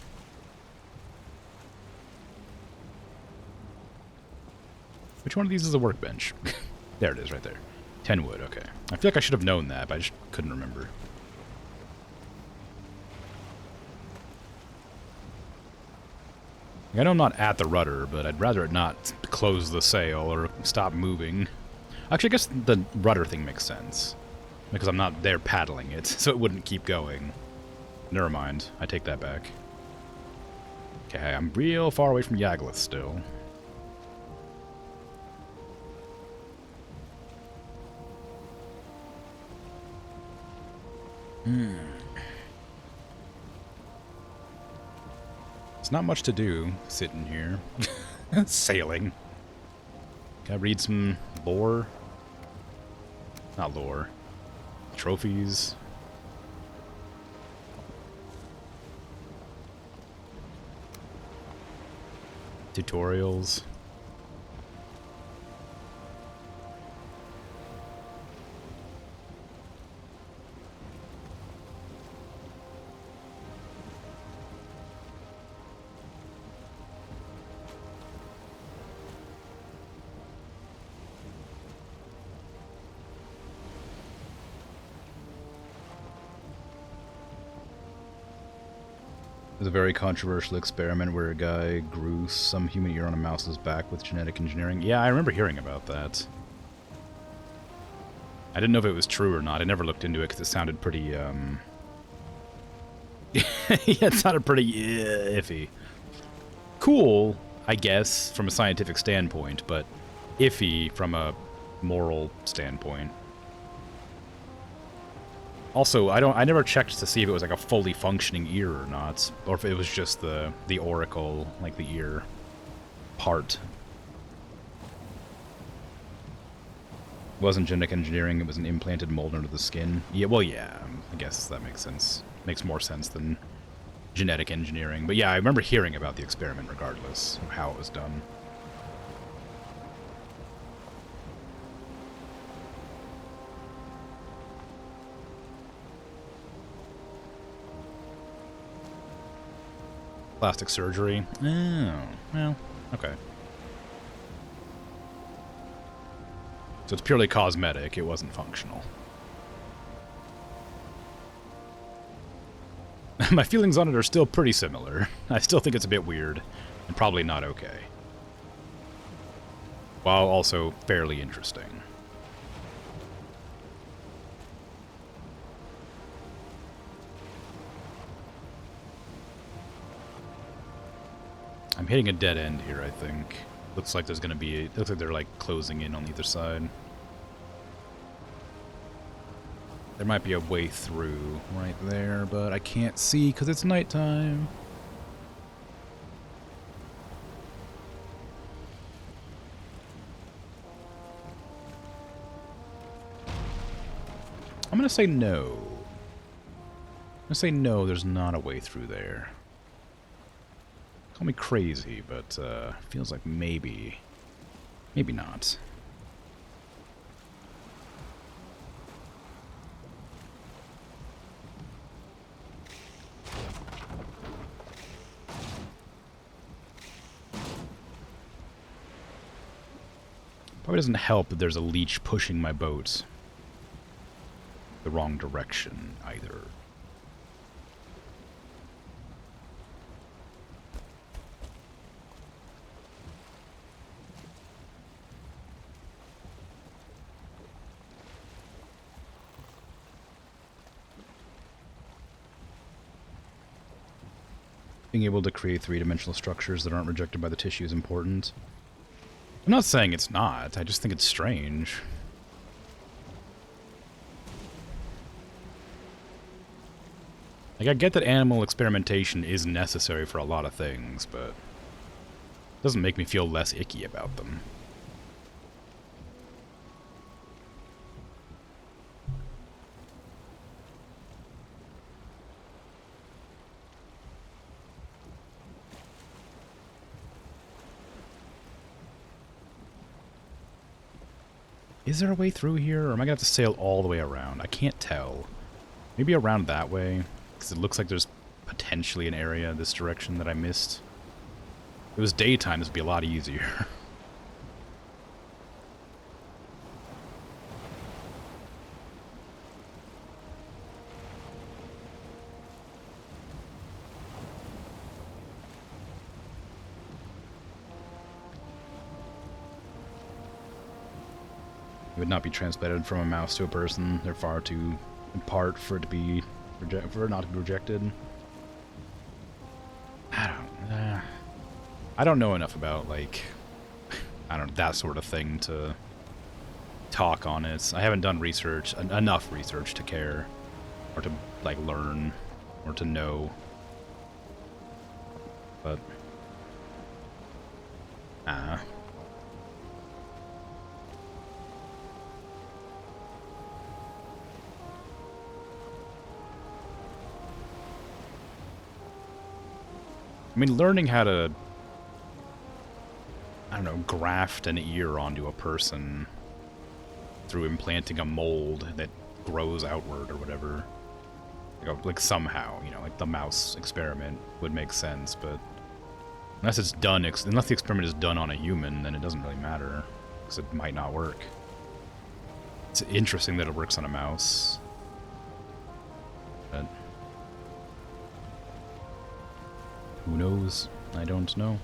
Which one of these is a workbench? There it is, right there. 10 wood, okay. I feel like I should have known that, but I just couldn't remember. I know I'm not at the rudder, but I'd rather it not close the sail or stop moving. Actually, I guess the rudder thing makes sense. Because I'm not there paddling it, so it wouldn't keep going. Never mind. I take that back. Okay, I'm real far away from Yagluth still. It's not much to do sitting here. Sailing. Can I read some lore? Not lore. Trophies. Tutorials. There's a very controversial experiment where a guy grew some human ear on a mouse's back with genetic engineering. Yeah, I remember hearing about that. I didn't know if it was true or not. I never looked into it because it sounded pretty, yeah, it sounded pretty iffy. Cool, I guess, from a scientific standpoint, but iffy from a moral standpoint. Also, I never checked to see if it was like a fully functioning ear or not, or if it was just the auricle, like the ear part. It wasn't genetic engineering, it was an implanted mold under the skin. Yeah, well, yeah, I guess that makes sense. Makes more sense than genetic engineering. But yeah, I remember hearing about the experiment regardless of how it was done. Plastic surgery? Oh, well, okay. So it's purely cosmetic, it wasn't functional. My feelings on it are still pretty similar. I still think it's a bit weird, and probably not okay. While also fairly interesting. I'm hitting a dead end here, I think. Looks like there's gonna be looks like they're like closing in on either side. There might be a way through right there, but I can't see because it's nighttime. I'm gonna say no. I'm gonna say no, there's not a way through there. Call me crazy, but feels like maybe. Maybe not. Probably doesn't help that there's a leech pushing my boat the wrong direction, either. Being able to create three-dimensional structures that aren't rejected by the tissue is important. I'm not saying it's not, I just think it's strange. Like, I get that animal experimentation is necessary for a lot of things, but it doesn't make me feel less icky about them. Is there a way through here, or am I going to have to sail all the way around? I can't tell. Maybe around that way, because it looks like there's potentially an area this direction that I missed. If it was daytime, this would be a lot easier. It would not be transplanted from a mouse to a person. They're far too apart for it to be for it not to be rejected. I don't know enough about, like, I don't know, that sort of thing to talk on it. I haven't done research, enough research to care, or to, like, learn, or to know. But, I mean, learning how to, I don't know, graft an ear onto a person through implanting a mold that grows outward or whatever, like somehow, you know, like the mouse experiment would make sense, but unless it's done, unless the experiment is done on a human, then it doesn't really matter, because it might not work. It's interesting that it works on a mouse, but who knows? I don't know.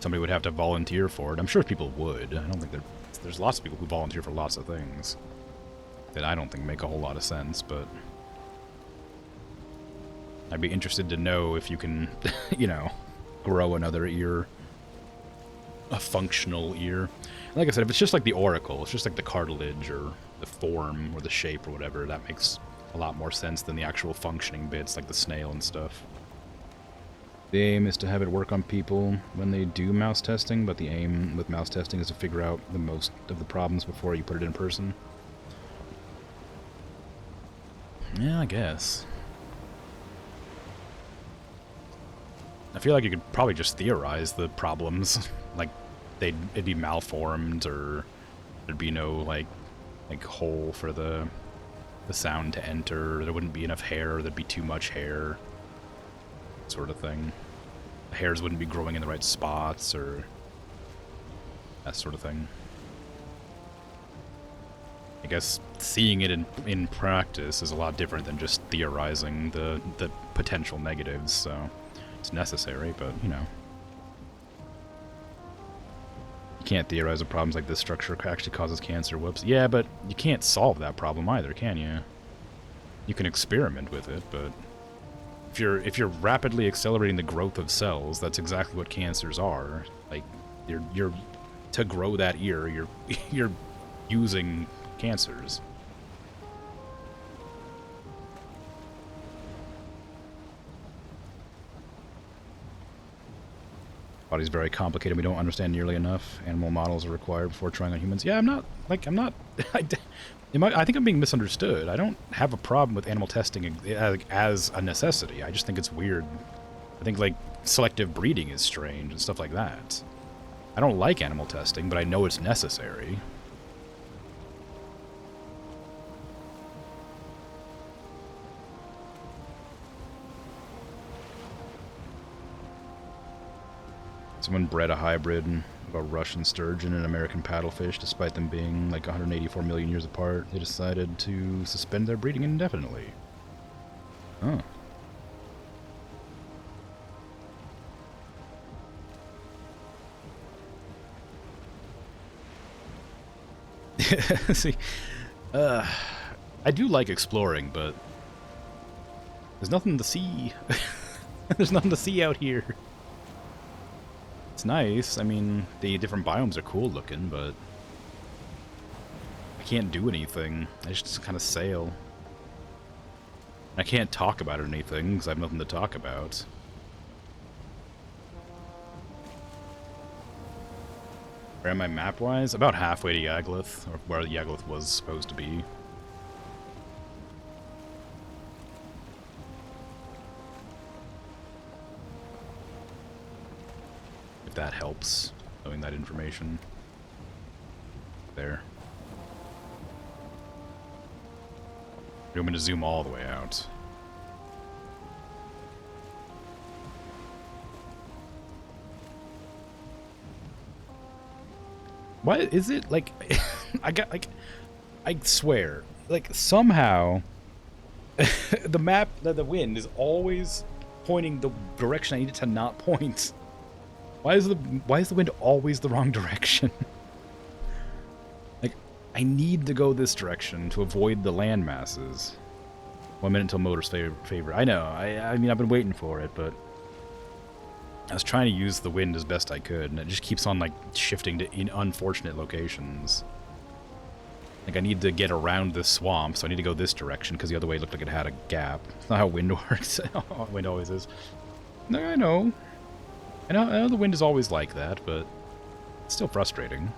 Somebody would have to volunteer for it. I'm sure people would. I don't think there's lots of people who volunteer for lots of things that I don't think make a whole lot of sense, but I'd be interested to know if you can, you know, grow another ear. A functional ear. Like I said, if it's just like the auricle, it's just like the cartilage or the form or the shape or whatever, that makes a lot more sense than the actual functioning bits, like the snail and stuff. The aim is to have it work on people when they do mouse testing, but the aim with mouse testing is to figure out the most of the problems before you put it in person. Yeah, I guess. I feel like you could probably just theorize the problems. Like, it'd be malformed, or there'd be no, like hole for the sound to enter, there wouldn't be enough hair, there'd be too much hair, sort of thing. The hairs wouldn't be growing in the right spots, or that sort of thing. I guess seeing it in practice is a lot different than just theorizing the potential negatives, so it's necessary, but, you know. You can't theorize that problems like this structure actually causes cancer, whoops. Yeah, but you can't solve that problem either, can you? You can experiment with it, but if you're rapidly accelerating the growth of cells, that's exactly what cancers are. Like, you're to grow that ear, you're using cancers. Body's very complicated. We don't understand nearly enough. Animal models are required before trying on humans. Yeah, I'm not. I think I'm being misunderstood. I don't have a problem with animal testing as a necessity. I just think it's weird. I think, like, selective breeding is strange and stuff like that. I don't like animal testing, but I know it's necessary. Someone bred a hybrid of a Russian sturgeon and an American paddlefish, despite them being like 184 million years apart. They decided to suspend their breeding indefinitely. Oh. See, I do like exploring, but there's nothing to see. There's nothing to see out here. It's nice. I mean, the different biomes are cool looking, but I can't do anything. I just kind of sail. I can't talk about anything because I have nothing to talk about. Where am I map-wise? About halfway to Yagluth, or where Yagluth was supposed to be. If that helps, knowing that information. There. You want me to zoom all the way out? Why is it like I swear, like somehow the map, the wind is always pointing the direction I need it to not point. Why is the wind always the wrong direction? Like, I need to go this direction to avoid the land masses. 1 minute until motor's favor. I know. I mean, I've been waiting for it, but I was trying to use the wind as best I could, and it just keeps on, like, shifting to unfortunate locations. Like, I need to get around this swamp, so I need to go this direction, because the other way looked like it had a gap. It's not how wind works. Wind always is. No, I know. I know the wind is always like that, but it's still frustrating.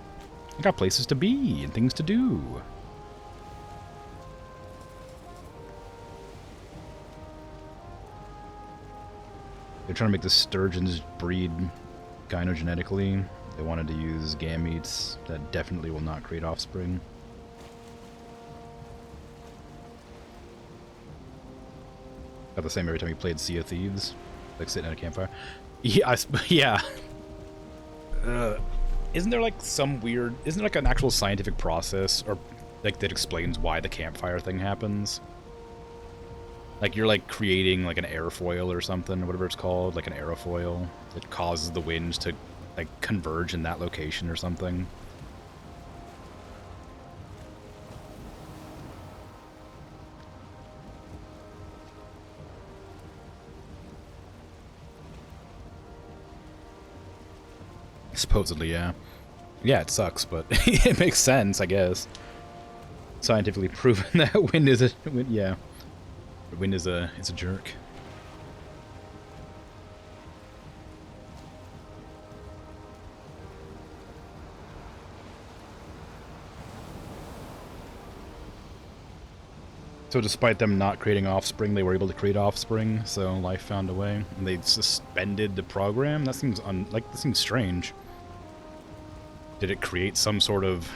I got places to be and things to do. They're trying to make the sturgeons breed gynogenetically. They wanted to use gametes that definitely will not create offspring. Got the same every time you played Sea of Thieves, like sitting at a campfire. Yeah, yeah. Isn't there like some weird? Isn't there like an actual scientific process, or like that explains why the campfire thing happens? Like you're like creating like an airfoil or something, or whatever it's called, like an aerofoil that causes the winds to like converge in that location or something. Supposedly, yeah. Yeah, it sucks, but it makes sense, I guess. Scientifically proven that wind is a wind, yeah. The wind is a jerk. So despite them not creating offspring, they were able to create offspring, so life found a way. And they suspended the program? That seems that seems strange. Did it create some sort of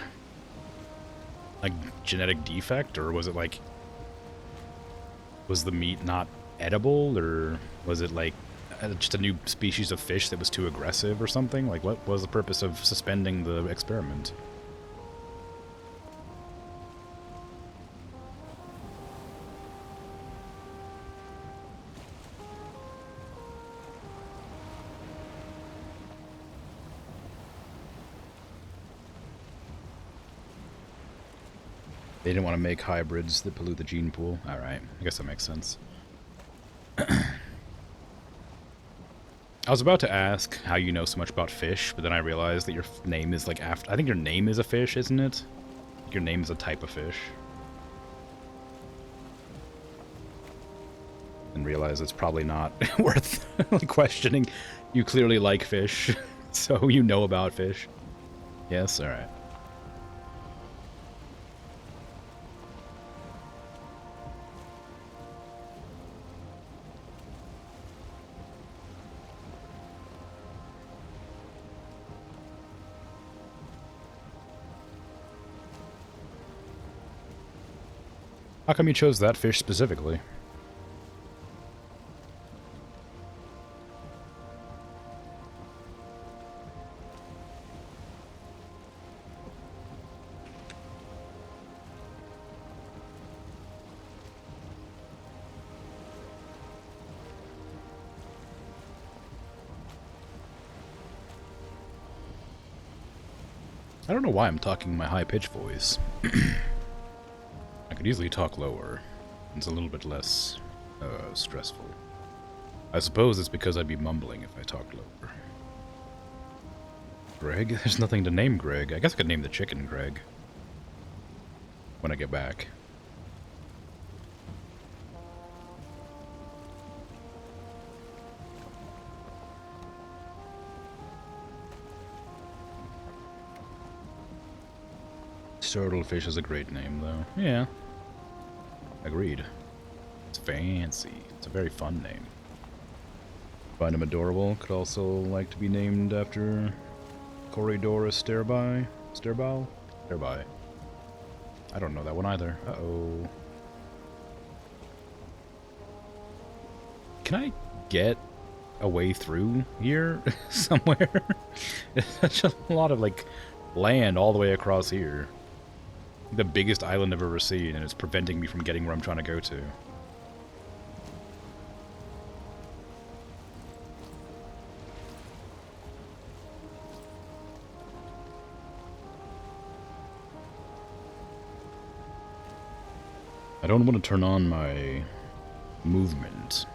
like genetic defect, or was it like, was the meat not edible, or was it like just a new species of fish that was too aggressive or something? Like, what was the purpose of suspending the experiment? They didn't want to make hybrids that pollute the gene pool. Alright, I guess that makes sense. I was about to ask how you know so much about fish, but then I realized that your name is like after... I think your name is a fish, isn't it? Your name is a type of fish. And realize it's probably not worth questioning. You clearly like fish, so you know about fish. Yes? Alright. How come you chose that fish specifically? I don't know why I'm talking my high-pitched voice. I could easily talk lower. It's a little bit less stressful. I suppose it's because I'd be mumbling if I talked lower. Greg? There's nothing to name Greg. I guess I could name the chicken Greg. When I get back. Turtlefish is a great name, though. Yeah. Agreed. It's fancy. It's a very fun name. Find him adorable. Could also like to be named after Corridor Sterby? Sterbal? Sterby. I don't know that one either. Uh-oh. Can I get a way through here somewhere? There's such a lot of, like, land all the way across here. The biggest island I've ever seen, and it's preventing me from getting where I'm trying to go to. I don't want to turn on my movement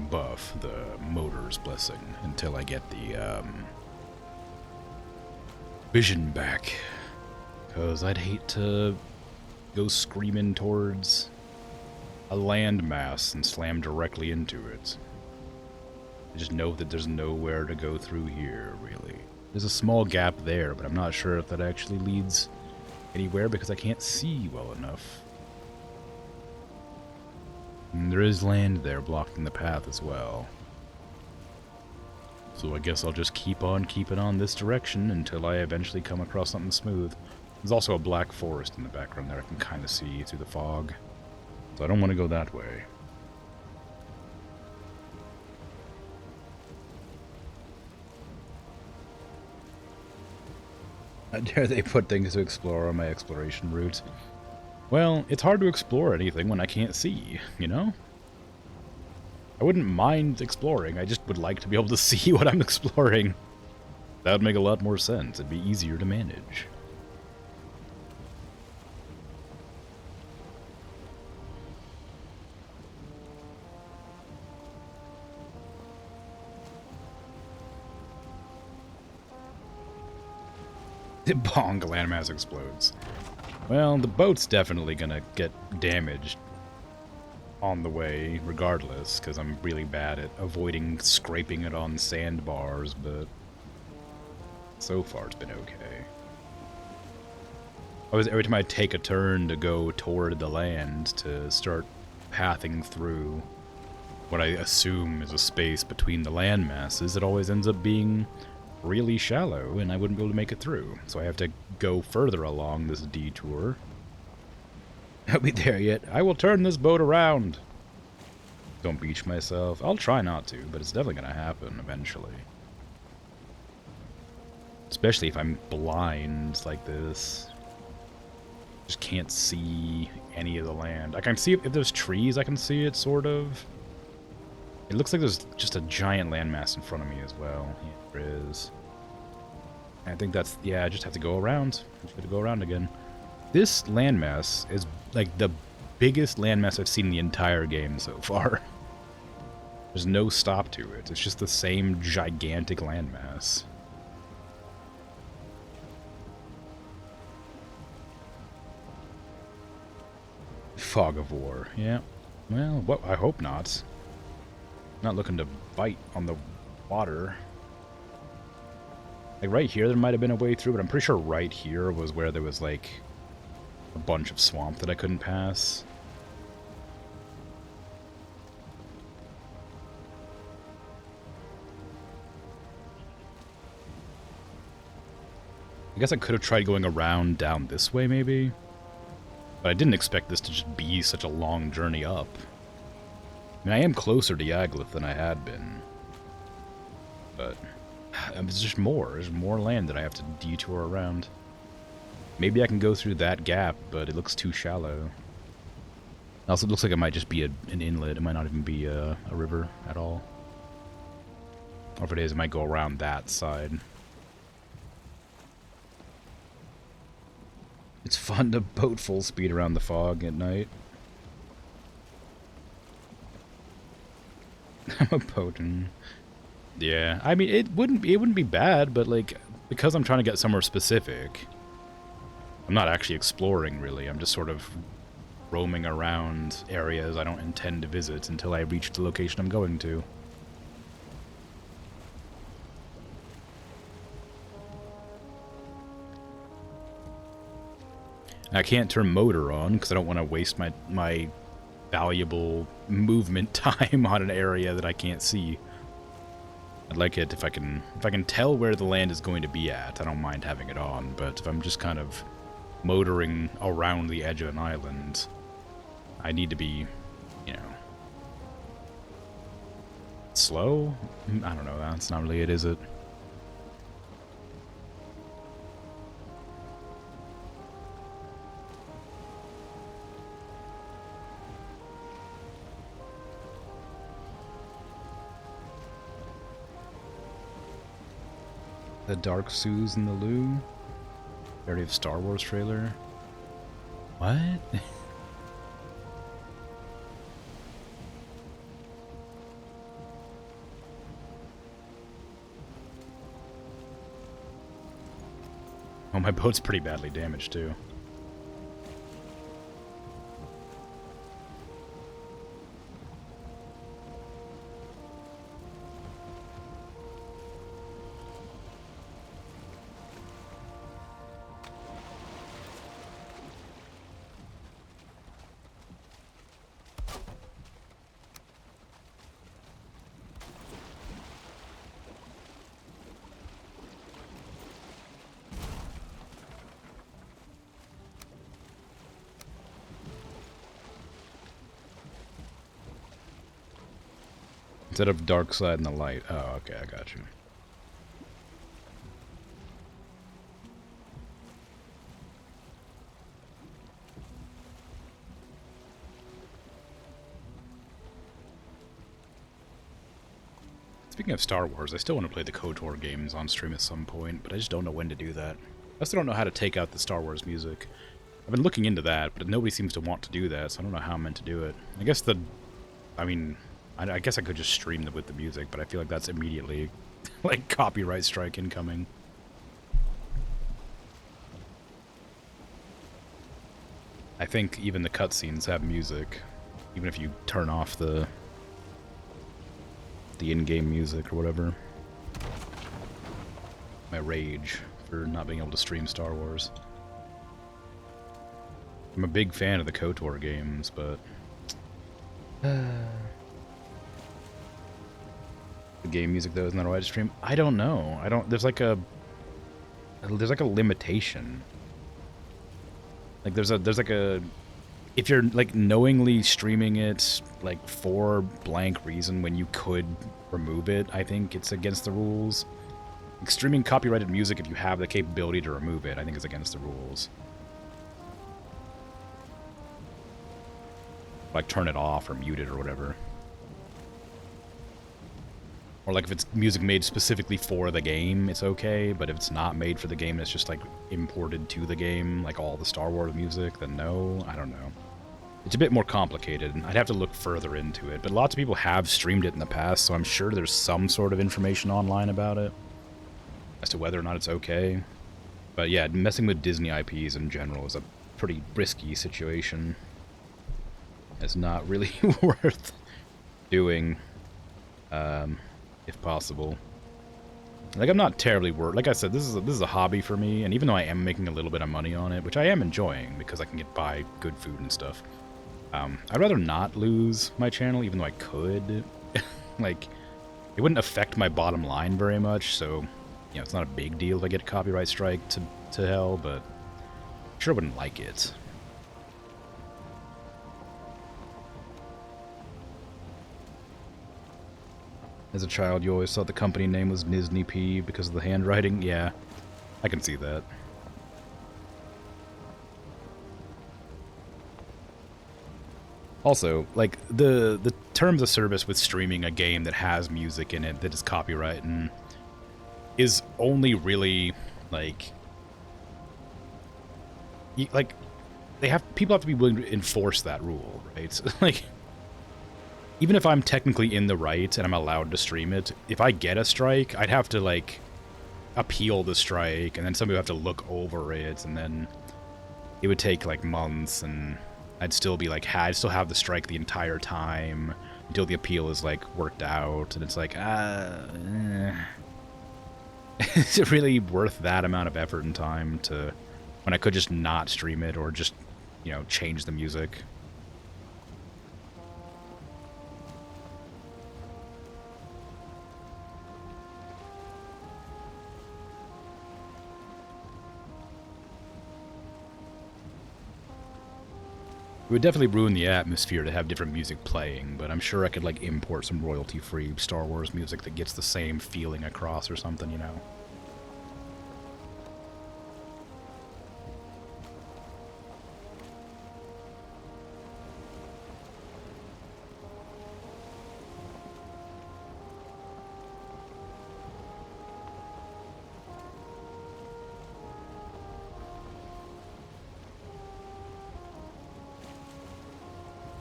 buff, the motor's blessing, until I get the vision back, because I'd hate to go screaming towards a landmass and slam directly into it. I just know that there's nowhere to go through here, really. There's a small gap there, but I'm not sure if that actually leads anywhere because I can't see well enough. And there is land there blocking the path as well. So I guess I'll just keep on keeping on this direction until I eventually come across something smooth. There's also a black forest in the background there I can kind of see through the fog. So I don't want to go that way. How dare they put things to explore on my exploration route? Well, it's hard to explore anything when I can't see, you know? I wouldn't mind exploring, I just would like to be able to see what I'm exploring. That would make a lot more sense, it'd be easier to manage. Bong, landmass explodes. Well, the boat's definitely gonna get damaged on the way, regardless, because I'm really bad at avoiding scraping it on sandbars, but so far it's been okay. Every time I take a turn to go toward the land to start pathing through what I assume is a space between the land masses, it always ends up being really shallow, and I wouldn't be able to make it through. So I have to go further along this detour. I'll be there yet. I will turn this boat around. Don't beach myself. I'll try not to, but it's definitely going to happen eventually. Especially if I'm blind like this. Just can't see any of the land. I can see if there's trees, I can see it, sort of. It looks like there's just a giant landmass in front of me as well. Yeah, there is. I think that's... yeah, I just have to go around. I just have to go around again. This landmass is, like, the biggest landmass I've seen in the entire game so far. There's no stop to it. It's just the same gigantic landmass. Fog of War. Yeah. Well, I hope not. Not looking to bite on the water. Like, right here there might have been a way through, but I'm pretty sure right here was where there was, like, a bunch of swamp that I couldn't pass. I guess I could have tried going around down this way, maybe. But I didn't expect this to just be such a long journey up. I mean, I am closer to Yagluth than I had been. But there's just more. There's more land that I have to detour around. Maybe I can go through that gap, but it looks too shallow. Also, it looks like it might just be an inlet. It might not even be a river at all. Or if it is, it might go around that side. It's fun to boat full speed around the fog at night. I'm a boatin'. Yeah, I mean, it wouldn't be bad, but, like, because I'm trying to get somewhere specific, I'm not actually exploring, really. I'm just sort of roaming around areas I don't intend to visit until I reach the location I'm going to. I can't turn motor on because I don't want to waste my valuable movement time on an area that I can't see. I'd like it if I can tell where the land is going to be at. I don't mind having it on, but if I'm just kind of motoring around the edge of an island, I need to be, you know, slow? I don't know, that's not really it, is it? The Dark Sues and the Lou? They already have Star Wars trailer? What? Oh, my boat's pretty badly damaged, too. Instead of dark side and the light. Oh, okay, I got you. Speaking of Star Wars, I still want to play the KOTOR games on stream at some point, but I just don't know when to do that. I still don't know how to take out the Star Wars music. I've been looking into that, but nobody seems to want to do that, so I don't know how I'm meant to do it. I guess I guess I could just stream with the music, but I feel like that's immediately, like, copyright strike incoming. I think even the cutscenes have music, even if you turn off the in-game music or whatever. My rage for not being able to stream Star Wars. I'm a big fan of the KOTOR games, but the game music though isn't that alright to stream. I don't know. I don't. There's like a limitation. Like there's like a, if you're like knowingly streaming it like for blank reason when you could remove it, I think it's against the rules. Like streaming copyrighted music, if you have the capability to remove it, I think is against the rules. Like turn it off or mute it or whatever. Or like if it's music made specifically for the game, it's okay, but if it's not made for the game, it's just like imported to the game, like all the Star Wars music, then no, I don't know. It's a bit more complicated. I'd have to look further into it, but lots of people have streamed it in the past, so I'm sure there's some sort of information online about it as to whether or not it's okay. But yeah, messing with Disney IPs in general is a pretty risky situation. It's not really worth doing, if possible. Like, I'm not terribly worried. Like I said, this is a hobby for me, and even though I am making a little bit of money on it, which I am enjoying because I can buy good food and stuff, I'd rather not lose my channel, even though I could. Like, it wouldn't affect my bottom line very much, so, you know, it's not a big deal if I get a copyright strike to hell, but I sure wouldn't like it. As a child, you always thought the company name was Disney P because of the handwriting? Yeah, I can see that. Also, like, the terms of service with streaming a game that has music in it that is copyright and is only really, like, people have to be willing to enforce that rule, right? Like, even if I'm technically in the right and I'm allowed to stream it, if I get a strike, I'd have to, like, appeal the strike, and then somebody would have to look over it, and then it would take, like, months, and I'd still be, like, I'd still have the strike the entire time until the appeal is, like, worked out, and it's like, is it really worth that amount of effort and time to, when I could just not stream it, or just, you know, change the music? It would definitely ruin the atmosphere to have different music playing, but I'm sure I could, like, import some royalty-free Star Wars music that gets the same feeling across or something, you know?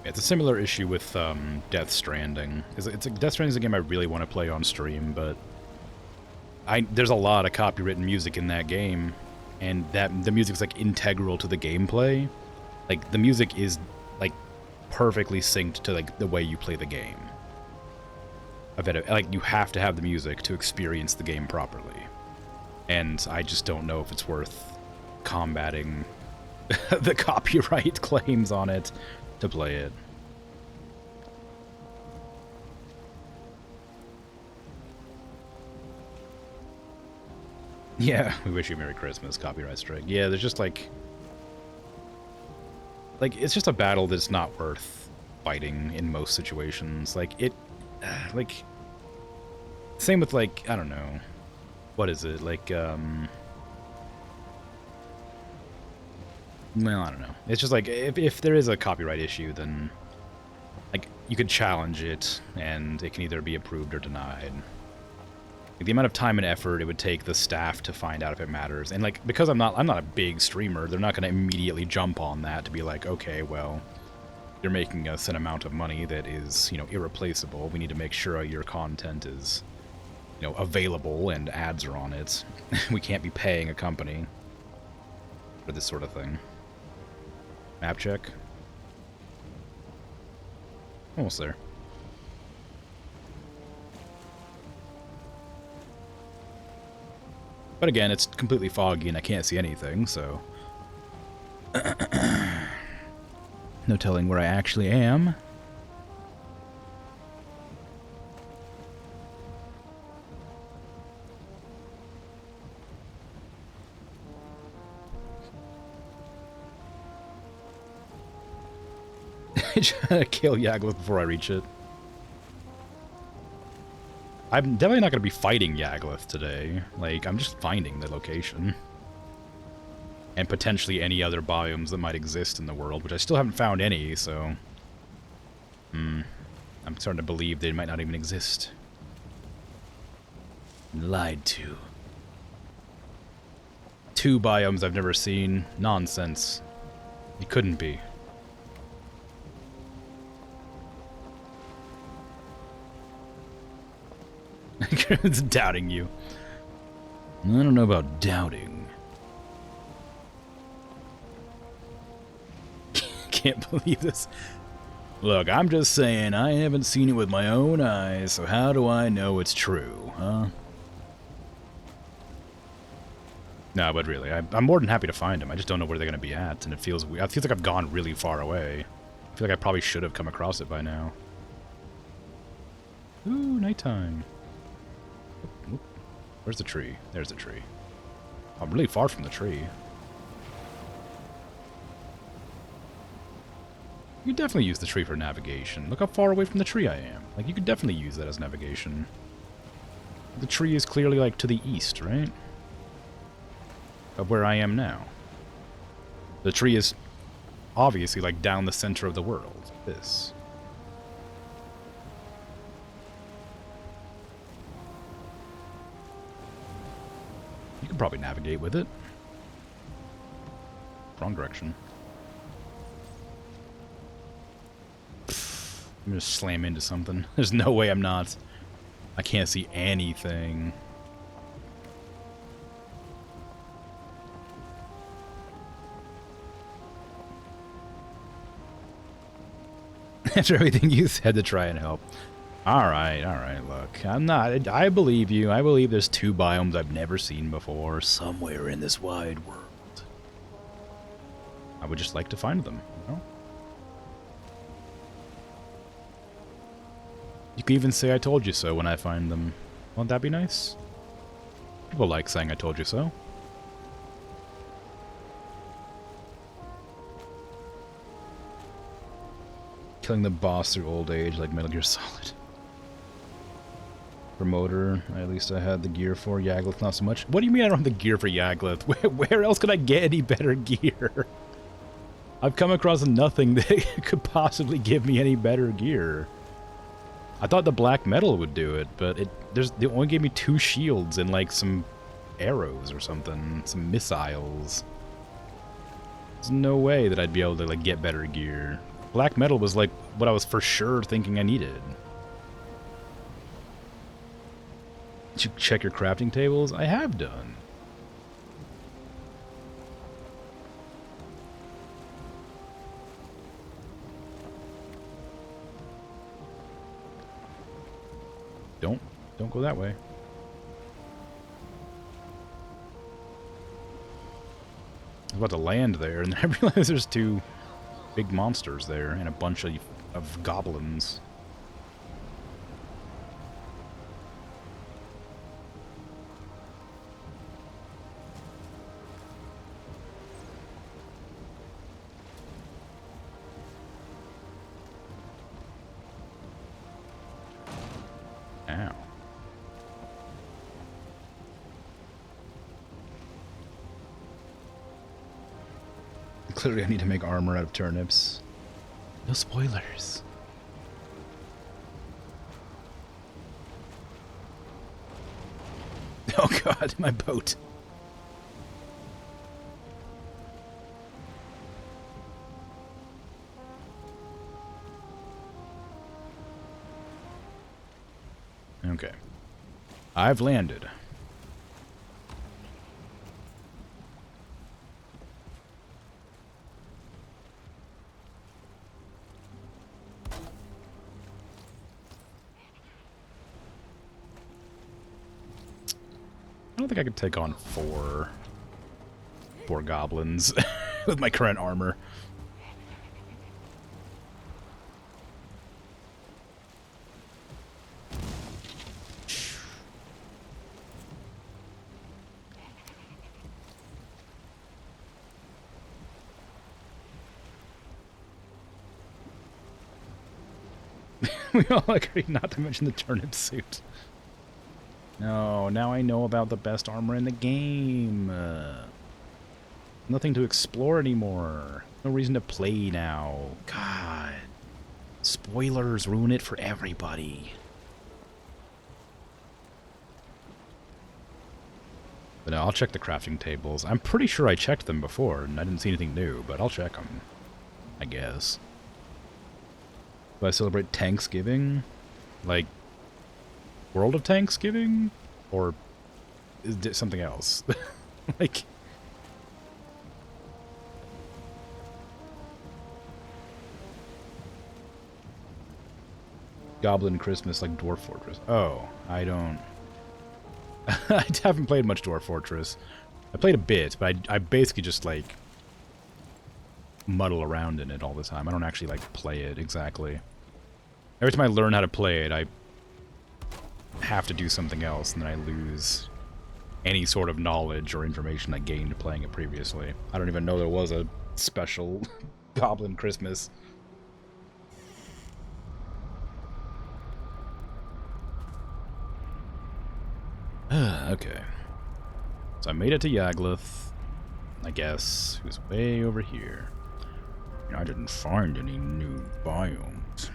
It's a similar issue with Death Stranding. Death Stranding is a game I really want to play on stream, but there's a lot of copywritten music in that game, and the music's like integral to the gameplay. Like, the music is like perfectly synced to like the way you play the game. Like, you have to have the music to experience the game properly, and I just don't know if it's worth combating the copyright claims on it to play it. Yeah, we wish you Merry Christmas, copyright strike. Yeah, there's just like, it's just a battle that's not worth fighting in most situations. Like, same with, like, I don't know, what is it, like, well, I don't know. It's just like, if there is a copyright issue, then, like, you could challenge it, and it can either be approved or denied. Like, the amount of time and effort it would take the staff to find out if it matters, and, like, because I'm not a big streamer, they're not going to immediately jump on that to be like, okay, well, you're making us an amount of money that is, you know, irreplaceable. We need to make sure your content is, you know, available and ads are on it. We can't be paying a company for this sort of thing. Map check. Almost there. But again, it's completely foggy and I can't see anything, so... no telling where I actually am. Trying to kill Yagluth before I reach it. I'm definitely not going to be fighting Yagluth today. Like, I'm just finding the location. And potentially any other biomes that might exist in the world, which I still haven't found any, so... I'm starting to believe they might not even exist. Lied to. 2 biomes I've never seen. Nonsense. It couldn't be. It's doubting you. I don't know about doubting. Can't believe this. Look, I'm just saying, I haven't seen it with my own eyes, so how do I know it's true, huh? No, but really, I'm more than happy to find them. I just don't know where they're going to be at, and it feels weird. It feels like I've gone really far away. I feel like I probably should have come across it by now. Ooh, nighttime. Oop. Where's the tree? There's the tree. I'm really far from the tree. You could definitely use the tree for navigation. Look how far away from the tree I am. Like, you could definitely use that as navigation. The tree is clearly, like, to the east, right? Of where I am now. The tree is obviously, like, down the center of the world. This. You could probably navigate with it. Wrong direction. I'm gonna slam into something. There's no way I'm not. I can't see anything. After everything you said to try and help. Alright, look. I'm not... I believe you. I believe there's 2 biomes I've never seen before somewhere in this wide world. I would just like to find them, you know? You can even say I told you so when I find them. Won't that be nice? People like saying I told you so. Killing the boss through old age like Metal Gear Solid. Promoter, at least I had the gear for. Yagluth, not so much. What do you mean I don't have the gear for Yagluth? Where else could I get any better gear? I've come across nothing that could possibly give me any better gear. I thought the black metal would do it, but they only gave me 2 shields and like some arrows or something, some missiles. There's no way that I'd be able to like get better gear. Black metal was like what I was for sure thinking I needed. Did you check your crafting tables? I have done. Don't go that way. I was about to land there, and I realized there's 2 big monsters there, and a bunch of goblins. Ow. Clearly I need to make armor out of turnips. No spoilers. Oh god, my boat. Okay. I've landed. don't think I could take on four goblins with my current armor. We all agree not to mention the turnip suit. No, now I know about the best armor in the game. Nothing to explore anymore. No reason to play now. God. Spoilers ruin it for everybody. But no, I'll check the crafting tables. I'm pretty sure I checked them before, and I didn't see anything new, but I'll check them. I guess. Do I celebrate Thanksgiving? Like, World of Thanksgiving? Or is it something else? Like... Goblin Christmas, like Dwarf Fortress. Oh, I don't... I haven't played much Dwarf Fortress. I played a bit, but I basically just, like, muddle around in it all the time. I don't actually, like, play it exactly. Every time I learn how to play it, I have to do something else, and then I lose any sort of knowledge or information I gained playing it previously. I don't even know there was a special Goblin Christmas. Okay. So I made it to Yagluth, I guess, who's way over here. I didn't find any new biomes.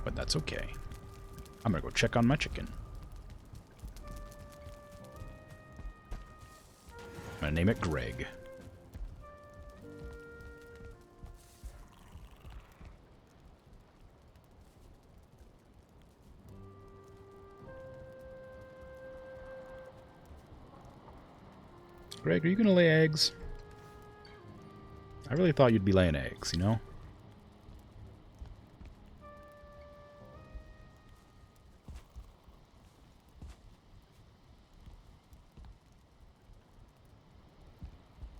But that's okay. I'm gonna go check on my chicken. I'm gonna name it Greg. Greg, are you gonna lay eggs? I really thought you'd be laying eggs, you know?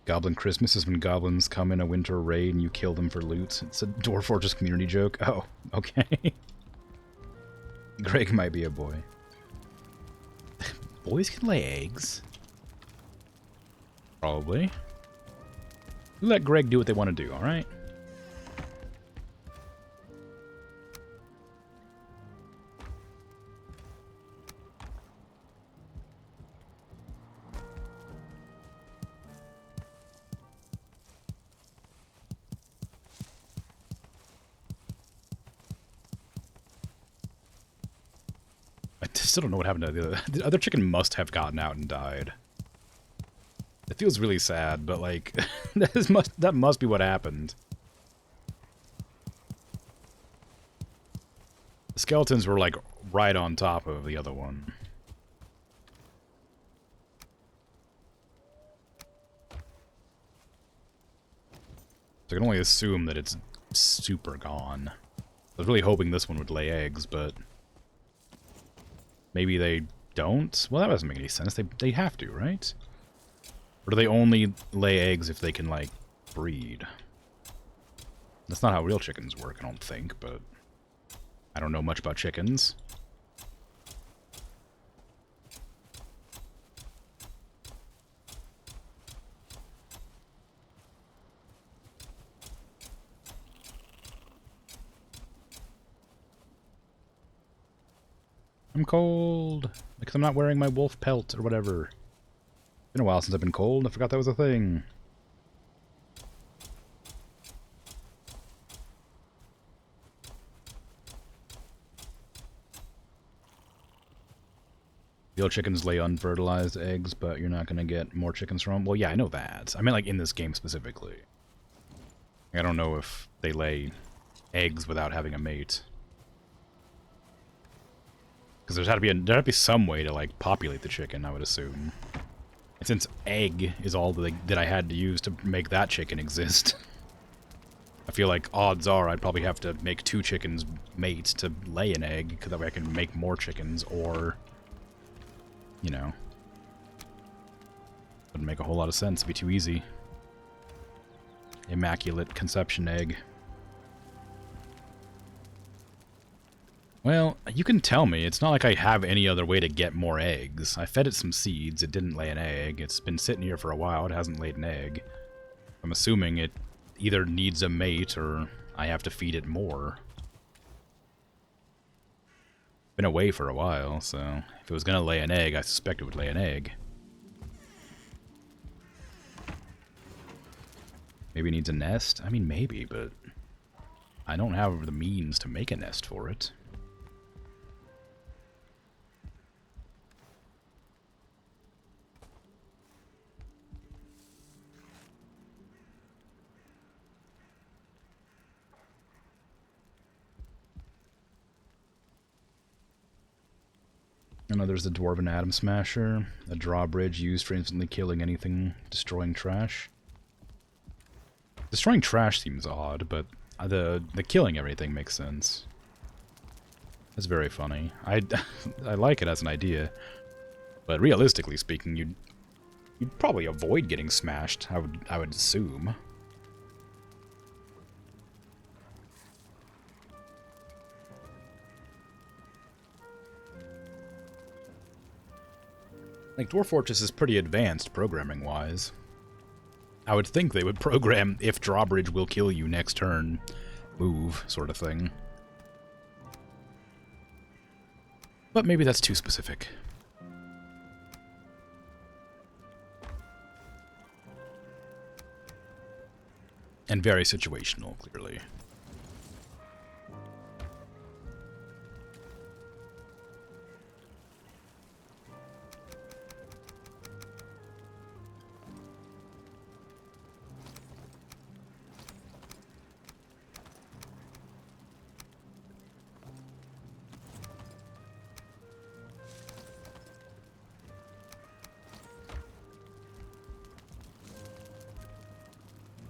Goblin Christmas is when goblins come in a winter raid and you kill them for loot. It's a Dwarf Fortress community joke. Oh, okay. Greg might be a boy. Boys can lay eggs. Probably. Let Greg do what they want to do, alright? I still don't know what happened to the other chicken must have gotten out and died. It feels really sad, but like that must be what happened. The skeletons were like right on top of the other one. So I can only assume that it's super gone. I was really hoping this one would lay eggs, but maybe they don't? Well, that doesn't make any sense. They have to, right? Or do they only lay eggs if they can, like, breed? That's not how real chickens work, I don't think, but I don't know much about chickens. I'm cold, because I'm not wearing my wolf pelt or whatever. Been a while since I've been cold. I forgot that was a thing. Real chickens lay unfertilized eggs, but you're not going to get more chickens from them. Well, yeah, I know that. I mean, like, in this game specifically. I don't know if they lay eggs without having a mate. Because there'd have to be some way to, like, populate the chicken, I would assume. And since egg is all that I had to use to make that chicken exist, I feel like odds are I'd probably have to make 2 chickens mate to lay an egg, because that way I can make more chickens, or, you know, wouldn't make a whole lot of sense. It'd be too easy. Immaculate conception egg. Well, you can tell me. It's not like I have any other way to get more eggs. I fed it some seeds. It didn't lay an egg. It's been sitting here for a while. It hasn't laid an egg. I'm assuming it either needs a mate or I have to feed it more. Been away for a while, so if it was gonna lay an egg, I suspect it would lay an egg. Maybe it needs a nest? I mean, maybe, but I don't have the means to make a nest for it. I know there's the Dwarven Atom Smasher, a drawbridge used for instantly killing anything destroying trash. Destroying trash seems odd, but the killing everything makes sense. That's very funny. I like it as an idea, but realistically speaking, you'd probably avoid getting smashed. I would assume. Like, Dwarf Fortress is pretty advanced programming-wise. I would think they would program if drawbridge will kill you next turn, move, sort of thing. But maybe that's too specific. And very situational, clearly.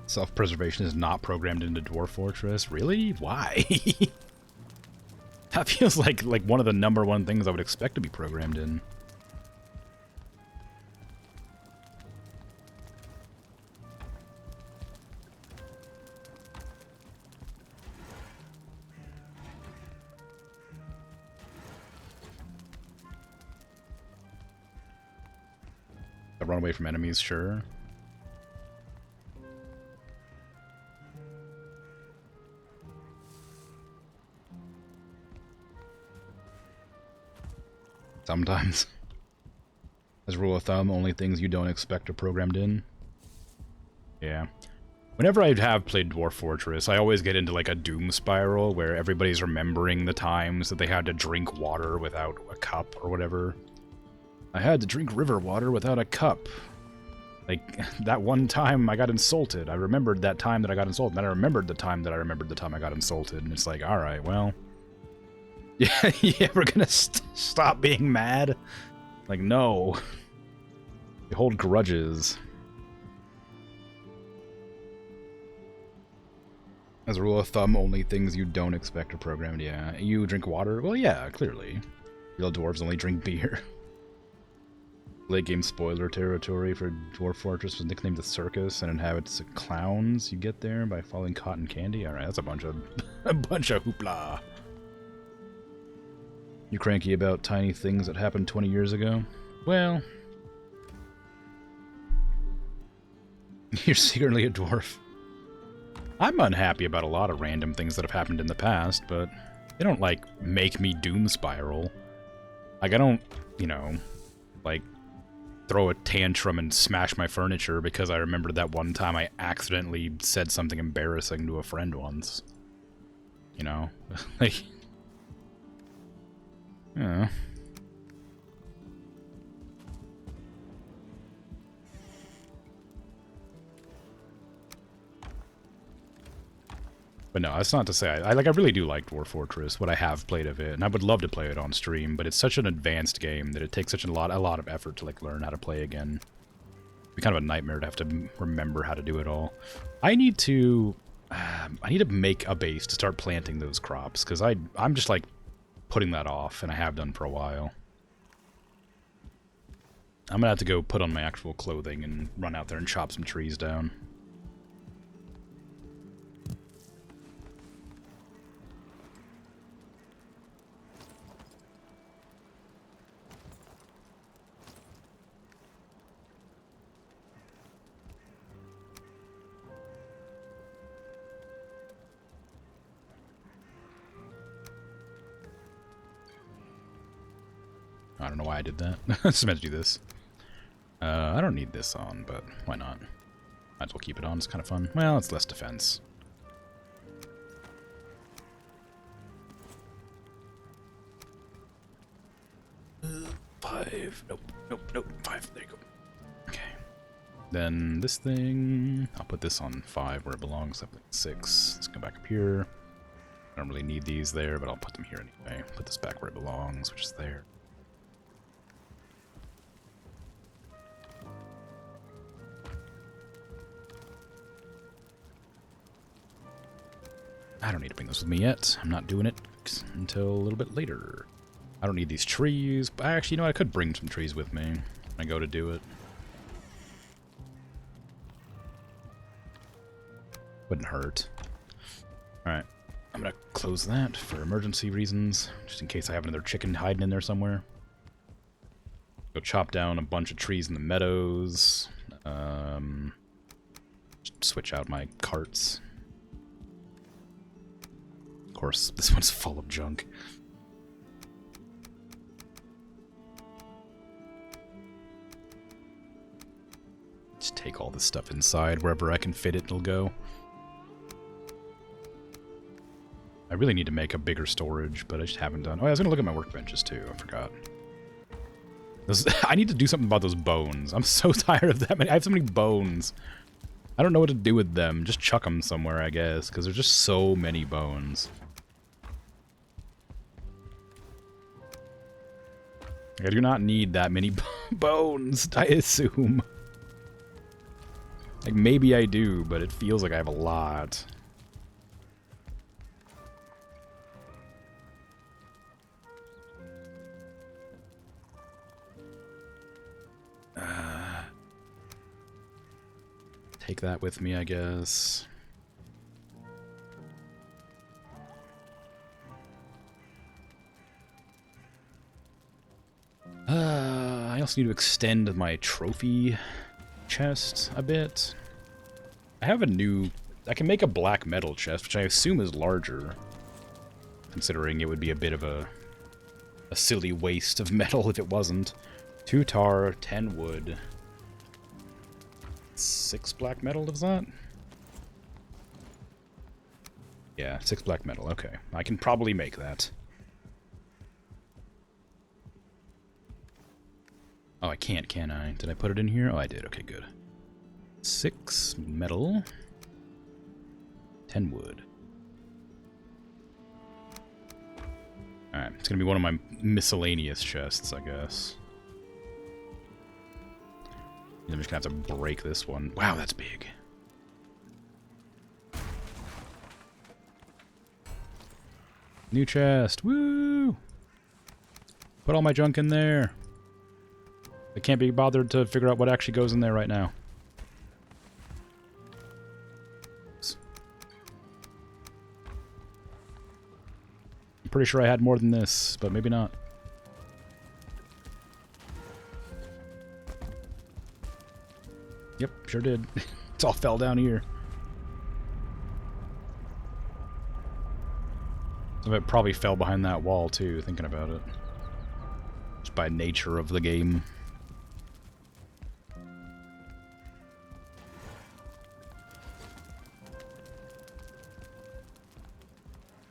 Self-preservation is not programmed into Dwarf Fortress? Really? Why? That feels like one of the #1 things I would expect to be programmed in. I run away from enemies, sure. Sometimes. As a rule of thumb, only things you don't expect are programmed in. Yeah. Whenever I have played Dwarf Fortress, I always get into like a doom spiral where everybody's remembering the times that they had to drink water without a cup or whatever. I had to drink river water without a cup. Like, that one time I got insulted. I remembered that time that I got insulted. Then I remembered the time that I remembered the time I got insulted. And it's like, alright, well... Yeah, you ever gonna stop being mad? Like, no. You hold grudges. As a rule of thumb, only things you don't expect are programmed. Yeah, you drink water? Well, yeah, clearly. Real dwarves only drink beer. Late game spoiler territory for Dwarf Fortress was nicknamed the Circus and inhabits the clowns you get there by following cotton candy. Alright, that's a bunch of hoopla. You cranky about tiny things that happened 20 years ago? Well... You're secretly a dwarf. I'm unhappy about a lot of random things that have happened in the past, but they don't, like, make me doom spiral. Like, I don't, you know, like, throw a tantrum and smash my furniture because I remembered that one time I accidentally said something embarrassing to a friend once. You know? Like... Yeah. But no, that's not to say I really do like Dwarf Fortress, what I have played of it, and I would love to play it on stream, but it's such an advanced game that it takes such a lot of effort to like learn how to play again. It'd be kind of a nightmare to have to remember how to do it all. I need to I need to make a base to start planting those crops, because I'm just, like, putting that off, and I have done for a while. I'm gonna have to go put on my actual clothing and run out there and chop some trees down. I don't know why I did that. I just meant to do this. I don't need this on, but why not? Might as well keep it on, it's kind of fun. Well, it's less defense. Five. Nope. 5. There you go. Okay. Then this thing, I'll put this on 5 where it belongs. Up at 6. Let's go back up here. I don't really need these there, but I'll put them here anyway. Put this back where it belongs, which is there. I don't need to bring this with me yet. I'm not doing it until a little bit later. I don't need these trees. But actually, you know what? I could bring some trees with me when I go to do it. Wouldn't hurt. Alright. I'm gonna close that for emergency reasons, just in case I have another chicken hiding in there somewhere. Go chop down a bunch of trees in the meadows. Switch out my carts. Of course, this one's full of junk. Just take all this stuff inside. Wherever I can fit it, it'll go. I really need to make a bigger storage, but I just haven't done. Oh, I was going to look at my workbenches, too. I forgot. I need to do something about those bones. I'm so tired of them. I have so many bones. I don't know what to do with them. Just chuck them somewhere, I guess, because there's just so many bones. I do not need that many bones, I assume. Like, maybe I do, but it feels like I have a lot. Take that with me, I guess. I also need to extend my trophy chest a bit. I have a new... I can make a black metal chest, which I assume is larger. Considering it would be a bit of a silly waste of metal if it wasn't. 2 tar, 10 wood. 6 black metal, is that? Yeah, 6 black metal, okay. I can probably make that. Oh, I can't, can I? Did I put it in here? Oh, I did. Okay, good. 6 metal. 10 wood. Alright, it's gonna be one of my miscellaneous chests, I guess. I'm just gonna have to break this one. Wow, that's big. New chest. Woo! Put all my junk in there. I can't be bothered to figure out what actually goes in there right now. I'm pretty sure I had more than this, but maybe not. Yep, sure did. It all fell down here. Some of it probably fell behind that wall, too, thinking about it. Just by nature of the game.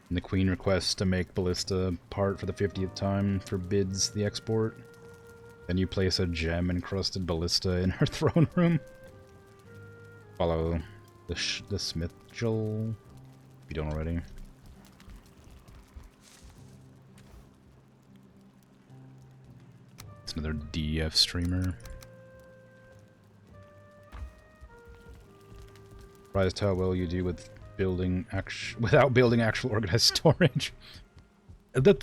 And the Queen requests to make Ballista part for the 50th time, forbids the export. Then you place a gem-encrusted Ballista in her throne room. Follow the Smith Joel, if you don't already. It's another DF streamer. Surprised how well you do with without building actual organized storage.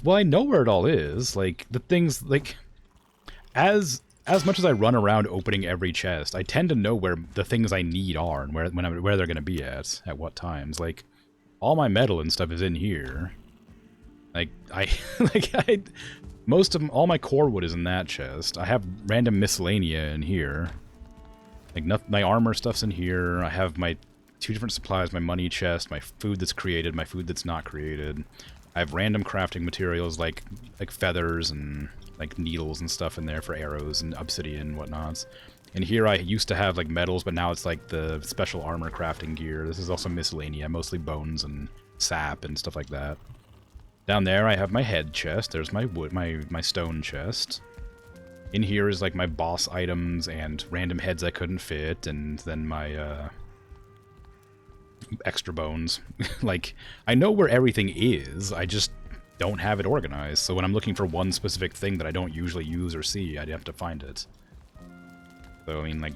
Well, I know where it all is. Like, the things, like, as much as I run around opening every chest, I tend to know where the things I need are and where they're going to be at what times. Like, all my metal and stuff is in here. Like, all my core wood is in that chest. I have random miscellanea in here. Like, my armor stuff's in here. I have my 2 different supplies, my money chest, my food that's created, my food that's not created. I have random crafting materials like feathers and like needles and stuff in there for arrows and obsidian and whatnots. And here I used to have like metals, but now it's like the special armor crafting gear. This is also miscellanea, mostly bones and sap and stuff like that. Down there I have my head chest. There's my wood, my stone chest. In here is like my boss items and random heads I couldn't fit, and then my extra bones. Like, I know where everything is, I just don't have it organized, so when I'm looking for one specific thing that I don't usually use or see, I'd have to find it. So, I mean, like,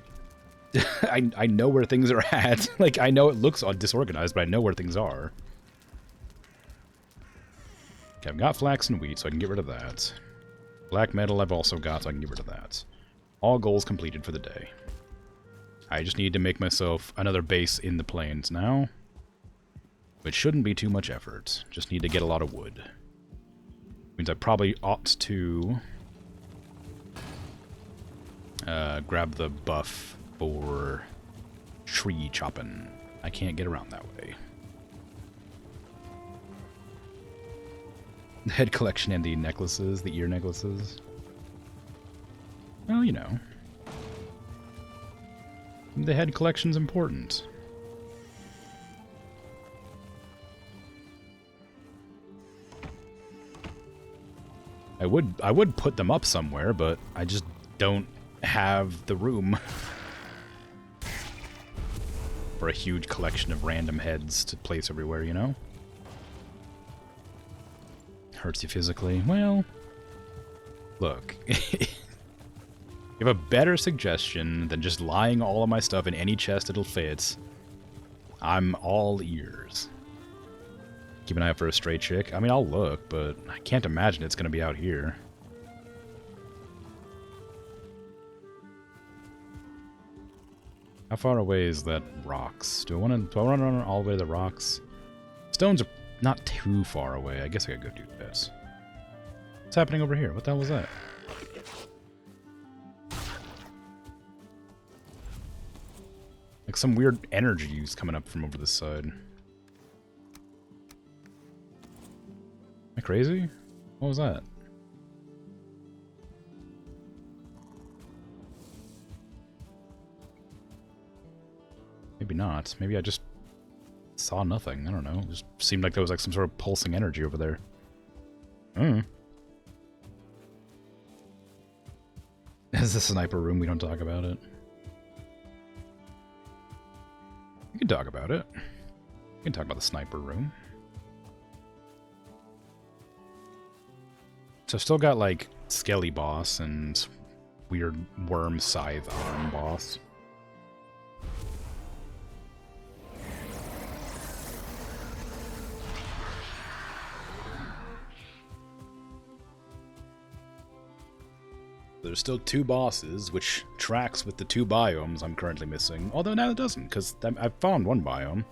I know where things are at. Like, I know it looks disorganized, but I know where things are. Okay, I've got flax and wheat, so I can get rid of that. Black metal I've also got, so I can get rid of that. All goals completed for the day. I just need to make myself another base in the plains now, which shouldn't be too much effort. Just need to get a lot of wood. Means I probably ought to grab the buff for tree chopping. I can't get around that way. The head collection and the necklaces, the ear necklaces. Well, you know. The head collection's important. I would put them up somewhere, but I just don't have the room for a huge collection of random heads to place everywhere, you know? Hurts you physically. Well, look. You have a better suggestion than just lying all of my stuff in any chest it'll fit, I'm all ears. Keep an eye out for a stray chick. I mean, I'll look, but I can't imagine it's going to be out here. How far away is that rocks? Do I want to run all the way to the rocks? Stones are not too far away. I guess I gotta go do this. What's happening over here? What the hell was that? Like some weird energy use coming up from over this side. Am I crazy? What was that? Maybe not. Maybe I just saw nothing. I don't know. It just seemed like there was like some sort of pulsing energy over there. This is a sniper room. We don't talk about it. We can talk about it. We can talk about the sniper room. So I've still got like Skelly boss and weird worm scythe arm boss. There's still 2 bosses, which tracks with the 2 biomes I'm currently missing. Although now it doesn't, because I've found one biome.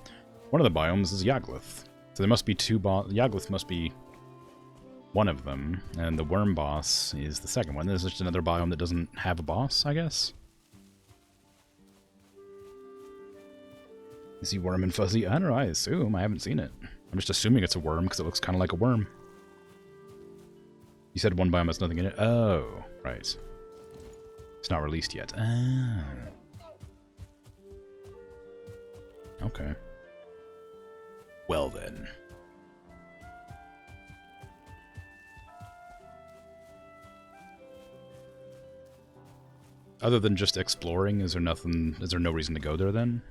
One of the biomes is Yagluth. So there must be 2 Yagluth must be one of them, and the worm boss is the second one. There's just another biome that doesn't have a boss, I guess. Is he worm and fuzzy? I don't know, I assume. I haven't seen it. I'm just assuming it's a worm, because it looks kind of like a worm. You said one biome has nothing in it? Oh, right. It's not released yet. Ah. Okay. Well then. Other than just exploring, is there no reason to go there then?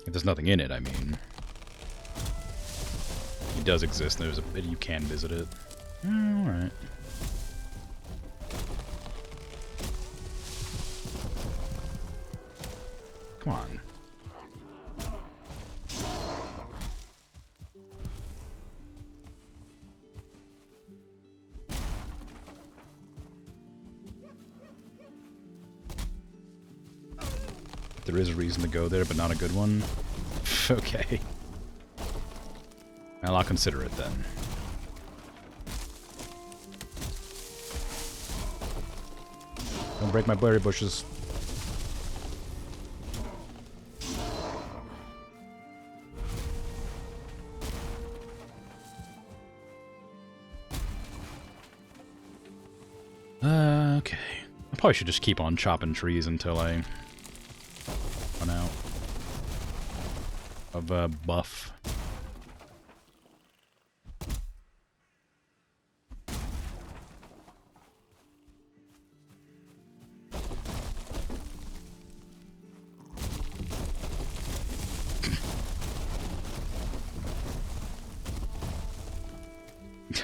If there's nothing in it, I mean. It does exist, and you can visit it. Alright. There is a reason to go there, but not a good one. Okay. Well, I'll consider it then. Don't break my berry bushes. Okay. I probably should just keep on chopping trees until I run out of buff.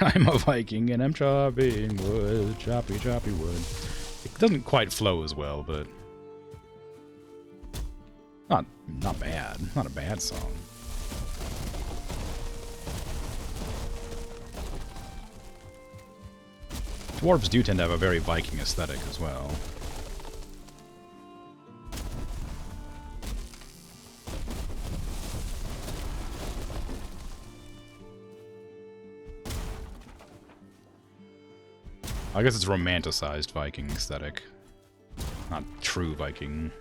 I'm a Viking and I'm chopping wood, choppy wood. It doesn't quite flow as well, but not bad. Not a bad song. Dwarves do tend to have a very Viking aesthetic as well. I guess it's romanticized Viking aesthetic, not true Viking.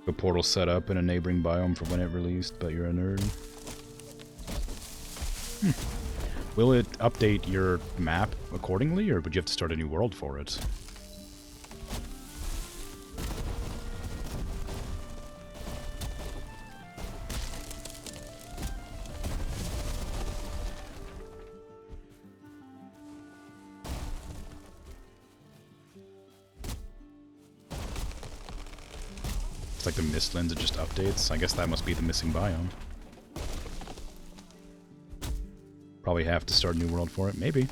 The portal set up in a neighboring biome for when it released, but you're a nerd. Will it update your map accordingly, or would you have to start a new world for it? Like the Mistlands, it just updates. I guess that must be the missing biome. Probably have to start a new world for it. Maybe.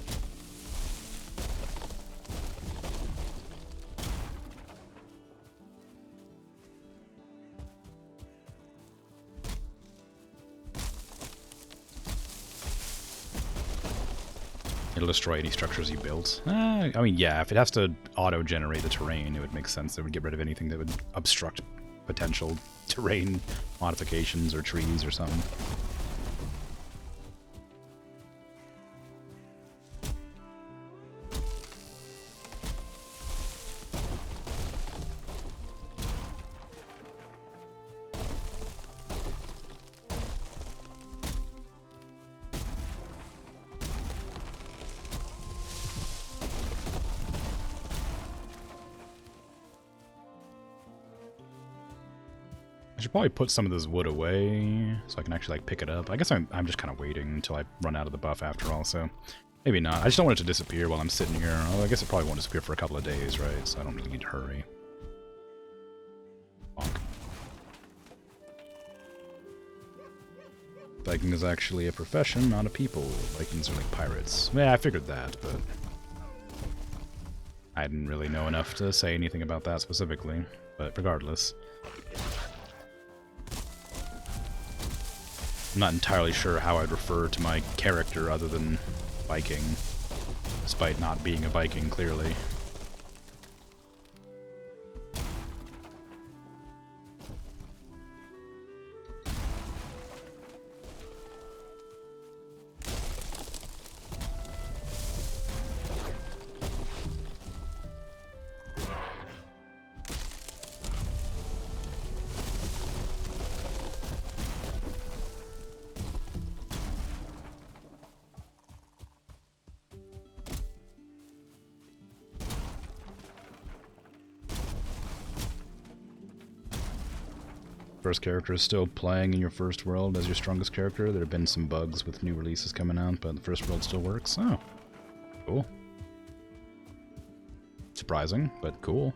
It'll destroy any structures you built. I mean, yeah, if it has to auto-generate the terrain, it would make sense. It would get rid of anything that would obstruct potential terrain modifications or trees or something. I should probably put some of this wood away so I can actually like pick it up. I guess I'm just kind of waiting until I run out of the buff after all, so maybe not. I just don't want it to disappear while I'm sitting here. Although I guess it probably won't disappear for a couple of days, right? So I don't really need to hurry. Bonk. Viking is actually a profession, not a people. Vikings are like pirates. Yeah, I figured that, but I didn't really know enough to say anything about that specifically. But regardless, I'm not entirely sure how I'd refer to my character other than Viking, despite not being a Viking, clearly. First character is still playing in your first world as your strongest character. There have been some bugs with new releases coming out, but the first world still works. Oh, cool. Surprising, but cool.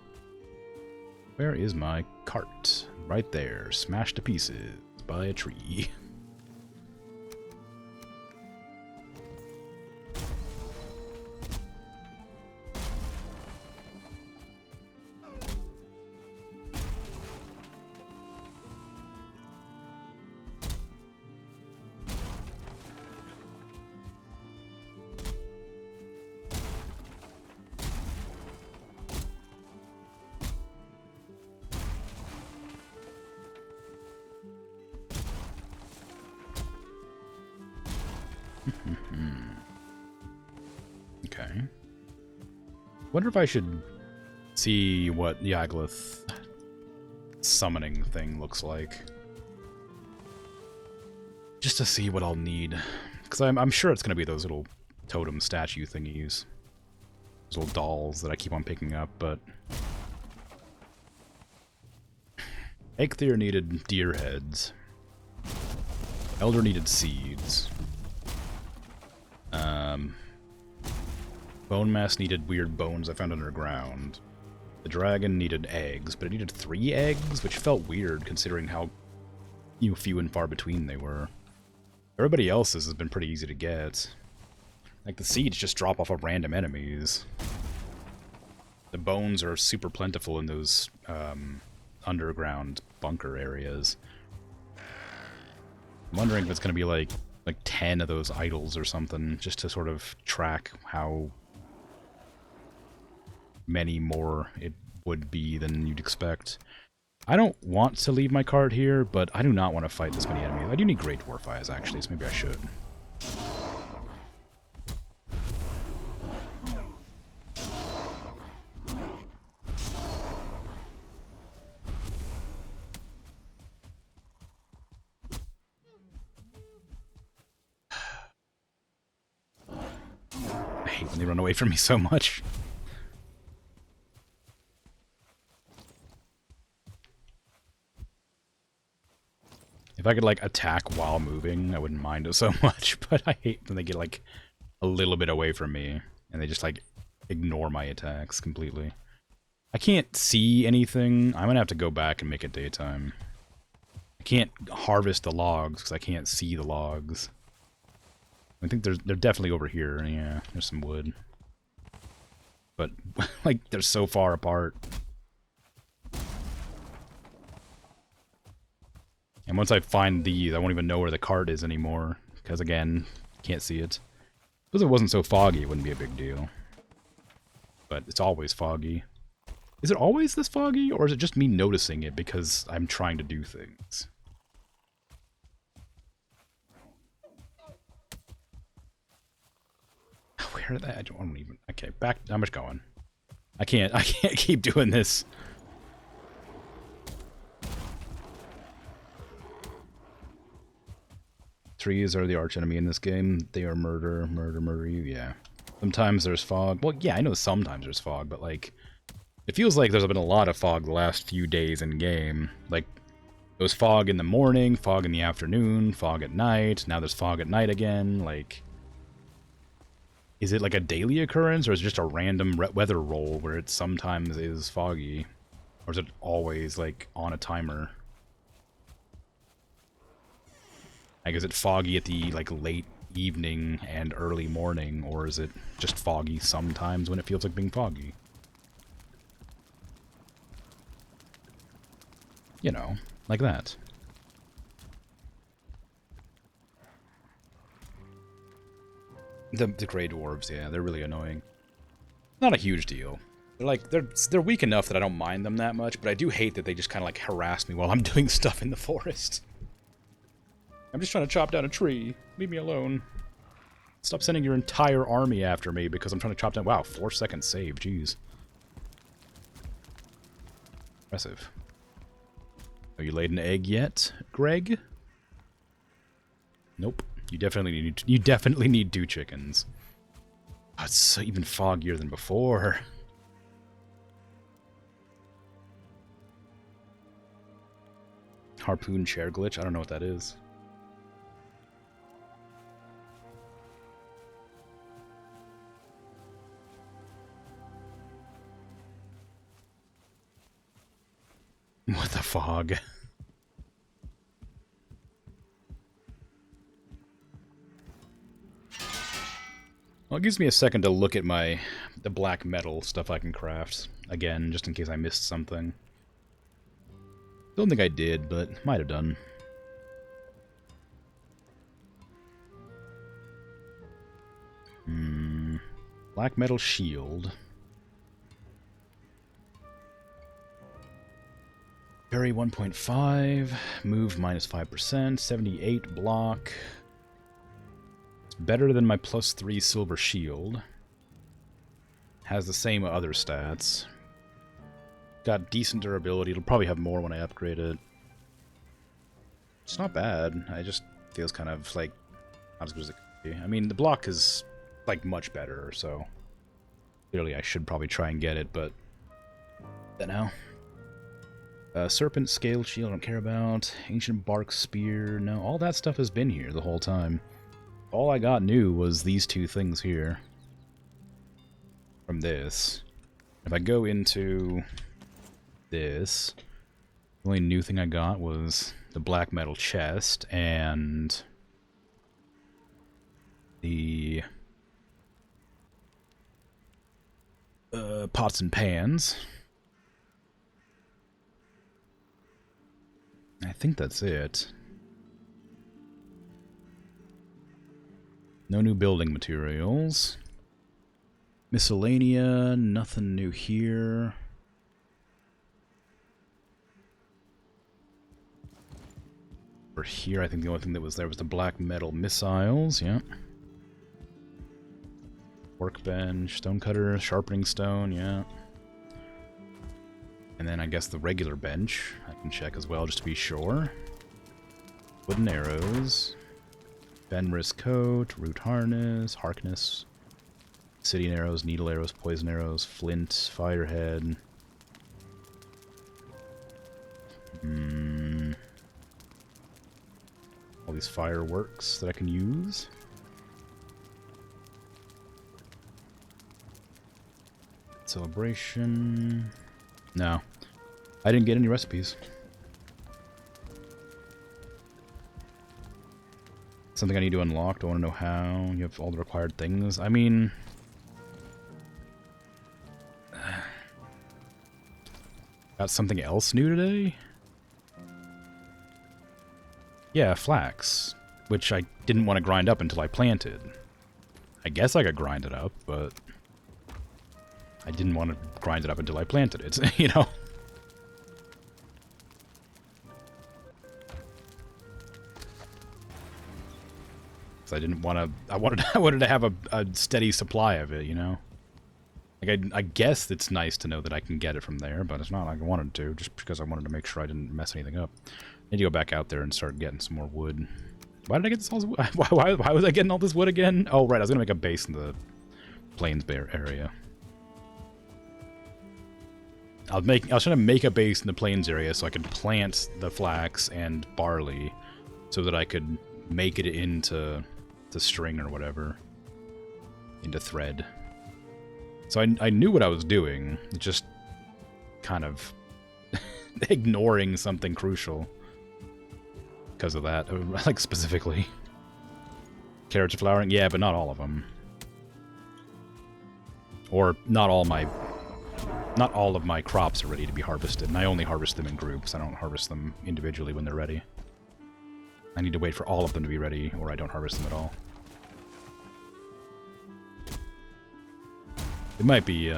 Where is my cart? Right there, smashed to pieces by a tree. Okay. Wonder if I should see what the Yagluth summoning thing looks like. Just to see what I'll need. Because I'm sure it's going to be those little totem statue thingies. Those little dolls that I keep on picking up, but... Eikthyr needed deer heads. Elder needed seeds. Bone Mass needed weird bones I found underground. The dragon needed eggs, but it needed 3 eggs, which felt weird considering how few and far between they were. Everybody else's has been pretty easy to get. Like, the seeds just drop off of random enemies. The bones are super plentiful in those underground bunker areas. I'm wondering if it's going to be like 10 of those idols or something, just to sort of track how many more it would be than you'd expect. I don't want to leave my card here, but I do not want to fight this many enemies. I do need Great Dwarf Eyes, actually, so maybe I should. I hate when they run away from me so much. If I could, like, attack while moving, I wouldn't mind it so much, but I hate when they get, like, a little bit away from me, and they just, like, ignore my attacks completely. I can't see anything. I'm gonna have to go back and make it daytime. I can't harvest the logs, because I can't see the logs. I think they're definitely over here. Yeah, there's some wood. But, like, they're so far apart. And once I find these, I won't even know where the card is anymore. Because, again, can't see it. If it wasn't so foggy, it wouldn't be a big deal. But it's always foggy. Is it always this foggy, or is it just me noticing it because I'm trying to do things? Where did that? I don't even... Okay, back... I'm just going. I can't keep doing this. Trees are the archenemy in this game. They are murder you, yeah. Sometimes there's fog. Well, yeah, I know sometimes there's fog, but, like, it feels like there's been a lot of fog the last few days in game. Like, there was fog in the morning, fog in the afternoon, fog at night, now there's fog at night again, like... Is it like a daily occurrence, or is it just a random weather roll where it sometimes is foggy? Or is it always, like, on a timer? Like, is it foggy at the, like, late evening and early morning, or is it just foggy sometimes when it feels like being foggy? You know, like that. The Grey Dwarves, yeah, they're really annoying. Not a huge deal. They're like, they're weak enough that I don't mind them that much, but I do hate that they just kind of, like, harass me while I'm doing stuff in the forest. I'm just trying to chop down a tree. Leave me alone. Stop sending your entire army after me because I'm trying to chop down... Wow, 4-second save, jeez. Impressive. Have you laid an egg yet, Greg? Nope. You definitely need 2 chickens. Oh, it's so even foggier than before. Harpoon chair glitch? I don't know what that is. What the fog? Well, it gives me a second to look at the black metal stuff I can craft. Again, just in case I missed something. Don't think I did, but might have done. Black metal shield. Parry 1.5, move minus 5%, 78 block. better than my +3 silver shield. Has the same other stats. Got decent durability. It'll probably have more when I upgrade it. It's not bad. I just feels kind of like not as good as it could be. I mean, the block is like much better, so clearly I should probably try and get it, but that now. Serpent scale shield, I don't care about. Ancient bark spear, no. All that stuff has been here the whole time. All I got new was these two things here. From this. If I go into this, the only new thing I got was the black metal chest and the pots and pans. I think that's it. No new building materials. Miscellanea, nothing new here. For here, I think the only thing that was there was the black metal missiles, yeah. Workbench, stonecutter, sharpening stone, yeah. And then I guess the regular bench, I can check as well just to be sure. Wooden arrows. Fenris coat, root harness, harkness. Obsidian arrows, needle arrows, poison arrows, flint, firehead. All these fireworks that I can use. Celebration. No. I didn't get any recipes. Something I need to unlock. Don't want to know how. You have all the required things. I mean... got something else new today? Yeah, flax. Which I didn't want to grind up until I planted. I guess I could grind it up, but... I didn't want to grind it up until I planted it, you know? So I didn't want to... I wanted to have a steady supply of it, you know? Like, I guess it's nice to know that I can get it from there, but it's not like I wanted to, just because I wanted to make sure I didn't mess anything up. I need to go back out there and start getting some more wood. Why did I get this all this wood? Why was I getting all this wood again? Oh, right, I was going to make a base in the Plains Bear area. I was trying to make a base in the Plains area so I could plant the flax and barley so that I could make it into the string or whatever. Into thread. So I knew what I was doing, just kind of ignoring something crucial because of that, like specifically. Carrots are flowering? Yeah, but not all of them. Or not all of my crops are ready to be harvested, and I only harvest them in groups. I don't harvest them individually when they're ready. I need to wait for all of them to be ready, or I don't harvest them at all. It might be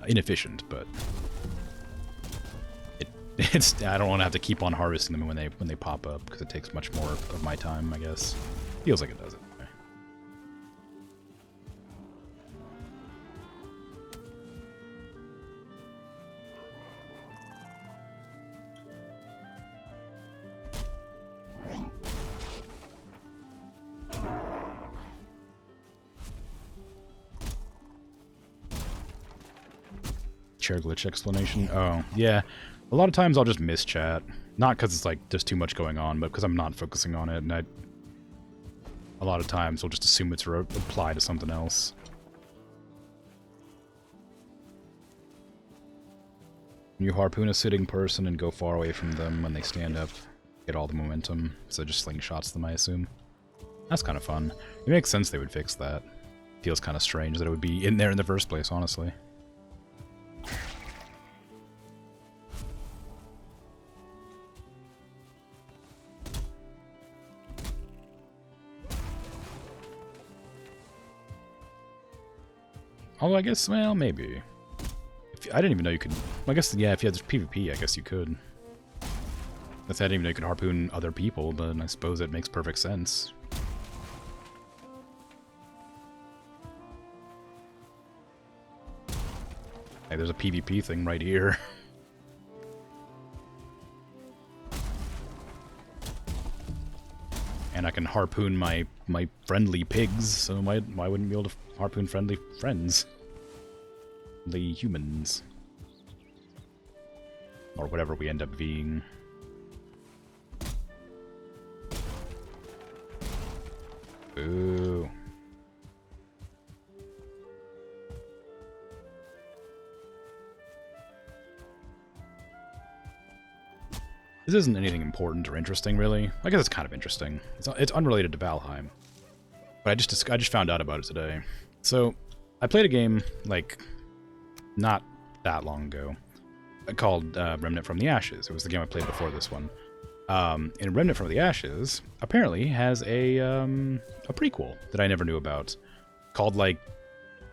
inefficient, but it's I don't want to have to keep on harvesting them when they pop up because it takes much more of my time, I guess. Feels like it does it. Chair glitch explanation. Oh, yeah. A lot of times I'll just miss chat. Not because it's like there's too much going on, but because I'm not focusing on it, and a lot of times I'll just assume it's reply to something else. You harpoon a sitting person and go far away from them when they stand up. Get all the momentum. So it just slingshots them, I assume. That's kind of fun. It makes sense they would fix that. Feels kind of strange that it would be in there in the first place, honestly. Although I guess, well, maybe. I didn't even know you could... Well, I guess, yeah, if you had this PvP, I guess you could. I didn't even know you could harpoon other people, but I suppose it makes perfect sense. Hey, there's a PvP thing right here. And I can harpoon my friendly pigs, so why wouldn't we be able to harpoon friendly friends? The humans. Or whatever we end up being. Ooh. This isn't anything important or interesting, really. I guess it's kind of interesting. It's unrelated to Valheim. But I just found out about it today. So, I played a game, like, not that long ago, called Remnant from the Ashes. It was the game I played before this one. And Remnant from the Ashes apparently has a prequel that I never knew about, called, like,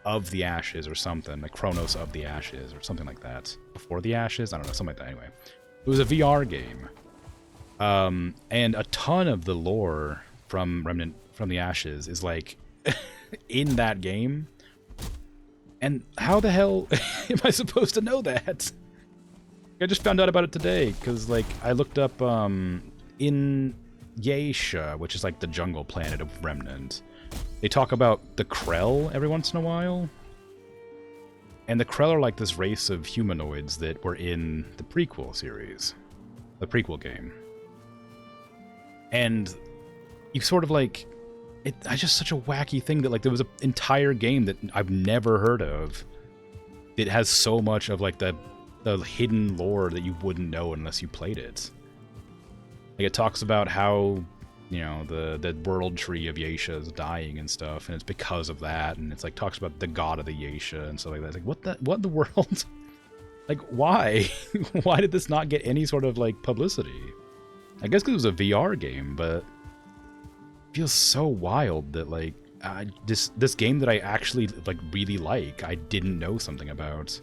Of the Ashes or something, like Chronos of the Ashes or something like that. Before the Ashes? I don't know, something like that anyway. It was a VR game. And a ton of the lore from Remnant from the Ashes is, like, in that game. And how the hell am I supposed to know that? I just found out about it today, because, like, I looked up, in Yeisha, which is, like, the jungle planet of Remnant, they talk about the Krell every once in a while. And the Krell are like this race of humanoids that were in the prequel series. The prequel game. And you sort of like... It's just such a wacky thing that, like, there was an entire game that I've never heard of. It has so much of, like, the hidden lore that you wouldn't know unless you played it. Like, it talks about how, you know, the world tree of Yeisha is dying and stuff, and it's because of that, and it's like talks about the god of the Yeisha and stuff like that. It's like, what in the world? Like, why? Why did this not get any sort of, like, publicity? I guess because it was a VR game, but it feels so wild that, like, this game that I actually, like, really like, I didn't know something about.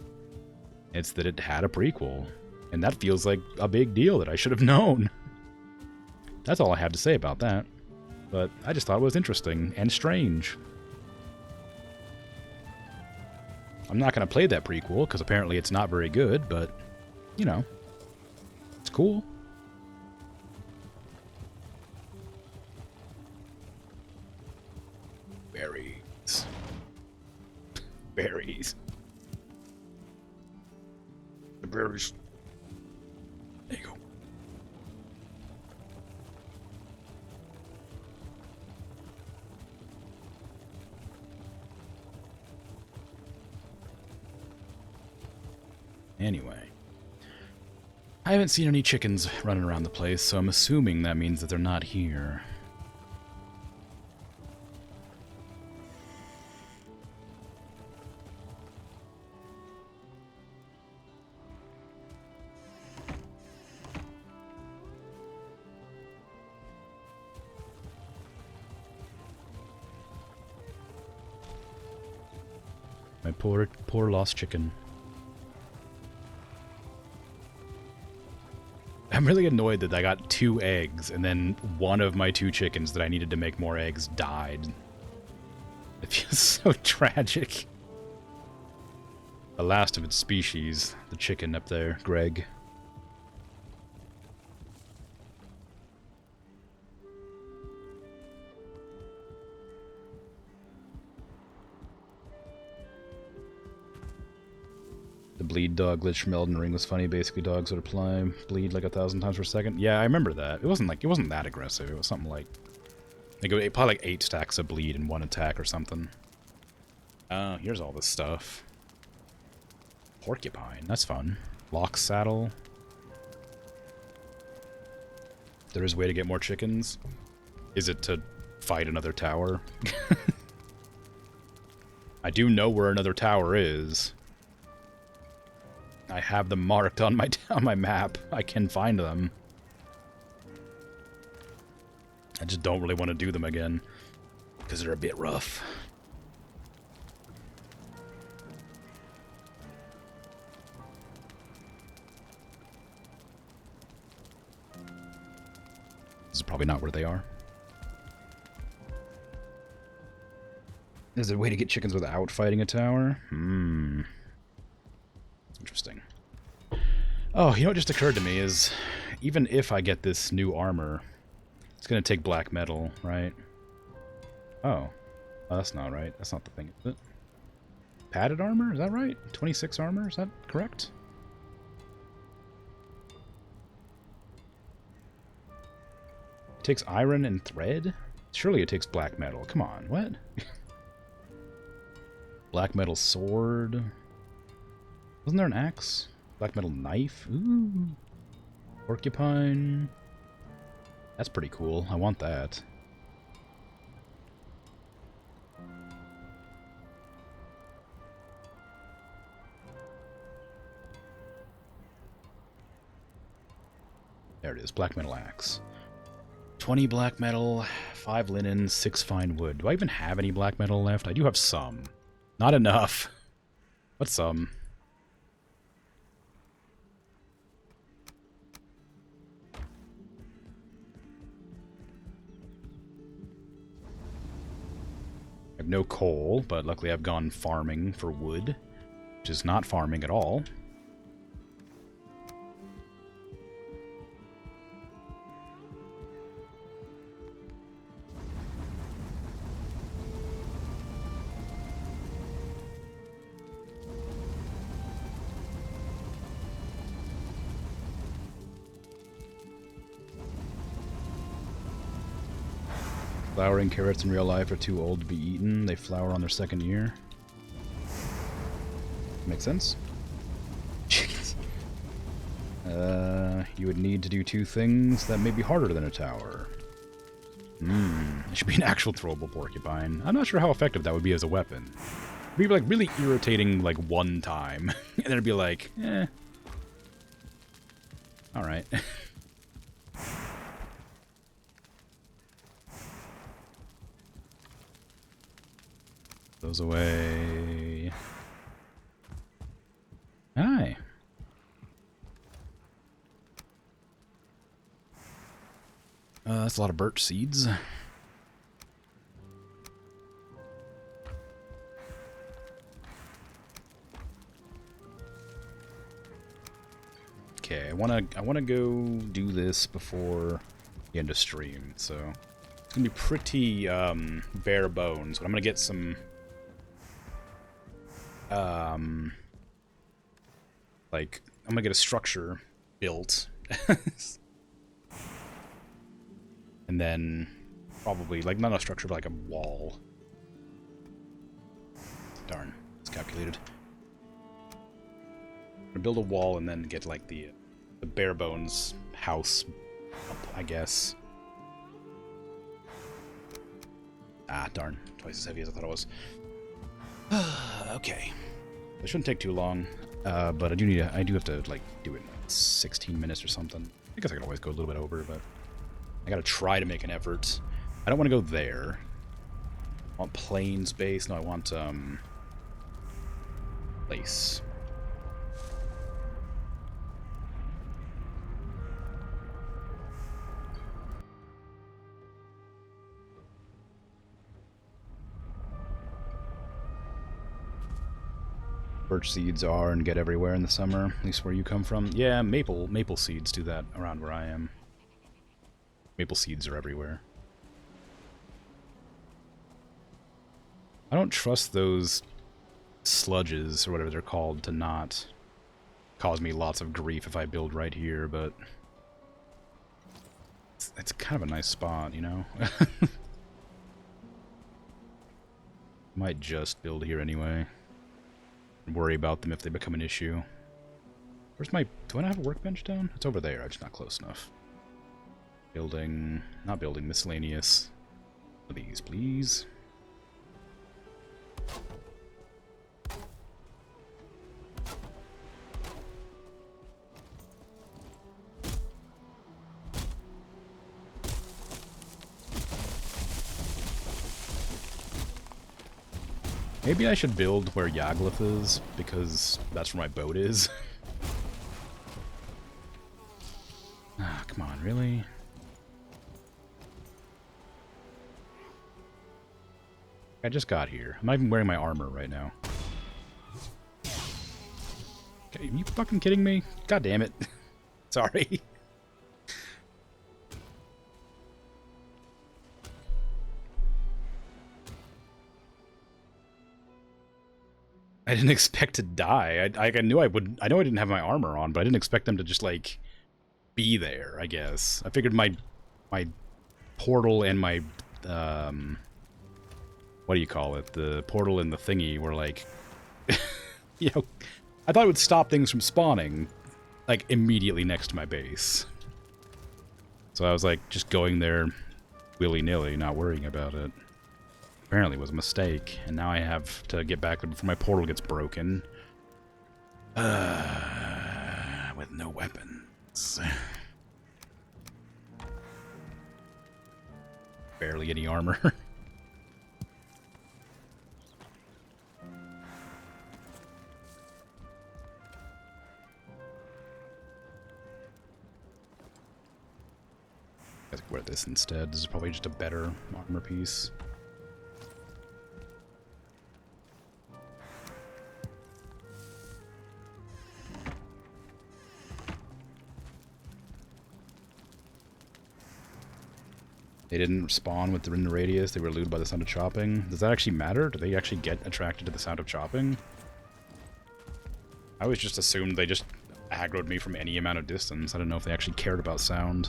It's that it had a prequel, and that feels like a big deal that I should have known. That's all I have to say about that. But I just thought it was interesting and strange. I'm not going to play that prequel, because apparently it's not very good, but, you know, it's cool. Berries. Berries. The berries. There you go. Anyway, I haven't seen any chickens running around the place, so I'm assuming that means that they're not here. My poor lost chicken. I'm really annoyed that I got 2 eggs, and then one of my 2 chickens that I needed to make more eggs died. It feels so tragic. The last of its species, the chicken up there, Greg. The bleed dog glitch from Elden Ring was funny. Basically, dogs would apply bleed like 1,000 times per second. Yeah, I remember that. It wasn't that aggressive. It was something like probably like 8 stacks of bleed in 1 attack or something. Here's all this stuff. Porcupine, that's fun. Lock saddle. There is a way to get more chickens. Is it to fight another tower? I do know where another tower is. I have them marked on my map. I can find them. I just don't really want to do them again, because they're a bit rough. This is probably not where they are. Is there a way to get chickens without fighting a tower? Interesting. Oh, you know what just occurred to me is, even if I get this new armor, it's going to take black metal, right? Oh. Oh, that's not right. That's not the thing, is it? Padded armor? Is that right? 26 armor? Is that correct? It takes iron and thread? Surely it takes black metal. Come on, what? Black metal sword. Wasn't there an axe? Black metal knife? Ooh. Porcupine. That's pretty cool. I want that. There it is. Black metal axe. 20 black metal, 5 linen, 6 fine wood. Do I even have any black metal left? I do have some. Not enough. But some. I have no coal, but luckily I've gone farming for wood, which is not farming at all. Flowering carrots in real life are too old to be eaten. They flower on their second year. Makes sense. You would need to do 2 things that may be harder than a tower. It should be an actual throwable porcupine. I'm not sure how effective that would be as a weapon. It'd be like really irritating like one time. And then it'd be like, eh. Alright. Those away. Hi. That's a lot of birch seeds. Okay, I wanna go do this before the end of stream, so it's gonna be pretty bare bones, but I'm gonna get some like I'm gonna get a structure built. And then probably, like, not a structure, but like a wall. Darn, it's calculated. I'm gonna build a wall and then get, like, the bare bones house up, I guess. Ah, darn. Twice as heavy as I thought it was. Okay. It shouldn't take too long, but I do have to, like, do it in 16 minutes or something. I guess I can always go a little bit over, but I gotta try to make an effort. I don't want to go there. I want plain space. No, I want, place. Birch seeds are and get everywhere in the summer, at least where you come from. Yeah, maple seeds do that around where I am. Maple seeds are everywhere. I don't trust those sludges, or whatever they're called, to not cause me lots of grief if I build right here, but it's kind of a nice spot, you know? Might just build here anyway. And worry about them if they become an issue. Where's my... Do I not have a workbench down? It's over there, I'm just not close enough. Building... Not building, miscellaneous. These, please. Maybe I should build where Yagluth is, because that's where my boat is. Ah, come on, really? I just got here. I'm not even wearing my armor right now. Okay, are you fucking kidding me? God damn it. Sorry. I didn't expect to die. I knew I would. I know I didn't have my armor on, but I didn't expect them to just like be there. I guess I figured my portal and my what do you call it? The portal and the thingy were like, you know, I thought it would stop things from spawning like immediately next to my base. So I was like just going there willy-nilly, not worrying about it. Apparently it was a mistake, and now I have to get back there before my portal gets broken. With no weapons. Barely any armor. I could wear this instead. This is probably just a better armor piece. They didn't spawn within the radius. They were lured by the sound of chopping. Does that actually matter? Do they actually get attracted to the sound of chopping? I always just assumed they just aggroed me from any amount of distance. I don't know if they actually cared about sound.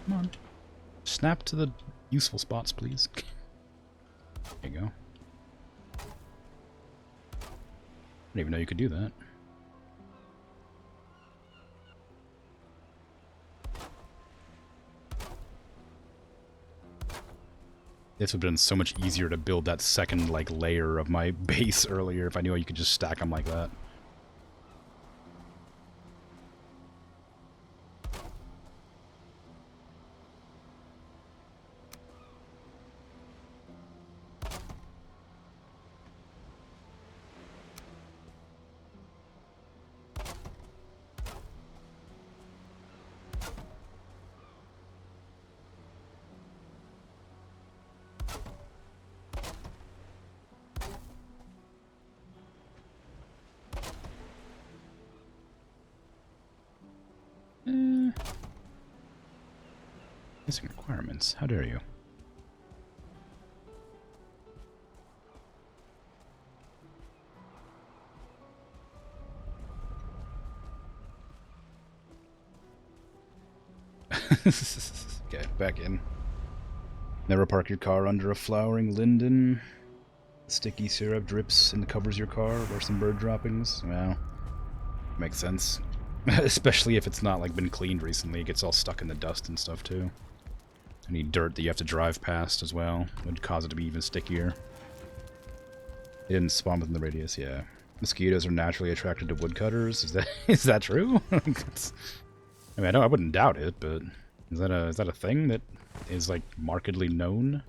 Come on. Snap to the useful spots, please. There you go. I didn't even know you could do that. This would have been so much easier to build that second, like, layer of my base earlier if I knew you could just stack them like that. Missing requirements. How dare you? Okay, back in. Never park your car under a flowering linden. Sticky syrup drips and covers your car. Or some bird droppings. Well, makes sense. Especially if it's not like been cleaned recently. It gets all stuck in the dust and stuff too. Any dirt that you have to drive past as well would cause it to be even stickier. They didn't spawn within the radius, yeah. Mosquitoes are naturally attracted to woodcutters. Is that true? I mean, I wouldn't doubt it, but is that a thing that is like markedly known?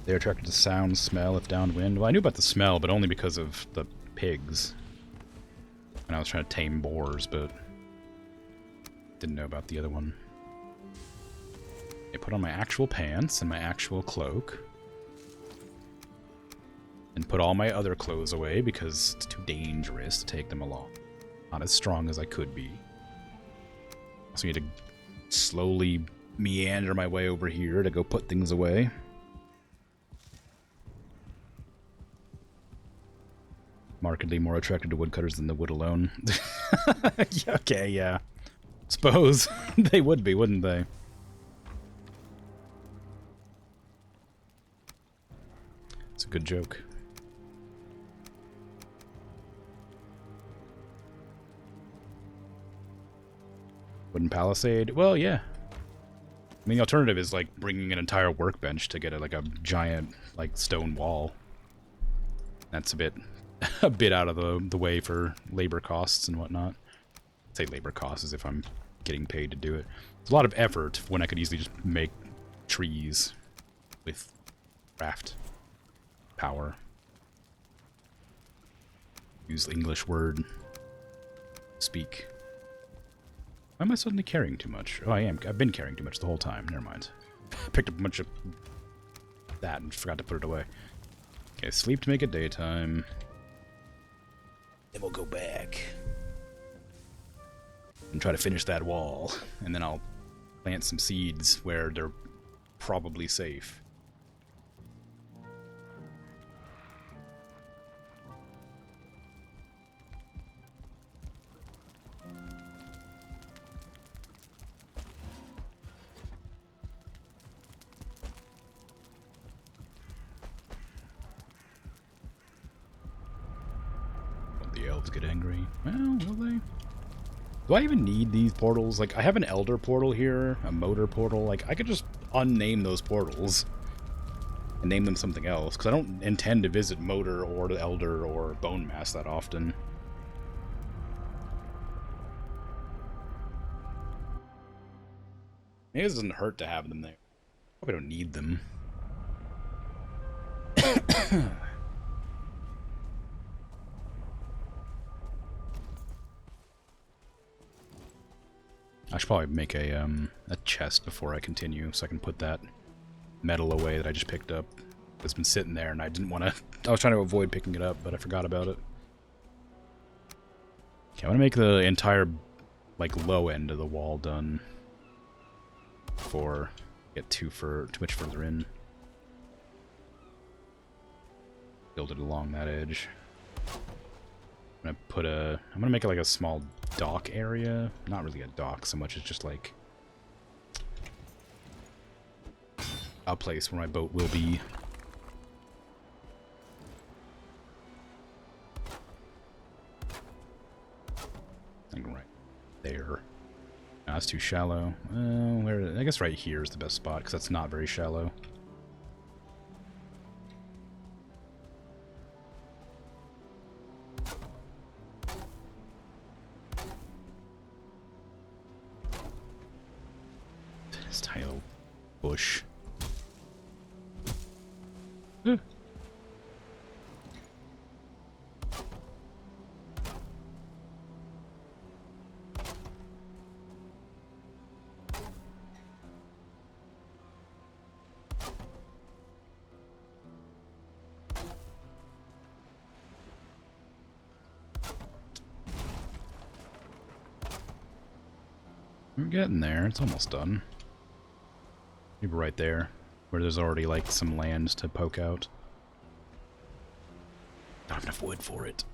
They're attracted to sound, smell, if downwind. Well, I knew about the smell, but only because of the pigs. And I was trying to tame boars, but didn't know about the other one. I put on my actual pants and my actual cloak. And put all my other clothes away because it's too dangerous to take them along. Not as strong as I could be. So I need to slowly meander my way over here to go put things away. Markedly more attracted to woodcutters than the wood alone. Okay, yeah. Suppose they would be, wouldn't they? It's a good joke. Wooden palisade? Well, yeah. I mean, the alternative is, like, bringing an entire workbench to get, like, a giant, like, stone wall. That's a bit a bit out of the way for labor costs and whatnot. I'd say labor costs as if I'm getting paid to do it. It's a lot of effort when I could easily just make trees with craft power. Use the English word. Speak. Why am I suddenly carrying too much? Oh, I am. I've been carrying too much the whole time. Never mind. Picked up a bunch of that and forgot to put it away. Okay, sleep to make it daytime. Then we'll go back and try to finish that wall, and then I'll plant some seeds where they're probably safe. The elves get angry. Well, will they? Do I even need these portals? Like, I have an elder portal here, a motor portal. Like, I could just unname those portals and name them something else, because I don't intend to visit motor or the elder or bone mass that often. Maybe it doesn't hurt to have them there. Probably don't need them. I should probably make a chest before I continue, so I can put that metal away that I just picked up. It's been sitting there, and I didn't want to... I was trying to avoid picking it up, but I forgot about it. Okay, I want to make the entire, like, low end of the wall done before I get too much further in. Build it along that edge. I'm gonna make it like a small dock area. Not really a dock so much as just like a place where my boat will be. Like right there. No, that's too shallow. I guess right here is the best spot because that's not very shallow. This tiny little bush. We're getting there. It's almost done. Maybe right there, where there's already like some land to poke out. Don't have enough wood for it.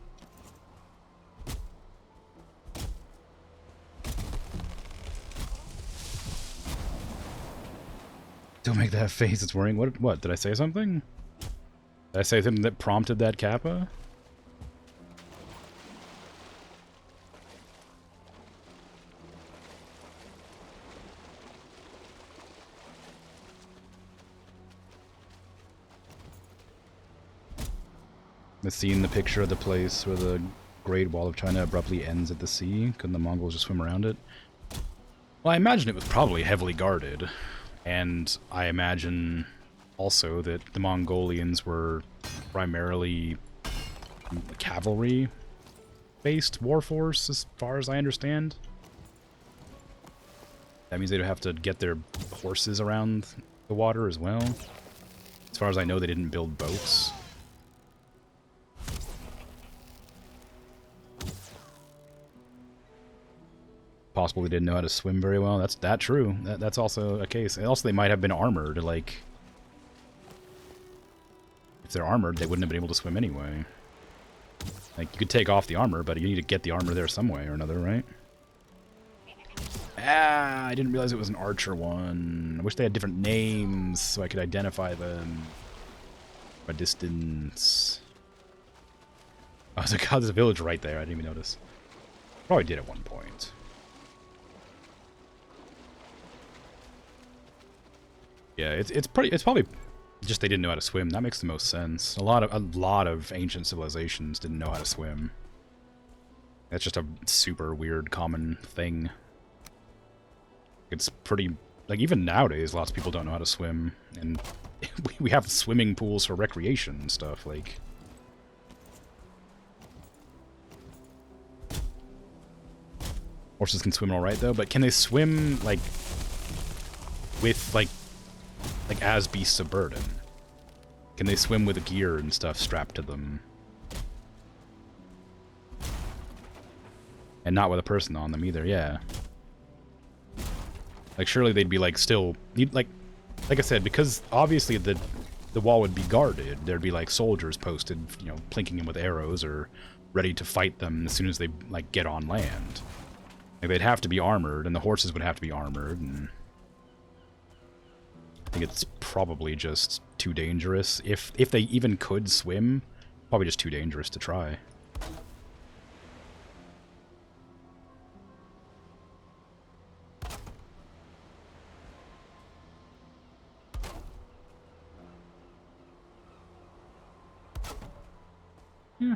Don't make that face. It's worrying. What? Did I say something? Did I say something that prompted that kappa? I've seen the picture of the place where the Great Wall of China abruptly ends at the sea. Couldn't the Mongols just swim around it? Well, I imagine it was probably heavily guarded. And I imagine also that the Mongolians were primarily cavalry-based war force, as far as I understand. That means they'd have to get their horses around the water as well. As far as I know, they didn't build boats. Possible they didn't know how to swim very well. That's true. That's also a case. And also, they might have been armored. Like, if they're armored, they wouldn't have been able to swim anyway. Like, you could take off the armor, but you need to get the armor there some way or another, right? Ah, I didn't realize it was an archer one. I wish they had different names so I could identify them by distance. Oh, God, there's a village right there. I didn't even notice. Probably did at one point. Yeah, it's probably just they didn't know how to swim. That makes the most sense. A lot of ancient civilizations didn't know how to swim. That's just a super weird common thing. It's pretty like even nowadays lots of people don't know how to swim, and we have swimming pools for recreation and stuff like. Horses can swim all right though, but can they swim like with like as beasts of burden? Can they swim with gear and stuff strapped to them? And not with a person on them either, yeah. Like surely they'd be like still like I said, because obviously the wall would be guarded. There'd be like soldiers posted, you know, plinking them with arrows or ready to fight them as soon as they like get on land. Like they'd have to be armored, and the horses would have to be armored, and I think it's probably just too dangerous. If they even could swim, probably just too dangerous to try. Yeah.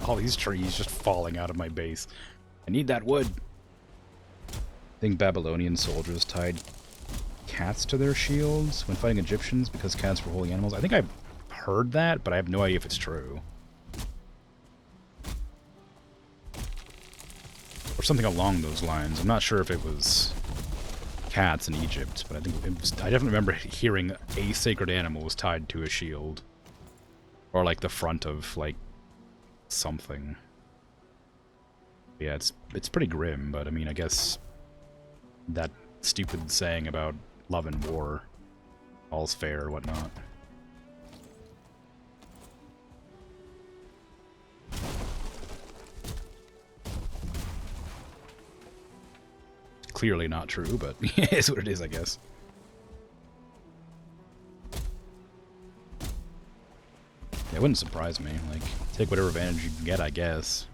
All these trees just falling out of my base. I need that wood. I think Babylonian soldiers tied cats to their shields when fighting Egyptians because cats were holy animals. I think I've heard that, but I have no idea if it's true. Or something along those lines. I'm not sure if it was cats in Egypt, but I think it was, I definitely remember hearing a sacred animal was tied to a shield. Or like the front of like something. Yeah, it's pretty grim, but I mean, I guess that stupid saying about love and war, all's fair or whatnot. Clearly not true, but it's what it is, I guess. It wouldn't surprise me. Like, take whatever advantage you can get, I guess.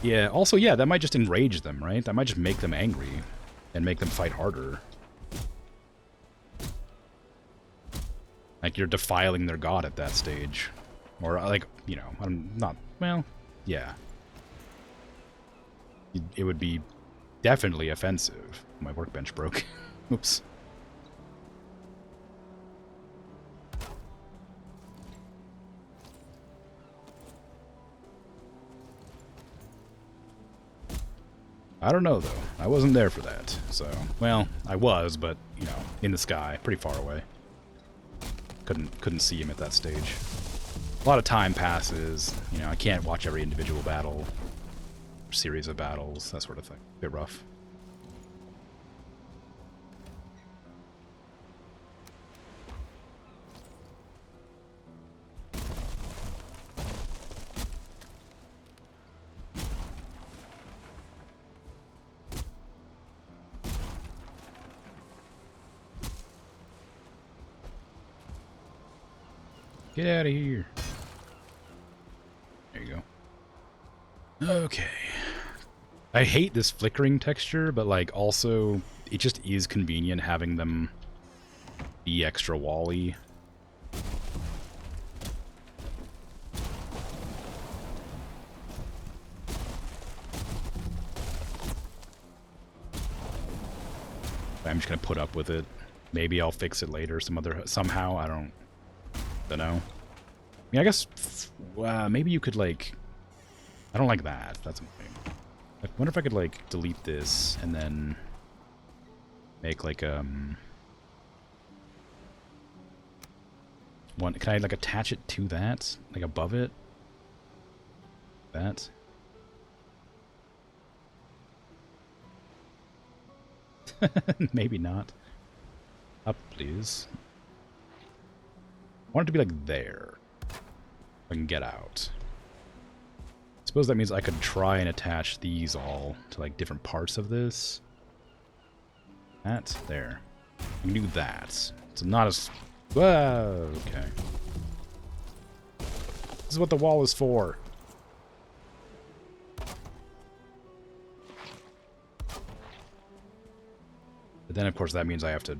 Yeah, also, yeah, that might just enrage them, right? That might just make them angry and make them fight harder. Like, you're defiling their god at that stage. Or, like, you know, I'm not... Well, yeah. It would be definitely offensive. My workbench broke. Oops. I don't know, though. I wasn't there for that, so... Well, I was, but, you know, in the sky, pretty far away. Couldn't see him at that stage. A lot of time passes. You know, I can't watch every individual battle, series of battles, that sort of thing. A bit rough. Get out of here. There you go. Okay. I hate this flickering texture, but like also it just is convenient having them be extra wall-y. I'm just gonna put up with it. Maybe I'll fix it later somehow. I don't know. I mean, I guess maybe you could like... I don't like that. That's annoying. I wonder if I could like delete this and then make like one. Can I like attach it to that, like above it? that. Maybe not. Up, please. I want it to be like there. I can get out. I suppose that means I could try and attach these all to like different parts of this. That, there. I can do that. It's not as... Whoa, okay. This is what the wall is for. But then, of course, that means I have to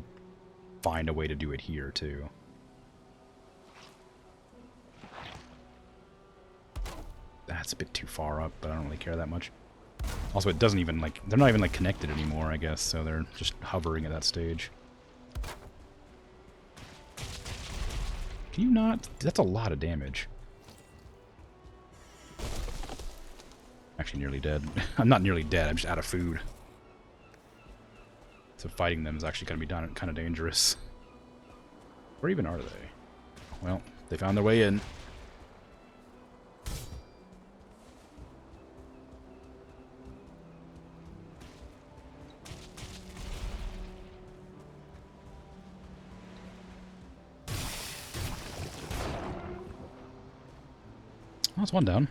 find a way to do it here, too. That's a bit too far up, but I don't really care that much. Also, it doesn't even, like... They're not even, like, connected anymore, I guess, so they're just hovering at that stage. Can you not? That's a lot of damage. Actually, nearly dead. I'm not nearly dead, I'm just out of food. So fighting them is actually going to be kind of dangerous. Where even are they? Well, they found their way in. Oh, that's one down.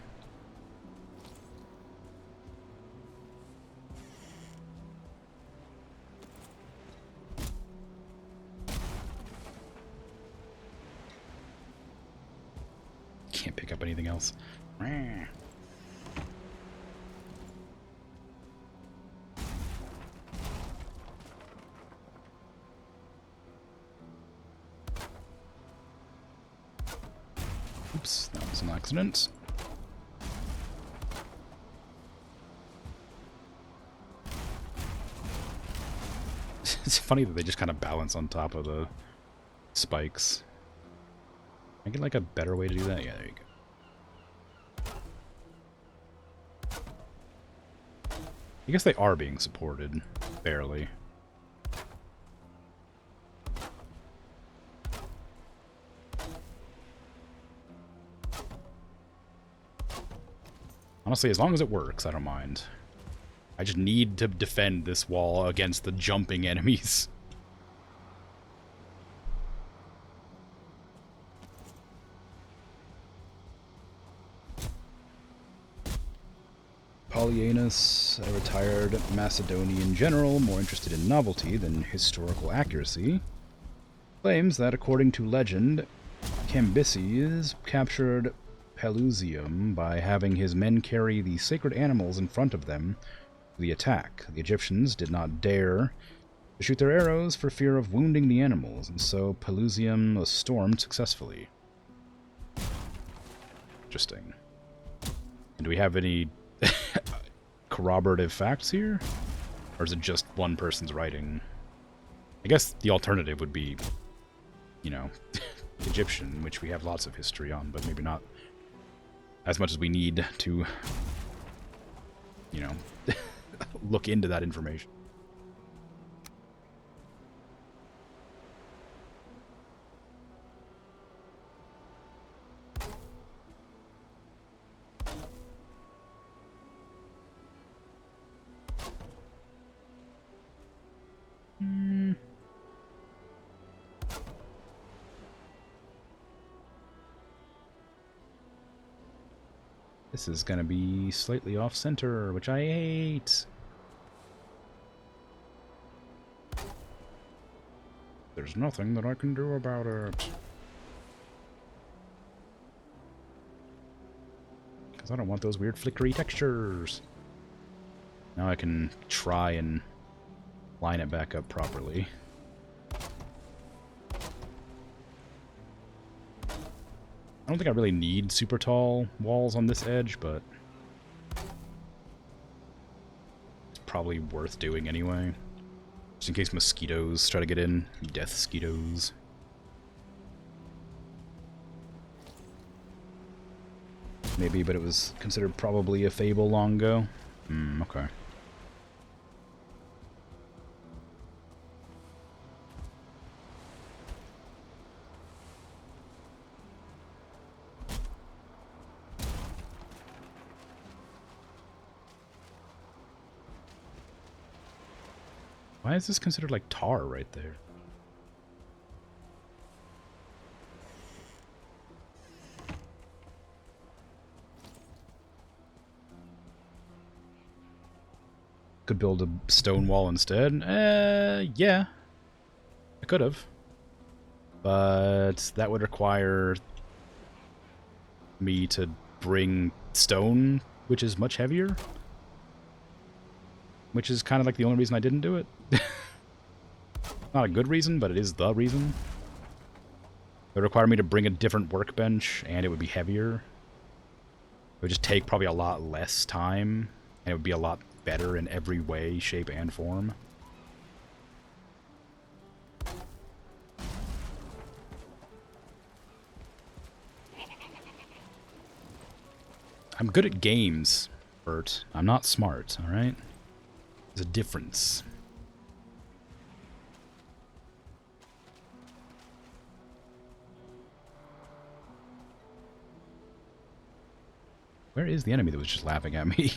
Can't pick up anything else. Oops, that was an accident. It's funny that they just kind of balance on top of the spikes. I get like a better way to do that? Yeah, there you go. I guess they are being supported, barely. Honestly, as long as it works, I don't mind. I just need to defend this wall against the jumping enemies. Polyaenus, a retired Macedonian general more interested in novelty than historical accuracy, claims that according to legend, Cambyses captured Pelusium by having his men carry the sacred animals in front of them for the attack. The Egyptians did not dare to shoot their arrows for fear of wounding the animals, and so Pelusium was stormed successfully. Interesting. And do we have any corroborative facts here? Or is it just one person's writing? I guess the alternative would be, you know, Egyptian, which we have lots of history on, but maybe not as much as we need to, you know, look into that information. This is going to be slightly off-center, which I hate. There's nothing that I can do about it. Because I don't want those weird flickery textures. Now I can try and line it back up properly. I don't think I really need super tall walls on this edge, but it's probably worth doing anyway. Just in case mosquitoes try to get in. Death mosquitoes. Maybe, but it was considered probably a fable long ago. Okay. Why is this considered like tar right there? Could build a stone wall instead. Yeah. I could have. But that would require me to bring stone, which is much heavier. Which is kind of like the only reason I didn't do it. Not a good reason, but it is the reason. It would require me to bring a different workbench, and it would be heavier. It would just take probably a lot less time, and it would be a lot better in every way, shape, and form. I'm good at games, Bert. I'm not smart, alright? There's a difference. Where is the enemy that was just laughing at me?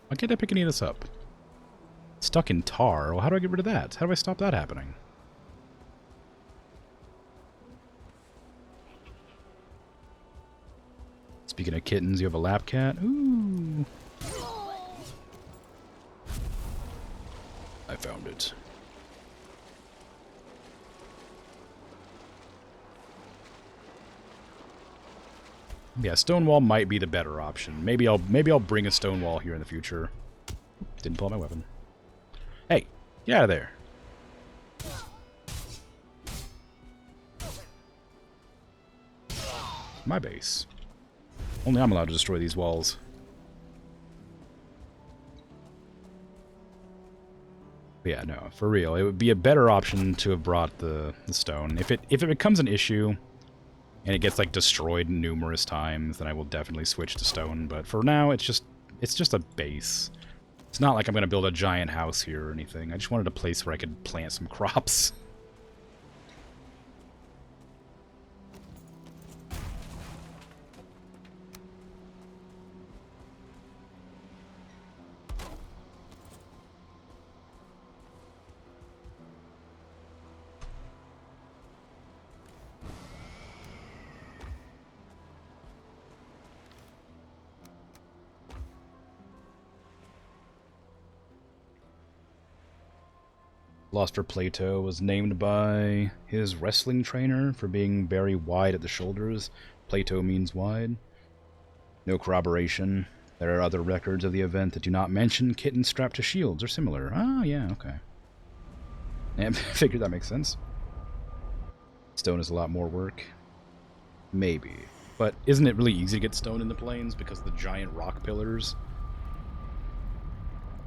Why can't I pick any of this up? Stuck in tar. Well, how do I get rid of that? How do I stop that happening? Speaking of kittens, you have a lap cat? Ooh. I found it. Yeah, stone wall might be the better option. Maybe I'll bring a stone wall here in the future. Didn't pull out my weapon. Hey, get out of there. My base. Only I'm allowed to destroy these walls. But yeah, no, for real. It would be a better option to have brought the stone. If it becomes an issue and it gets like destroyed numerous times, then I will definitely switch to stone. But for now, it's just a base. It's not like I'm gonna build a giant house here or anything. I just wanted a place where I could plant some crops. Philosopher Plato was named by his wrestling trainer for being very wide at the shoulders. Plato means wide. No corroboration. There are other records of the event that do not mention kittens strapped to shields or similar. Ah, yeah, okay. Yeah, I figured that makes sense. Stone is a lot more work. Maybe. But isn't it really easy to get stone in the plains because of the giant rock pillars?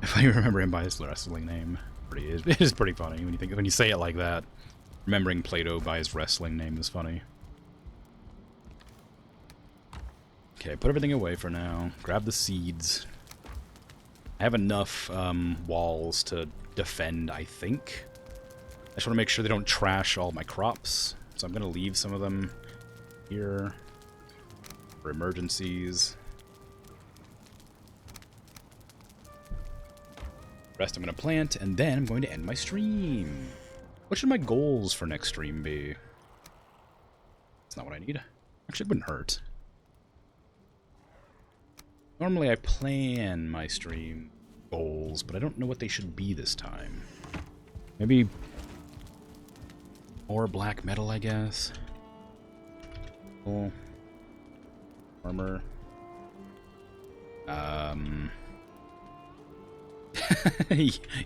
If I remember him by his wrestling name. It is pretty funny when you say it like that. Remembering Plato by his wrestling name is funny. Okay, put everything away for now. Grab the seeds. I have enough walls to defend, I think. I just want to make sure they don't trash all my crops. So I'm going to leave some of them here for emergencies. Rest I'm going to plant, and then I'm going to end my stream. What should my goals for next stream be? That's not what I need. Actually, it wouldn't hurt. Normally I plan my stream goals, but I don't know what they should be this time. Maybe more black metal, I guess. Cool. Armor.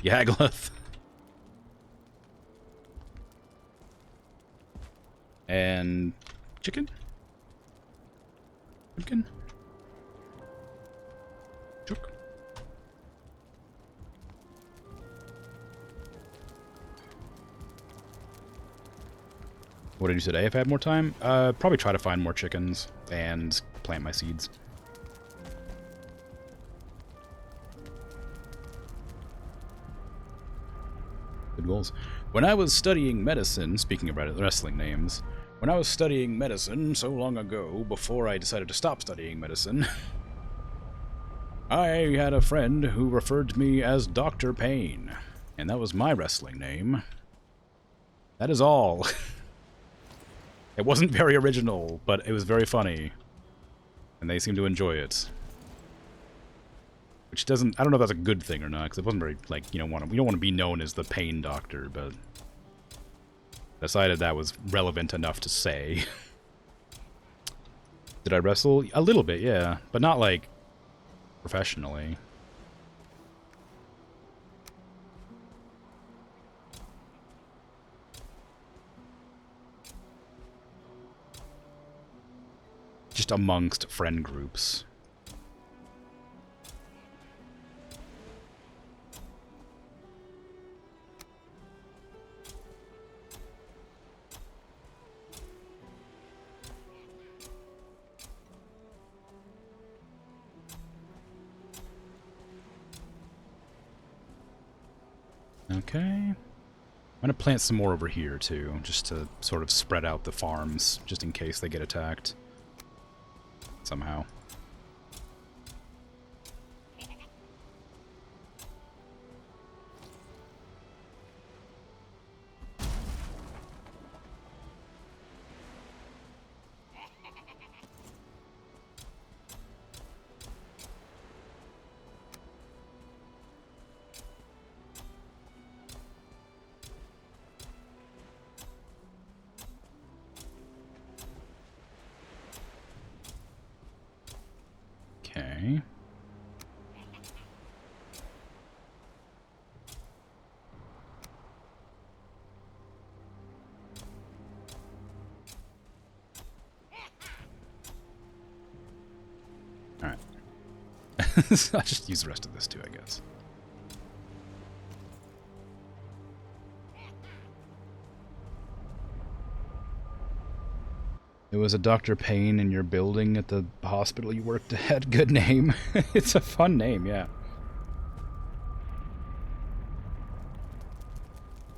Yagluth. And chicken? Chicken? Chook. What did you say today if I had more time? Probably try to find more chickens and plant my seeds. Good goals. When I was studying medicine, speaking of wrestling names, when I was studying medicine so long ago, before I decided to stop studying medicine, I had a friend who referred to me as Dr. Payne, and that was my wrestling name. That is all. It wasn't very original, but it was very funny, and they seemed to enjoy it. Which doesn't, I don't know if that's a good thing or not, because it wasn't very, like, we don't want to be known as the Pain Doctor, but decided that was relevant enough to say. Did I wrestle? A little bit, yeah, but not, like, professionally. Just amongst friend groups. Okay. I'm going to plant some more over here, too, just to sort of spread out the farms, just in case they get attacked. Somehow. Okay. Alright. I'll just use the rest of this too, I guess. It was a Dr. Payne in your building at the hospital you worked at. Good name. It's a fun name, yeah.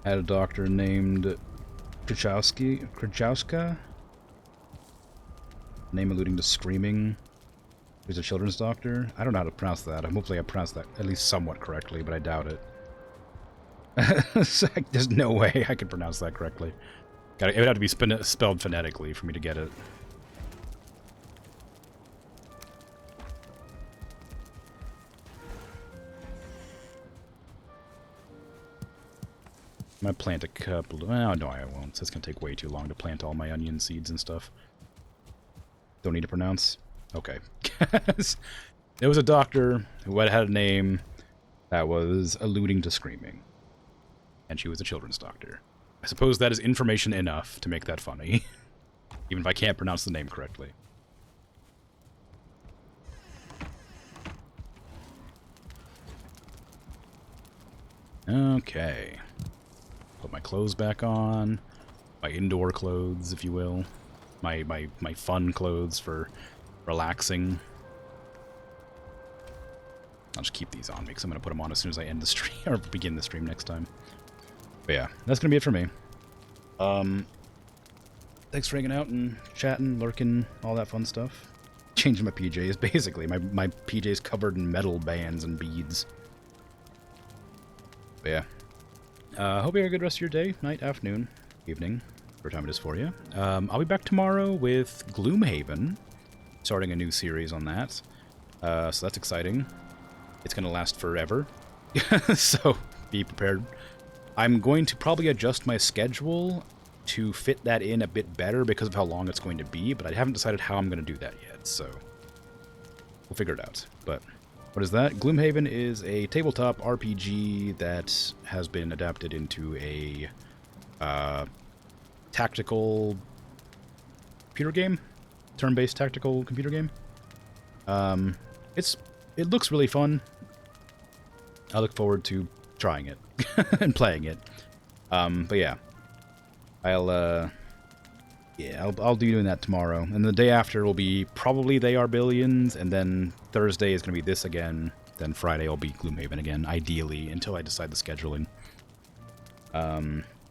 Had a doctor named Krimzonmoon. Name alluding to screaming. He's a children's doctor. I don't know how to pronounce that. Hopefully I pronounced that at least somewhat correctly, but I doubt it. There's no way I could pronounce that correctly. It would have to be spelled phonetically for me to get it. I might plant a couple. Well, no, I won't. It's going to take way too long to plant all my onion seeds and stuff. Don't need to pronounce? Okay. There was a doctor who had a name that was alluding to screaming. And she was a children's doctor. I suppose that is information enough to make that funny. Even if I can't pronounce the name correctly. Okay. Put my clothes back on. My indoor clothes, if you will. My fun clothes for relaxing. I'll just keep these on me because I'm going to put them on as soon as I end the stream, or begin the stream next time. But yeah, that's going to be it for me. Thanks for hanging out and chatting, lurking, all that fun stuff. Changing my PJs, basically. My PJs covered in metal bands and beads. But yeah. Hope you have a good rest of your day, night, afternoon, evening, whatever time it is for you. I'll be back tomorrow with Gloomhaven, starting a new series on that. So that's exciting. It's going to last forever. So be prepared. I'm going to probably adjust my schedule to fit that in a bit better because of how long it's going to be, but I haven't decided how I'm going to do that yet, so we'll figure it out. But what is that? Gloomhaven is a tabletop RPG that has been adapted into a tactical computer game, turn-based tactical computer game. It looks really fun. I look forward to trying it and playing it. But yeah, I'll be doing that tomorrow, and the day after will be probably They Are Billions, and then Thursday is going to be this again. Then Friday will be Gloomhaven again, ideally, until I decide the scheduling.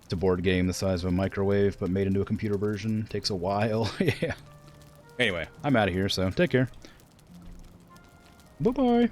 It's a board game the size of a microwave, but made into a computer version. Takes a while. Yeah. Anyway, I'm out of here, so take care. Bye-bye.